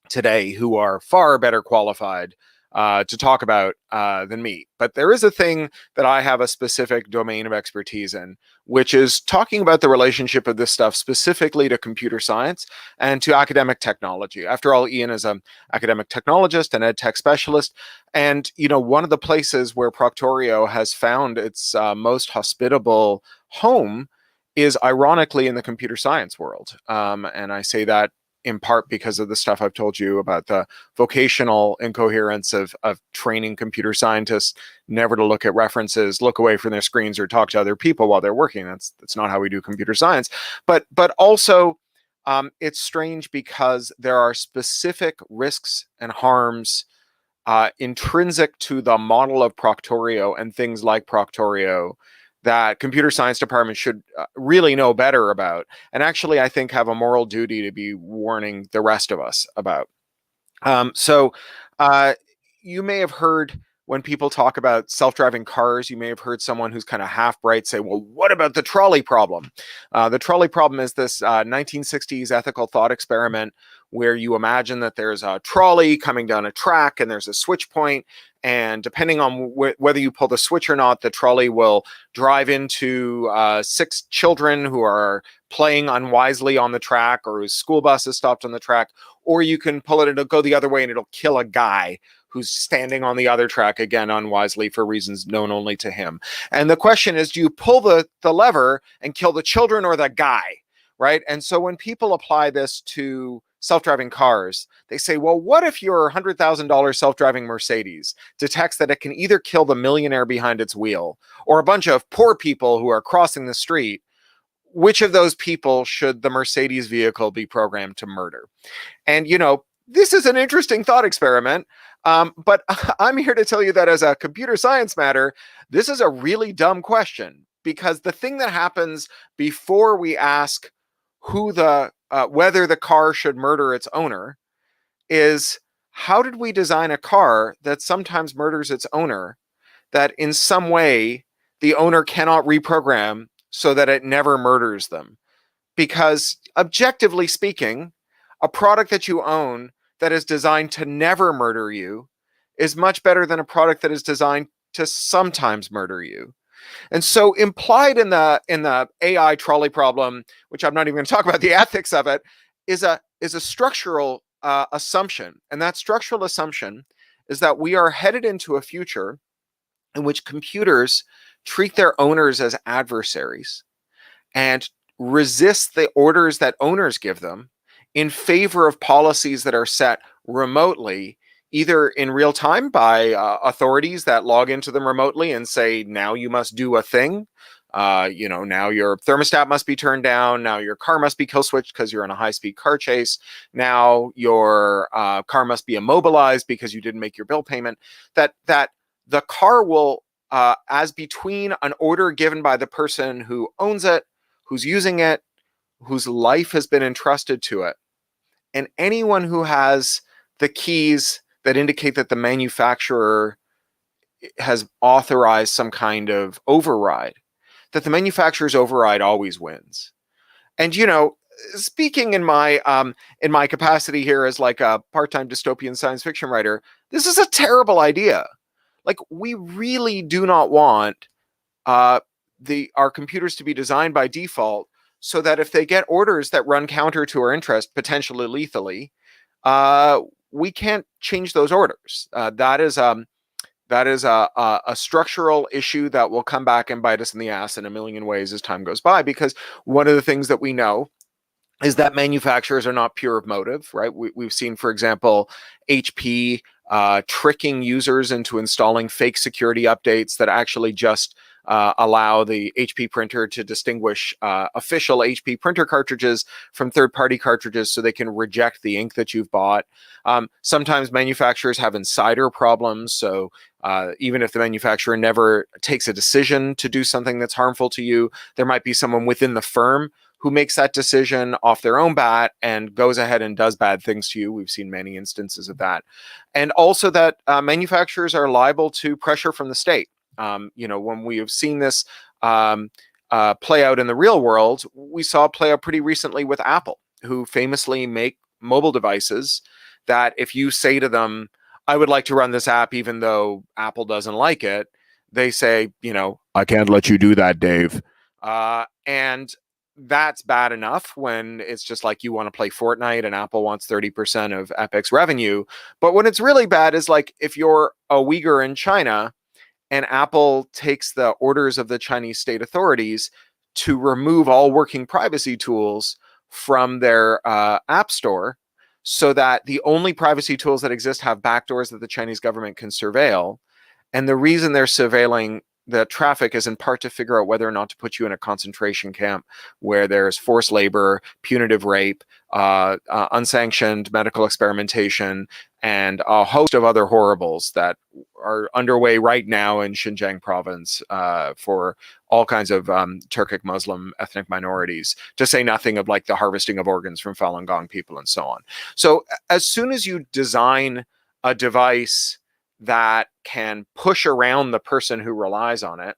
today who are far better qualified to talk about than me. But there is a thing that I have a specific domain of expertise in, which is talking about the relationship of this stuff specifically to computer science and to academic technology. After all, Ian is an academic technologist and ed tech specialist. And, one of the places where Proctorio has found its most hospitable home is ironically in the computer science world. And I say that in part because of the stuff I've told you about the vocational incoherence of training computer scientists never to look at references, look away from their screens, or talk to other people while they're working. That's not how we do computer science. But also, it's strange because there are specific risks and harms intrinsic to the model of Proctorio and things like Proctorio that computer science departments should really know better about, and actually I think have a moral duty to be warning the rest of us about. So you may have heard when people talk about self-driving cars, you may have heard someone who's kind of half bright say, well, what about the trolley problem? The trolley problem is this 1960s ethical thought experiment where you imagine that there's a trolley coming down a track and there's a switch point, and depending on whether you pull the switch or not, the trolley will drive into 6 children who are playing unwisely on the track, or whose school bus is stopped on the track, or you can pull it and it'll go the other way and it'll kill a guy who's standing on the other track, again, unwisely for reasons known only to him. And the question is, do you pull the lever and kill the children or the guy, right? And so when people apply this to self-driving cars, they say, well, what if your $100,000 self-driving Mercedes detects that it can either kill the millionaire behind its wheel or a bunch of poor people who are crossing the street? Which of those people should the Mercedes vehicle be programmed to murder? And, this is an interesting thought experiment. But I'm here to tell you that as a computer science matter, this is a really dumb question, because the thing that happens before we ask whether the car should murder its owner is, how did we design a car that sometimes murders its owner, that in some way the owner cannot reprogram so that it never murders them? Because objectively speaking, a product that you own that is designed to never murder you is much better than a product that is designed to sometimes murder you. And so implied in the AI trolley problem, which I'm not even going to talk about the ethics of it, is a structural assumption. And that structural assumption is that we are headed into a future in which computers treat their owners as adversaries and resist the orders that owners give them in favor of policies that are set remotely, either in real time by authorities that log into them remotely and say, now you must do a thing. Now your thermostat must be turned down. Now your car must be kill switched because you're in a high-speed car chase. Now your car must be immobilized because you didn't make your bill payment. That the car will, as between an order given by the person who owns it, who's using it, whose life has been entrusted to it, and anyone who has the keys that indicate that the manufacturer has authorized some kind of override, that the manufacturer's override always wins. And, speaking in my capacity here as like a part-time dystopian science fiction writer, this is a terrible idea. Like, we really do not want our computers to be designed by default so that if they get orders that run counter to our interest, potentially lethally, we can't change those orders. That is a structural issue that will come back and bite us in the ass in a million ways as time goes by, because one of the things that we know is that manufacturers are not pure of motive, right? We've seen, for example, HP tricking users into installing fake security updates that actually just allow the HP printer to distinguish official HP printer cartridges from third-party cartridges so they can reject the ink that you've bought. Sometimes manufacturers have insider problems, so even if the manufacturer never takes a decision to do something that's harmful to you, there might be someone within the firm who makes that decision off their own bat and goes ahead and does bad things to you. We've seen many instances of that. And also that manufacturers are liable to pressure from the state. When we have seen this play out in the real world, we saw it play out pretty recently with Apple, who famously make mobile devices that if you say to them, I would like to run this app even though Apple doesn't like it, they say, I can't let you do that, Dave. And that's bad enough when it's just like you want to play Fortnite and Apple wants 30% of Epic's revenue. But when it's really bad is like if you're a Uyghur in China and Apple takes the orders of the Chinese state authorities to remove all working privacy tools from their app store so that the only privacy tools that exist have backdoors that the Chinese government can surveil. And the reason they're surveilling the traffic is in part to figure out whether or not to put you in a concentration camp where there's forced labor, punitive rape, unsanctioned medical experimentation, and a host of other horribles that are underway right now in Xinjiang province for all kinds of Turkic Muslim ethnic minorities, to say nothing of like the harvesting of organs from Falun Gong people and so on. So as soon as you design a device that can push around the person who relies on it,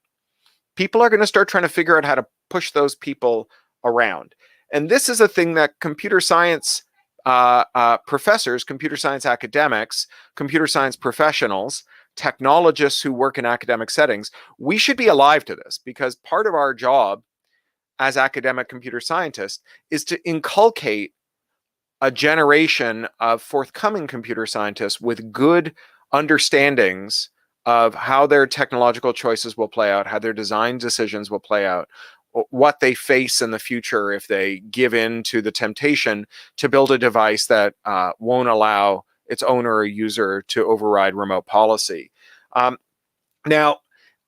people are going to start trying to figure out how to push those people around. And this is a thing that computer science professors, computer science academics, computer science professionals, technologists who work in academic settings, we should be alive to this, because part of our job as academic computer scientists is to inculcate a generation of forthcoming computer scientists with good understandings of how their technological choices will play out, how their design decisions will play out, what they face in the future if they give in to the temptation to build a device that won't allow its owner or user to override remote policy. Now,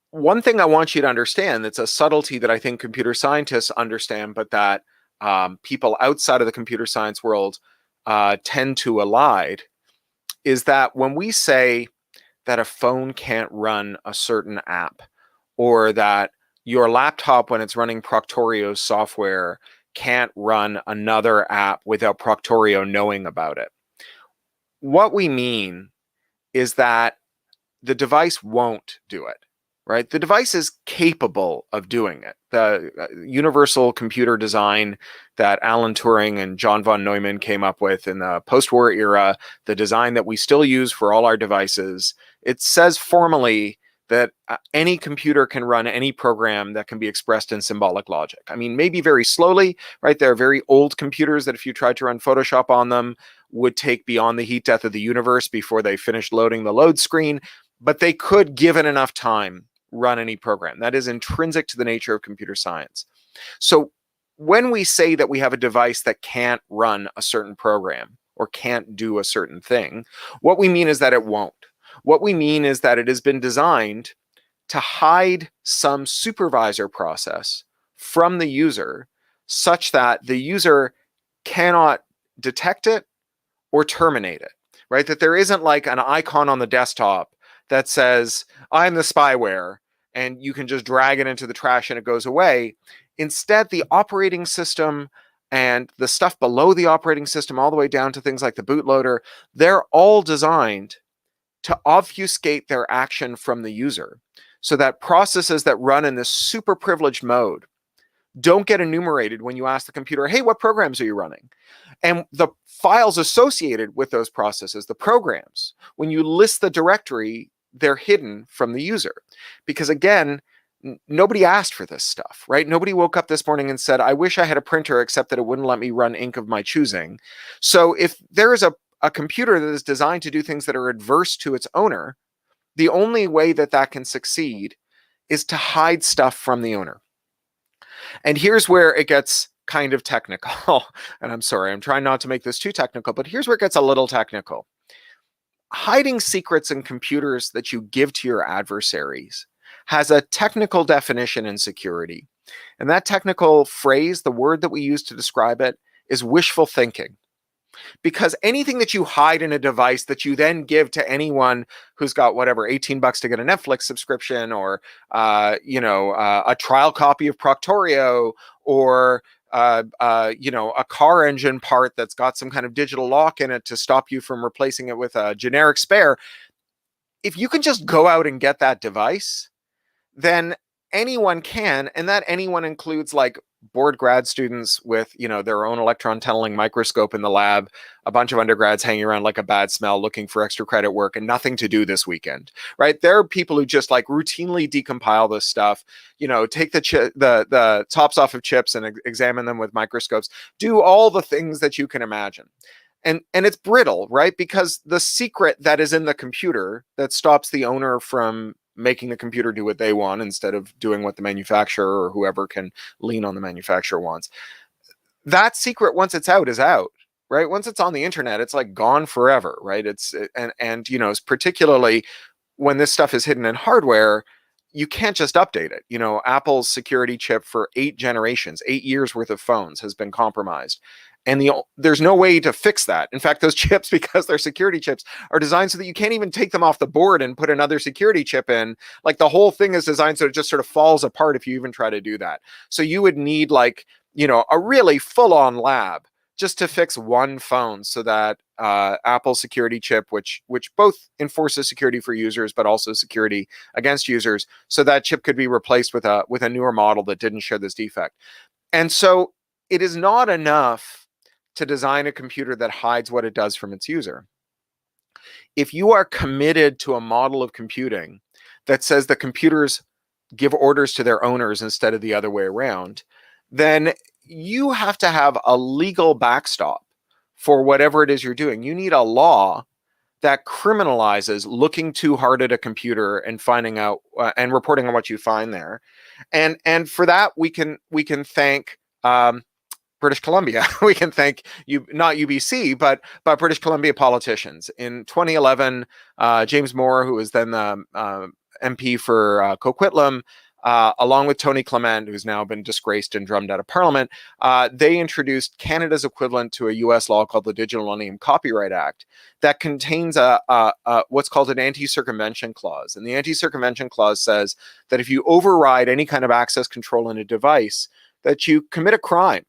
one thing I want you to understand that's a subtlety that I think computer scientists understand, but that people outside of the computer science world tend to elide is that when we say that a phone can't run a certain app, or that your laptop, when it's running Proctorio's software, can't run another app without Proctorio knowing about it, what we mean is that the device won't do it, right? The device is capable of doing it. The universal computer design that Alan Turing and John von Neumann came up with in the post-war era, the design that we still use for all our devices, it says formally that any computer can run any program that can be expressed in symbolic logic. I mean, maybe very slowly, right? There are very old computers that if you tried to run Photoshop on them would take beyond the heat death of the universe before they finished loading the load screen, but they could, given enough time, run any program. That is intrinsic to the nature of computer science. So when we say that we have a device that can't run a certain program or can't do a certain thing, what we mean is that it won't. What we mean is that it has been designed to hide some supervisor process from the user such that the user cannot detect it or terminate it, right? That there isn't like an icon on the desktop that says, I'm the spyware, and you can just drag it into the trash and it goes away. Instead, the operating system and the stuff below the operating system, all the way down to things like the bootloader, they're all designed to obfuscate their action from the user so that processes that run in this super privileged mode don't get enumerated when you ask the computer, hey, what programs are you running? And the files associated with those processes, the programs, when you list the directory, they're hidden from the user. Because again, nobody asked for this stuff, right? Nobody woke up this morning and said, I wish I had a printer except that it wouldn't let me run ink of my choosing. So if there is a computer that is designed to do things that are adverse to its owner, the only way that that can succeed is to hide stuff from the owner. And here's where it gets kind of technical. And I'm sorry, I'm trying not to make this too technical, but here's where it gets a little technical. Hiding secrets in computers that you give to your adversaries has a technical definition in security. And that technical phrase, the word that we use to describe it, is wishful thinking. Because anything that you hide in a device that you then give to anyone who's got whatever, $18 to get a Netflix subscription, or a trial copy of Proctorio, or a car engine part that's got some kind of digital lock in it to stop you from replacing it with a generic spare. If you can just go out and get that device, then anyone can, and that anyone includes like bored grad students with, their own electron tunneling microscope in the lab, a bunch of undergrads hanging around like a bad smell looking for extra credit work and nothing to do this weekend, right? There are people who just like routinely decompile this stuff, take the tops off of chips and examine them with microscopes, do all the things that you can imagine. And it's brittle, right? Because the secret that is in the computer that stops the owner from making the computer do what they want instead of doing what the manufacturer or whoever can lean on the manufacturer wants. That secret, once it's out, is out, right? Once it's on the internet, it's like gone forever, right? It's particularly when this stuff is hidden in hardware, you can't just update it. Apple's security chip for 8 generations, 8 years worth of phones has been compromised. And there's no way to fix that. In fact, those chips, because they're security chips, are designed so that you can't even take them off the board and put another security chip in. Like the whole thing is designed so it just sort of falls apart if you even try to do that. So you would need a really full-on lab just to fix one phone so that Apple's security chip, which both enforces security for users but also security against users, so that chip could be replaced with a newer model that didn't share this defect. And so it is not enough to design a computer that hides what it does from its user. If you are committed to a model of computing that says that computers give orders to their owners instead of the other way around, then you have to have a legal backstop for whatever it is you're doing. You need a law that criminalizes looking too hard at a computer and finding out and reporting on what you find there. And for that, we can thank British Columbia. We can thank not UBC, but British Columbia politicians. In 2011, James Moore, who was then the MP for Coquitlam, along with Tony Clement, who's now been disgraced and drummed out of Parliament, they introduced Canada's equivalent to a US law called the Digital Millennium Copyright Act that contains what's called an anti-circumvention clause. And the anti-circumvention clause says that if you override any kind of access control in a device, that you commit a crime.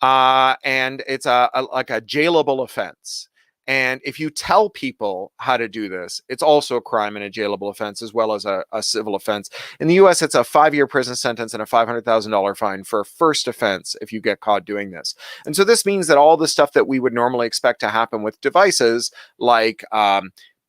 And it's like a jailable offense. And if you tell people how to do this, it's also a crime and a jailable offense, as well as a civil offense. In the US, it's a 5-year prison sentence and a $500,000 fine for a first offense if you get caught doing this. And so this means that all the stuff that we would normally expect to happen with devices, like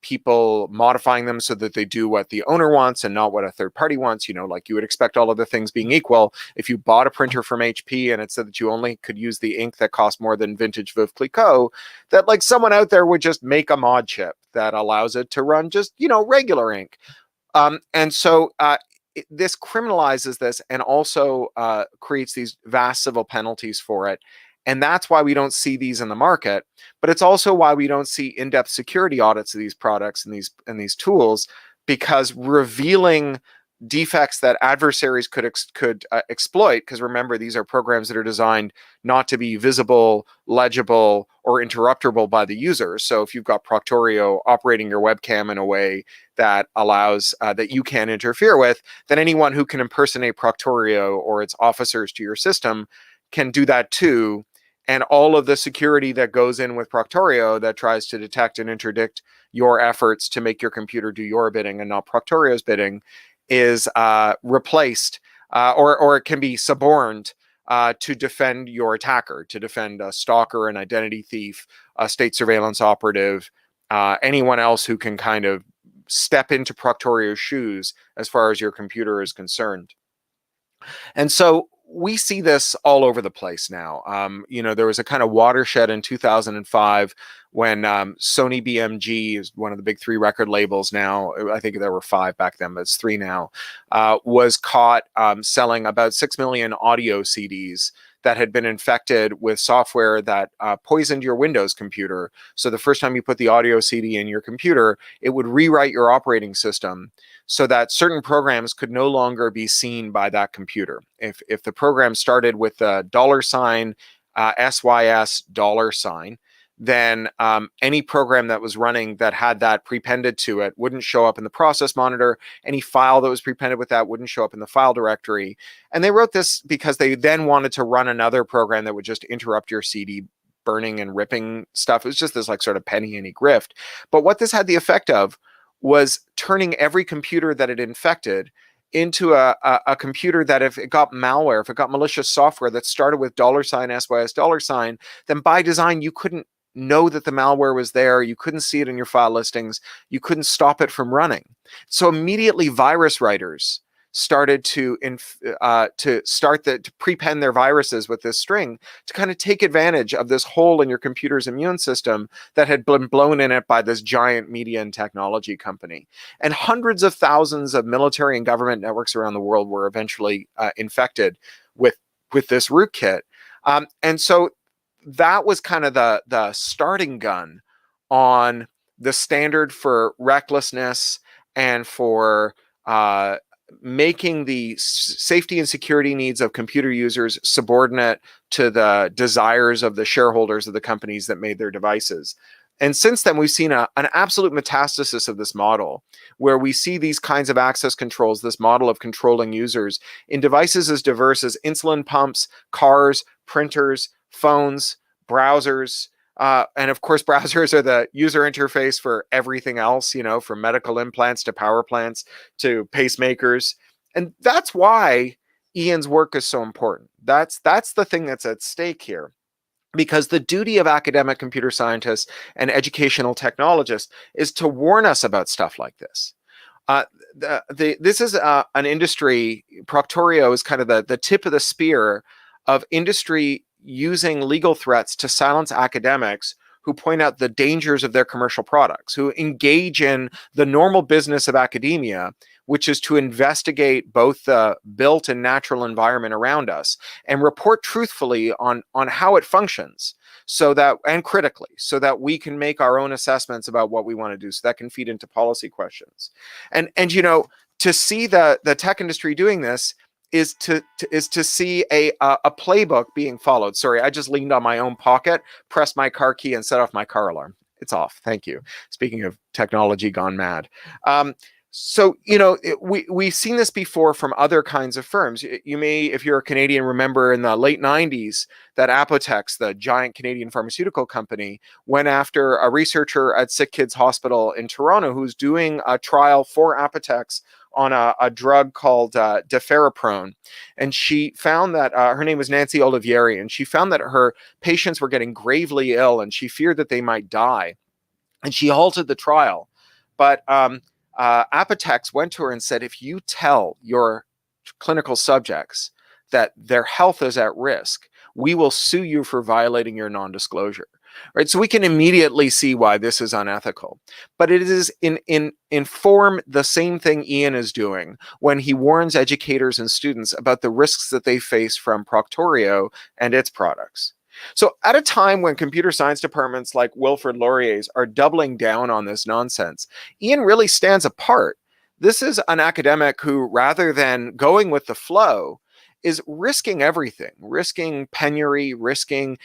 people modifying them so that they do what the owner wants and not what a third party wants, like you would expect all of the things being equal. If you bought a printer from HP and it said that you only could use the ink that cost more than vintage Veuve Clicquot, that like someone out there would just make a mod chip that allows it to run just, regular ink. And so this criminalizes this and also creates these vast civil penalties for it. And that's why we don't see these in the market, but it's also why we don't see in-depth security audits of these products and these tools, because revealing defects that adversaries could exploit, because remember, these are programs that are designed not to be visible, legible, or interruptible by the user. So if you've got Proctorio operating your webcam in a way that allows that you can't interfere with, then anyone who can impersonate Proctorio or its officers to your system can do that too. And all of the security that goes in with Proctorio that tries to detect and interdict your efforts to make your computer do your bidding and not Proctorio's bidding is replaced, or it can be suborned to defend your attacker, to defend a stalker, an identity thief, a state surveillance operative, anyone else who can kind of step into Proctorio's shoes as far as your computer is concerned. And so we see this all over the place now. There was a kind of watershed in 2005 when Sony BMG is one of the big 3 record labels now. I think there were 5 back then, but it's 3 now. Was caught selling about 6 million audio CDs that had been infected with software that poisoned your Windows computer. So the first time you put the audio CD in your computer, it would rewrite your operating system so that certain programs could no longer be seen by that computer. If the program started with the $SYS $, then any program that was running that had that prepended to it wouldn't show up in the process monitor. Any file that was prepended with that wouldn't show up in the file directory. And they wrote this because they then wanted to run another program that would just interrupt your CD burning and ripping stuff. It was just this like sort of penny ante grift. But what this had the effect of was turning every computer that it infected into a computer that if it got malware, if it got malicious software that started with $SYS $, then by design, you couldn't know that the malware was there. You couldn't see it in your file listings. You couldn't stop it from running. So immediately virus writers started to prepend their viruses with this string to kind of take advantage of this hole in your computer's immune system that had been blown in it by this giant media and technology company. And hundreds of thousands of military and government networks around the world were eventually infected with this rootkit. And so that was kind of the starting gun on the standard for recklessness and for making the safety and security needs of computer users subordinate to the desires of the shareholders of the companies that made their devices. And since then, we've seen an absolute metastasis of this model, where we see these kinds of access controls, this model of controlling users in devices as diverse as insulin pumps, cars, printers, phones, browsers, and of course, browsers are the user interface for everything else, from medical implants to power plants to pacemakers. And that's why Ian's work is so important. That's the thing that's at stake here. Because the duty of academic computer scientists and educational technologists is to warn us about stuff like this. This is an industry, Proctorio is kind of the tip of the spear of industry using legal threats to silence academics who point out the dangers of their commercial products, who engage in the normal business of academia, which is to investigate both the built and natural environment around us and report truthfully on how it functions, and critically, so that we can make our own assessments about what we want to do. So that can feed into policy questions. And to see the tech industry doing this is to see a playbook being followed. Sorry, I just leaned on my own pocket, pressed my car key, and set off my car alarm. It's off. Thank you. Speaking of technology gone mad. So, we've seen this before from other kinds of firms. You may, if you're a Canadian, remember in the late 90s that Apotex, the giant Canadian pharmaceutical company, went after a researcher at Sick Kids Hospital in Toronto who's doing a trial for Apotex on a drug called deferriprone. And she found that her name was Nancy Olivieri, and she found that her patients were getting gravely ill and she feared that they might die. And she halted the trial. But Apotex went to her and said, if you tell your clinical subjects that their health is at risk, we will sue you for violating your non-disclosure. Right? So we can immediately see why this is unethical. But it is in form the same thing Ian is doing when he warns educators and students about the risks that they face from Proctorio and its products. So at a time when computer science departments like Wilfrid Laurier's are doubling down on this nonsense, Ian really stands apart. This is an academic who, rather than going with the flow, is risking everything, risking penury, risking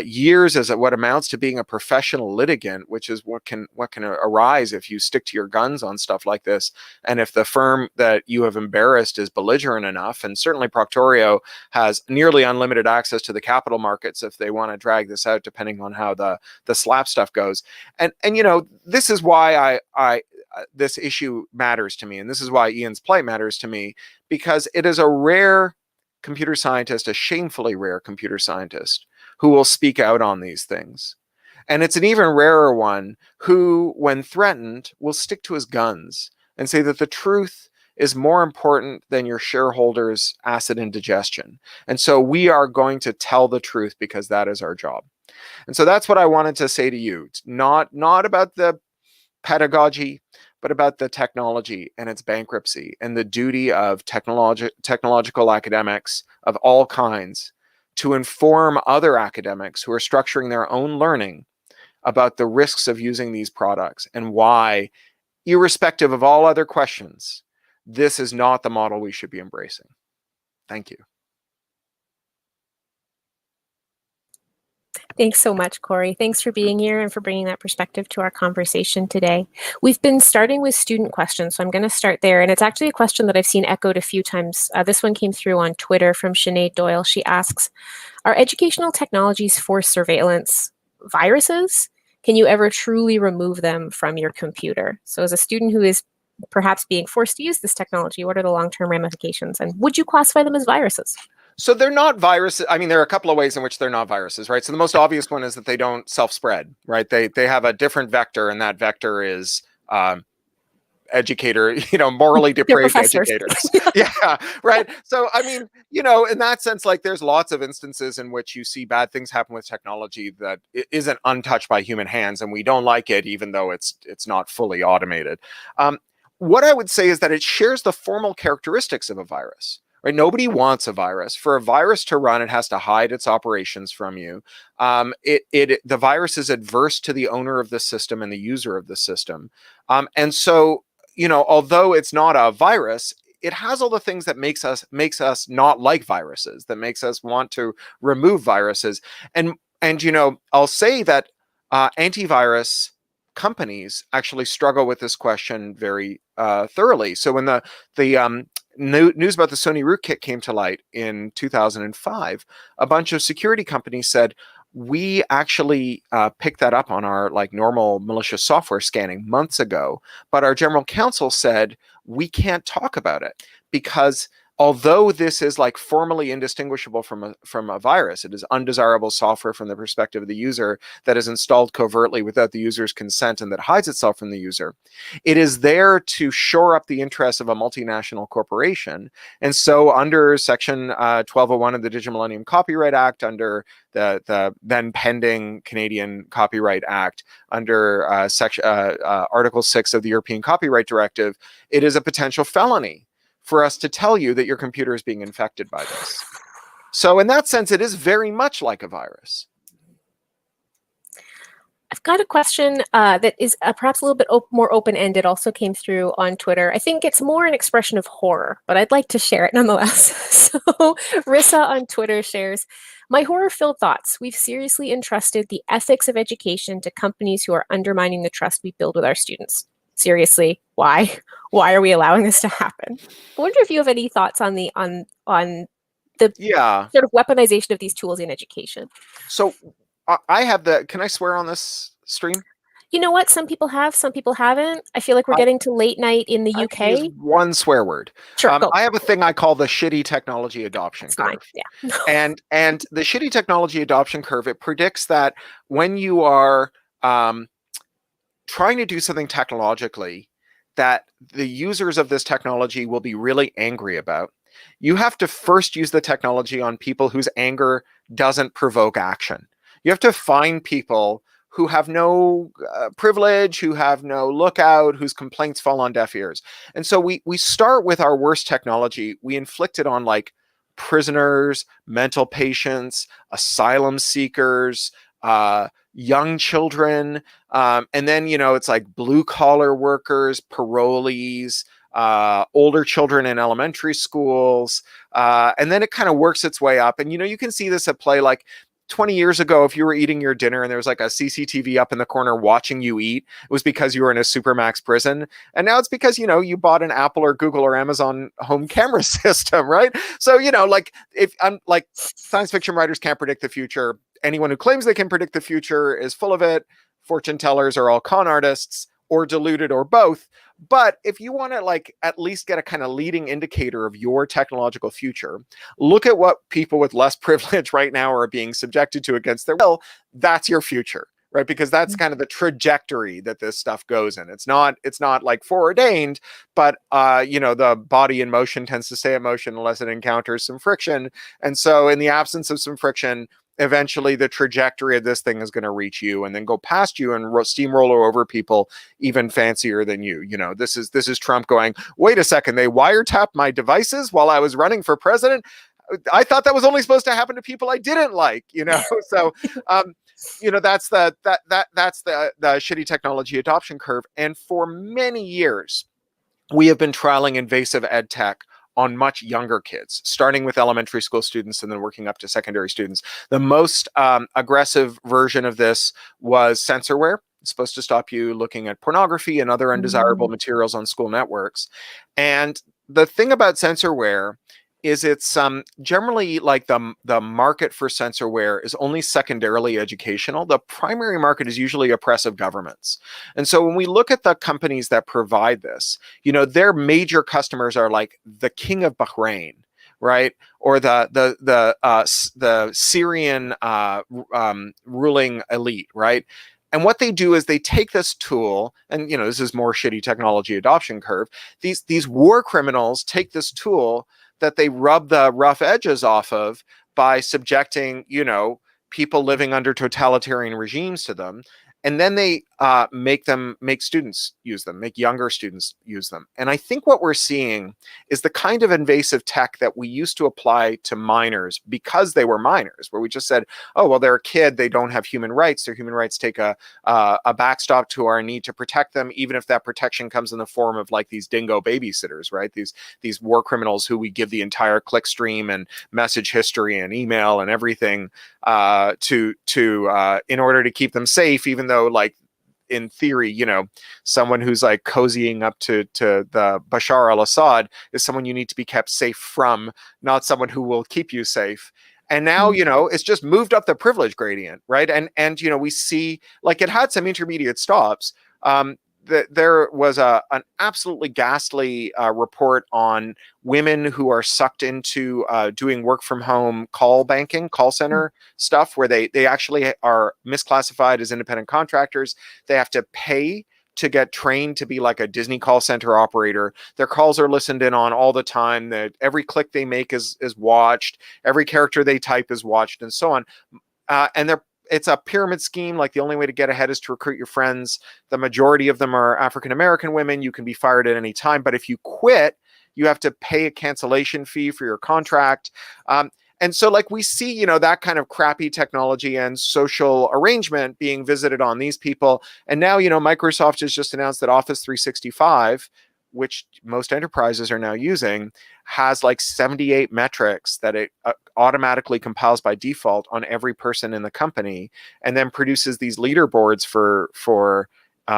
years as what amounts to being a professional litigant, which is what can arise if you stick to your guns on stuff like this. And if the firm that you have embarrassed is belligerent enough, and certainly Proctorio has nearly unlimited access to the capital markets if they want to drag this out, depending on how the slap stuff goes. And this is why this issue matters to me, and this is why Ian's plight matters to me, because it is a rare computer scientist, a shamefully rare computer scientist, who will speak out on these things. And it's an even rarer one who, when threatened, will stick to his guns and say that the truth is more important than your shareholders' acid indigestion. And so we are going to tell the truth because that is our job. And so that's what I wanted to say to you. It's not about the pedagogy, but about the technology and its bankruptcy and the duty of technological academics of all kinds to inform other academics who are structuring their own learning about the risks of using these products and why, irrespective of all other questions, this is not the model we should be embracing. Thank you. Thanks so much, Corey. Thanks for being here and for bringing that perspective to our conversation today. We've been starting with student questions, so I'm going to start there. And it's actually a question that I've seen echoed a few times. This one came through on Twitter from Sinead Doyle. She asks, are educational technologies for surveillance viruses? Can you ever truly remove them from your computer? So as a student who is perhaps being forced to use this technology, what are the long-term ramifications? And would you classify them as viruses? So they're not viruses. I mean, there are a couple of ways in which they're not viruses, right? So the most obvious one is that they don't self-spread, right? They have a different vector, and that vector is educator, morally depraved educators. Yeah, right. So, I mean, in that sense, like there's lots of instances in which you see bad things happen with technology that isn't untouched by human hands, and we don't like it, even though it's not fully automated. What I would say is that it shares the formal characteristics of a virus. Right? Nobody wants a virus. For a virus to run, it has to hide its operations from you. The virus is adverse to the owner of the system and the user of the system. And so, although it's not a virus, it has all the things that makes us not like viruses, that makes us want to remove viruses. And I'll say that antivirus companies actually struggle with this question very thoroughly. So when the news about the Sony rootkit came to light in 2005, a bunch of security companies said, we actually picked that up on our normal malicious software scanning months ago, but our general counsel said we can't talk about it because although this is formally indistinguishable from a virus, it is undesirable software from the perspective of the user that is installed covertly without the user's consent and that hides itself from the user. It is there to shore up the interests of a multinational corporation. And so under Section 1201 of the Digital Millennium Copyright Act, under the then pending Canadian Copyright Act, under Article 6 of the European Copyright Directive, it is a potential felony for us to tell you that your computer is being infected by this. So in that sense, it is very much like a virus. I've got a question that is perhaps a little bit more open-ended, also came through on Twitter. I think it's more an expression of horror, but I'd like to share it nonetheless. So Rissa on Twitter shares, my horror-filled thoughts. We've seriously entrusted the ethics of education to companies who are undermining the trust we build with our students. Seriously, why? Why are we allowing this to happen? I wonder if you have any thoughts on the Yeah. sort of weaponization of these tools in education. So I have can I swear on this stream? You know what? Some people have, some people haven't. I feel like we're getting to late night in the UK. One swear word. Sure, go. I have a thing I call the shitty technology adoption curve. Yeah. and the shitty technology adoption curve, it predicts that when you are trying to do something technologically that the users of this technology will be really angry about, you have to first use the technology on people whose anger doesn't provoke action. You have to find people who have no privilege, who have no lookout, whose complaints fall on deaf ears. And so we start with our worst technology. We inflict it on like prisoners, mental patients, asylum seekers, young children, and then, it's like blue collar workers, parolees, older children in elementary schools, and then it kind of works its way up. And you can see this at play. Like 20 years ago, if you were eating your dinner and there was like a CCTV up in the corner watching you eat, it was because you were in a supermax prison. And now it's because, you bought an Apple or Google or Amazon home camera system, right? So, like if I'm like science fiction writers can't predict the future. Anyone who claims they can predict the future is full of it. Fortune tellers are all con artists or deluded or both. But if you want to like at least get a kind of leading indicator of your technological future, look at what people with less privilege right now are being subjected to against their will. That's your future, right? Because that's kind of the trajectory that this stuff goes in. It's not like foreordained, but the body in motion tends to stay in motion unless it encounters some friction. And so in the absence of some friction, eventually the trajectory of this thing is going to reach you and then go past you and steamroller over people even fancier than you. This is Trump going, wait a second, they wiretapped my devices while I was running for president. I thought that was only supposed to happen to people I didn't like, So, that's the shitty technology adoption curve. And for many years, we have been trialing invasive ed tech on much younger kids, starting with elementary school students and then working up to secondary students. The most aggressive version of this was censorware. It's supposed to stop you looking at pornography and other undesirable materials on school networks. And the thing about censorware is it's generally like the market for censorware is only secondarily educational. The primary market is usually oppressive governments. And so when we look at the companies that provide this, their major customers are like the King of Bahrain, right? Or the Syrian ruling elite, right? And what they do is they take this tool, and this is more shitty technology adoption curve. These war criminals take this tool that they rub the rough edges off of by subjecting, people living under totalitarian regimes to them. And then they make students use them, make younger students use them. And I think what we're seeing is the kind of invasive tech that we used to apply to minors because they were minors, where we just said, oh, well, they're a kid, they don't have human rights. Their human rights take a backstop to our need to protect them, even if that protection comes in the form of like these dingo babysitters, right? These war criminals who we give the entire click stream and message history and email and everything in order to keep them safe, even though like in theory, someone who's like cozying up to the Bashar al-Assad is someone you need to be kept safe from, not someone who will keep you safe. And now, it's just moved up the privilege gradient, right? And we see like it had some intermediate stops. There was an absolutely ghastly report on women who are sucked into doing work from home call center stuff, where they actually are misclassified as independent contractors. They have to pay to get trained to be like a Disney call center operator. Their calls are listened in on all the time. That every click they make is watched. Every character they type is watched, and so on. And it's a pyramid scheme. Like the only way to get ahead is to recruit your friends. The majority of them are African-American women. You can be fired at any time. But if you quit, you have to pay a cancellation fee for your contract. And so like we see, you know, that kind of crappy technology and social arrangement being visited on these people. And now, you know, Microsoft has just announced that Office 365, which most enterprises are now using, has like 78 metrics that it automatically compiles by default on every person in the company, and then produces these leaderboards for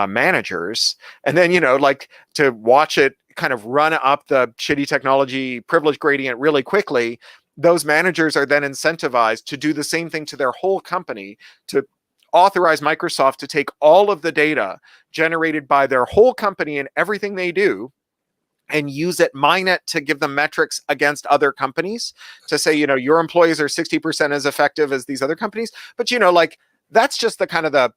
managers. And then, you know, like to watch it kind of run up the shitty technology privilege gradient really quickly, those managers are then incentivized to do the same thing to their whole company, to authorize Microsoft to take all of the data generated by their whole company and everything they do and use it, mine it to give them metrics against other companies to say, you know, your employees are 60% as effective as these other companies. But, you know, like that's just the kind of the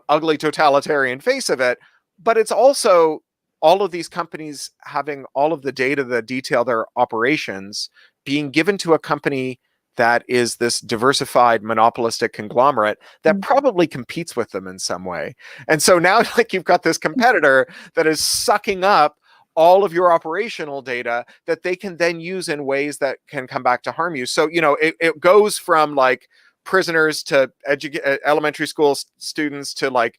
ugly totalitarian face of it. But it's also all of these companies having all of the data that detail their operations being given to a company that is this diversified monopolistic conglomerate that probably competes with them in some way. And so now like you've got this competitor that is sucking up all of your operational data that they can then use in ways that can come back to harm you. So, you know, it goes from like prisoners to elementary school students to like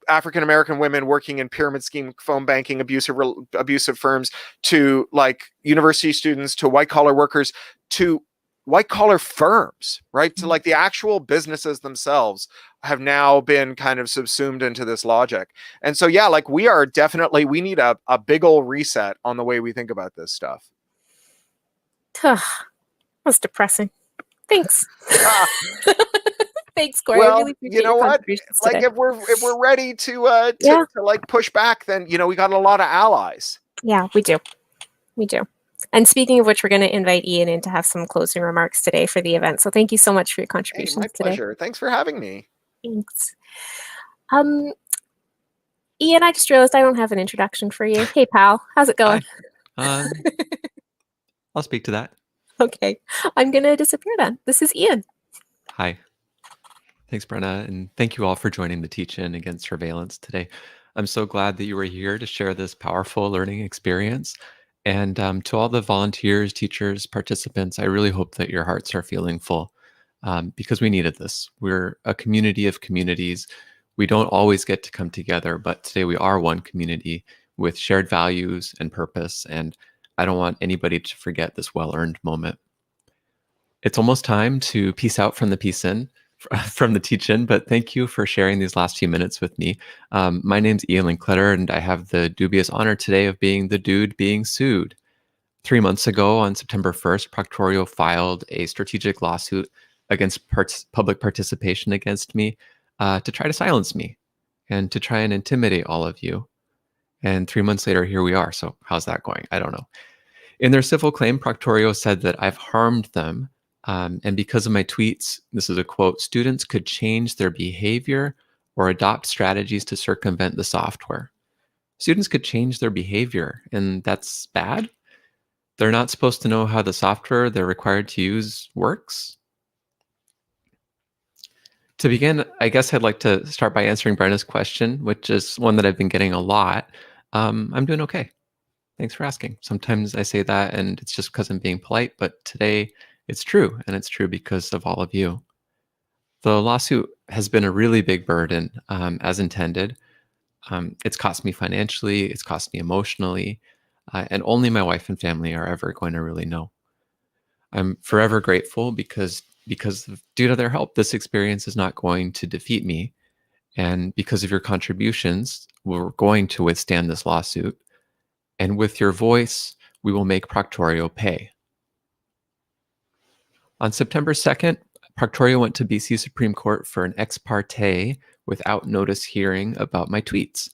African-American women working in pyramid scheme, phone banking, abusive firms, to like university students, to white collar workers, to white collar firms, right? To like the actual businesses themselves have now been kind of subsumed into this logic. And so, yeah, like we need a big old reset on the way we think about this stuff. That's depressing. Thanks. Thanks, Corey. Well, I really appreciate you know your what? contributions Like today. if we're ready to like push back, then you know we got a lot of allies. Yeah, we do. We do. And speaking of which, we're going to invite Ian in to have some closing remarks today for the event. So thank you so much for your contributions my today. pleasure. Thanks for having me. Thanks. Ian, I just realized I don't have an introduction for you. Hey, pal. How's it going? I'll speak to that. Okay. I'm going to disappear then. This is Ian. Hi. Thanks, Brenna, and thank you all for joining the Teach-In Against Surveillance today. I'm so glad that you were here to share this powerful learning experience. And to all the volunteers, teachers, participants, I really hope that your hearts are feeling full because we needed this. We're a community of communities. We don't always get to come together, but today we are one community with shared values and purpose. And I don't want anybody to forget this well-earned moment. It's almost time to peace out from the from the Teach-In, but thank you for sharing these last few minutes with me. My name's Ian Linkletter, and I have the dubious honor today of being the dude being sued. 3 months ago, on September 1st, Proctorio filed a strategic lawsuit against public participation against me to try to silence me and to try and intimidate all of you. And 3 months later, here we are. So how's that going? I don't know. In their civil claim, Proctorio said that I've harmed them. And because of my tweets, this is a quote, students could change their behavior or adopt strategies to circumvent the software. Students could change their behavior, and that's bad? They're not supposed to know how the software they're required to use works? To begin, I guess I'd like to start by answering Brenna's question, which is one that I've been getting a lot. I'm doing okay. Thanks for asking. Sometimes I say that and it's just because I'm being polite, but today it's true, and it's true because of all of you. The lawsuit has been a really big burden, as intended. It's cost me financially, it's cost me emotionally, and only my wife and family are ever going to really know. I'm forever grateful because due to their help, this experience is not going to defeat me. And because of your contributions, we're going to withstand this lawsuit. And with your voice, we will make Proctorio pay. On September 2nd, Proctorio went to BC Supreme Court for an ex parte without notice hearing about my tweets.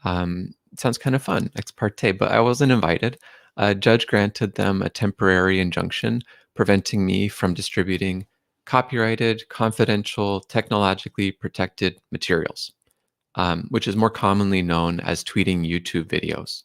It sounds kind of fun, ex parte, but I wasn't invited. A judge granted them a temporary injunction preventing me from distributing copyrighted, confidential, technologically protected materials, which is more commonly known as tweeting YouTube videos.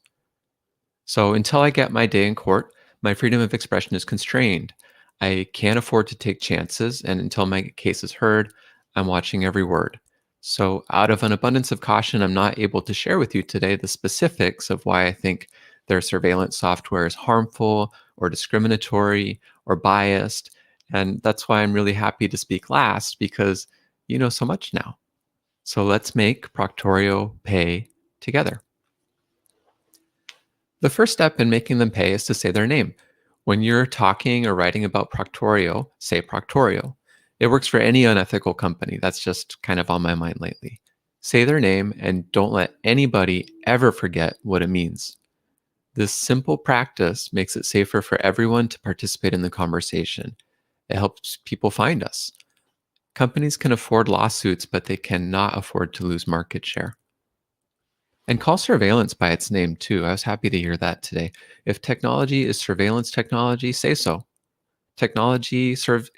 So until I get my day in court, my freedom of expression is constrained. I can't afford to take chances, and until my case is heard, I'm watching every word. So out of an abundance of caution, I'm not able to share with you today the specifics of why I think their surveillance software is harmful or discriminatory or biased. And that's why I'm really happy to speak last, because you know so much now. So let's make Proctorio pay together. The first step in making them pay is to say their name. When you're talking or writing about Proctorio, say Proctorio. It works for any unethical company. That's just kind of on my mind lately. Say their name and don't let anybody ever forget what it means. This simple practice makes it safer for everyone to participate in the conversation. It helps people find us. Companies can afford lawsuits, but they cannot afford to lose market share. And call surveillance by its name too. I was happy to hear that today. If technology is surveillance technology, say so. If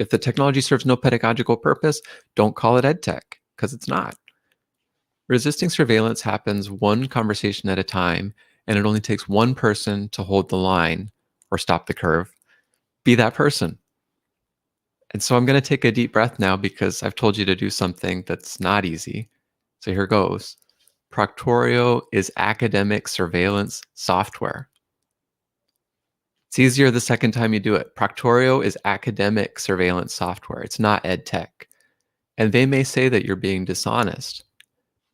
the technology serves no pedagogical purpose, don't call it edtech, because it's not. Resisting surveillance happens one conversation at a time, and it only takes one person to hold the line or stop the curve. Be that person. And so I'm going to take a deep breath now, because I've told you to do something that's not easy. So here goes. Proctorio is academic surveillance software. It's easier the second time you do it. Proctorio is academic surveillance software. It's not ed tech. And they may say that you're being dishonest.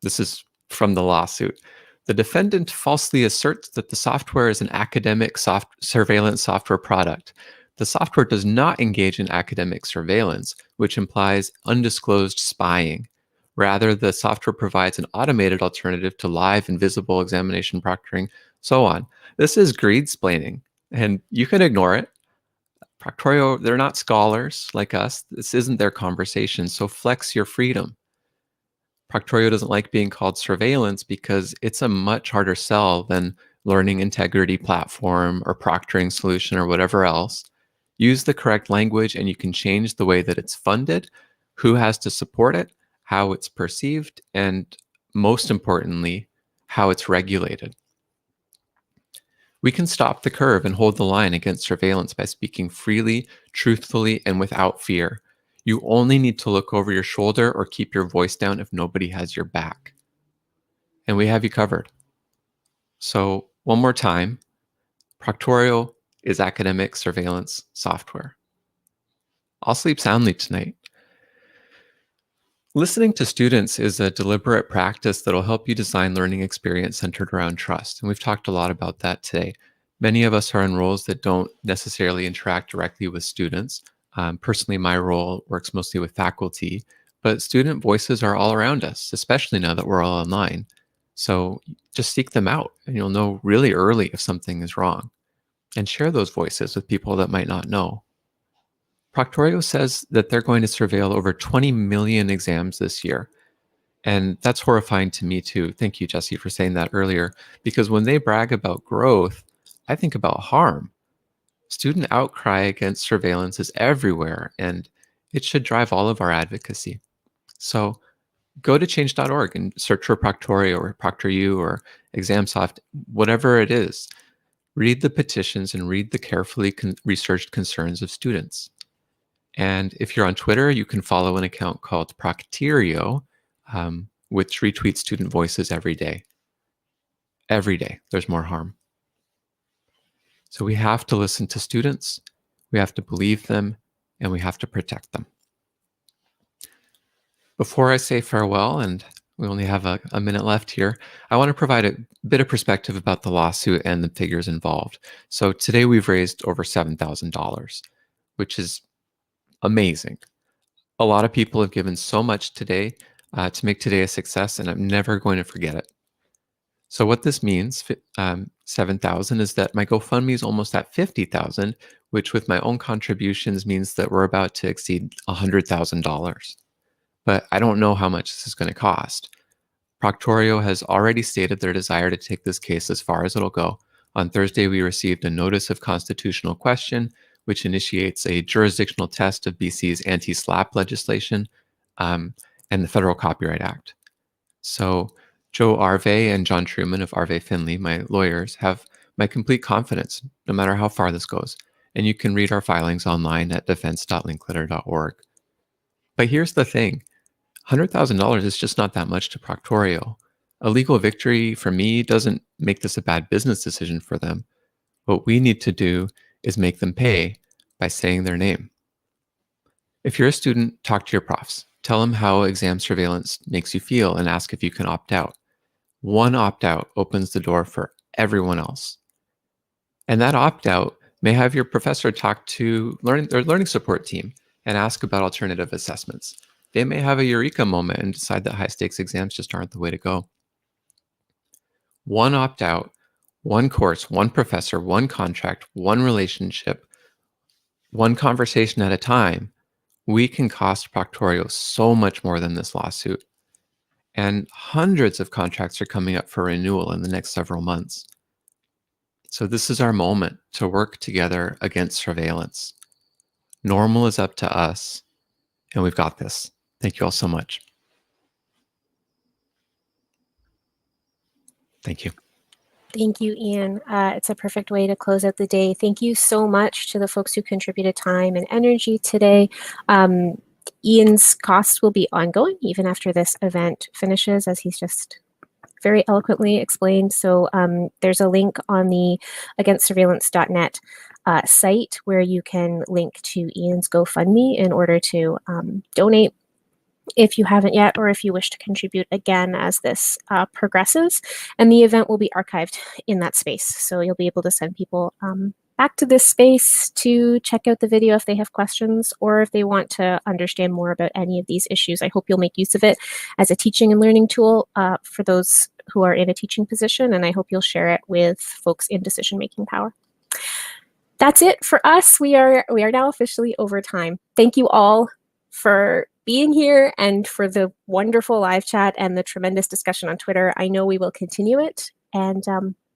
This is from the lawsuit. The defendant falsely asserts that the software is an academic surveillance software product. The software does not engage in academic surveillance, which implies undisclosed spying. Rather, the software provides an automated alternative to live and visible examination proctoring, so on. This is greed-splaining, and you can ignore it. Proctorio, they're not scholars like us. This isn't their conversation, so flex your freedom. Proctorio doesn't like being called surveillance because it's a much harder sell than learning integrity platform or proctoring solution or whatever else. Use the correct language and you can change the way that it's funded, who has to support it, how it's perceived, and most importantly, how it's regulated. We can stop the curve and hold the line against surveillance by speaking freely, truthfully, and without fear. You only need to look over your shoulder or keep your voice down if nobody has your back. And we have you covered. So one more time, Proctorio is academic surveillance software. I'll sleep soundly tonight. Listening to students is a deliberate practice that will help you design learning experience centered around trust. And we've talked a lot about that today. Many of us are in roles that don't necessarily interact directly with students. Personally, my role works mostly with faculty, but student voices are all around us, especially now that we're all online. So just seek them out and you'll know really early if something is wrong. And share those voices with people that might not know. Proctorio says that they're going to surveil over 20 million exams this year. And that's horrifying to me too. Thank you, Jesse, for saying that earlier. Because when they brag about growth, I think about harm. Student outcry against surveillance is everywhere, and it should drive all of our advocacy. So go to change.org and search for Proctorio or ProctorU or ExamSoft, whatever it is. Read the petitions and read the carefully researched concerns of students. And if you're on Twitter, you can follow an account called Procterio, which retweets student voices every day. Every day, there's more harm. So we have to listen to students, we have to believe them, and we have to protect them. Before I say farewell, and we only have a minute left here, I want to provide a bit of perspective about the lawsuit and the figures involved. So today we've raised over $7,000, which is amazing. A lot of people have given so much today to make today a success, and I'm never going to forget it. So what this means, 7,000, is that my GoFundMe is almost at 50,000, which with my own contributions means that we're about to exceed $100,000. But I don't know how much this is going to cost. Proctorio has already stated their desire to take this case as far as it'll go. On Thursday, we received a notice of constitutional question, which initiates a jurisdictional test of BC's anti-SLAPP legislation and the Federal Copyright Act. So Joe Arve and John Truman of Arve Finley, my lawyers, have my complete confidence, no matter how far this goes. And you can read our filings online at defense.linkletter.org. But here's the thing. $100,000 is just not that much to Proctorio. A legal victory for me doesn't make this a bad business decision for them. What we need to do is make them pay by saying their name. If you're a student, talk to your profs. Tell them how exam surveillance makes you feel and ask if you can opt out. One opt-out opens the door for everyone else. And that opt-out may have your professor talk to their learning support team and ask about alternative assessments. They may have a eureka moment and decide that high-stakes exams just aren't the way to go. One opt-out, one course, one professor, one contract, one relationship, one conversation at a time, we can cost Proctorio so much more than this lawsuit. And hundreds of contracts are coming up for renewal in the next several months. So this is our moment to work together against surveillance. Normal is up to us, and we've got this. Thank you all so much. Thank you. Thank you, Ian. It's a perfect way to close out the day. Thank you so much to the folks who contributed time and energy today. Ian's costs will be ongoing even after this event finishes, as he's just very eloquently explained. So there's a link on the againstsurveillance.net site where you can link to Ian's GoFundMe in order to donate if you haven't yet, or if you wish to contribute again as this progresses. And the event will be archived in that space. So you'll be able to send people back to this space to check out the video if they have questions, or if they want to understand more about any of these issues. I hope you'll make use of it as a teaching and learning tool for those who are in a teaching position, and I hope you'll share it with folks in decision-making power. That's it for us. We are now officially over time. Thank you all for being here and for the wonderful live chat and the tremendous discussion on Twitter. I know we will continue it, and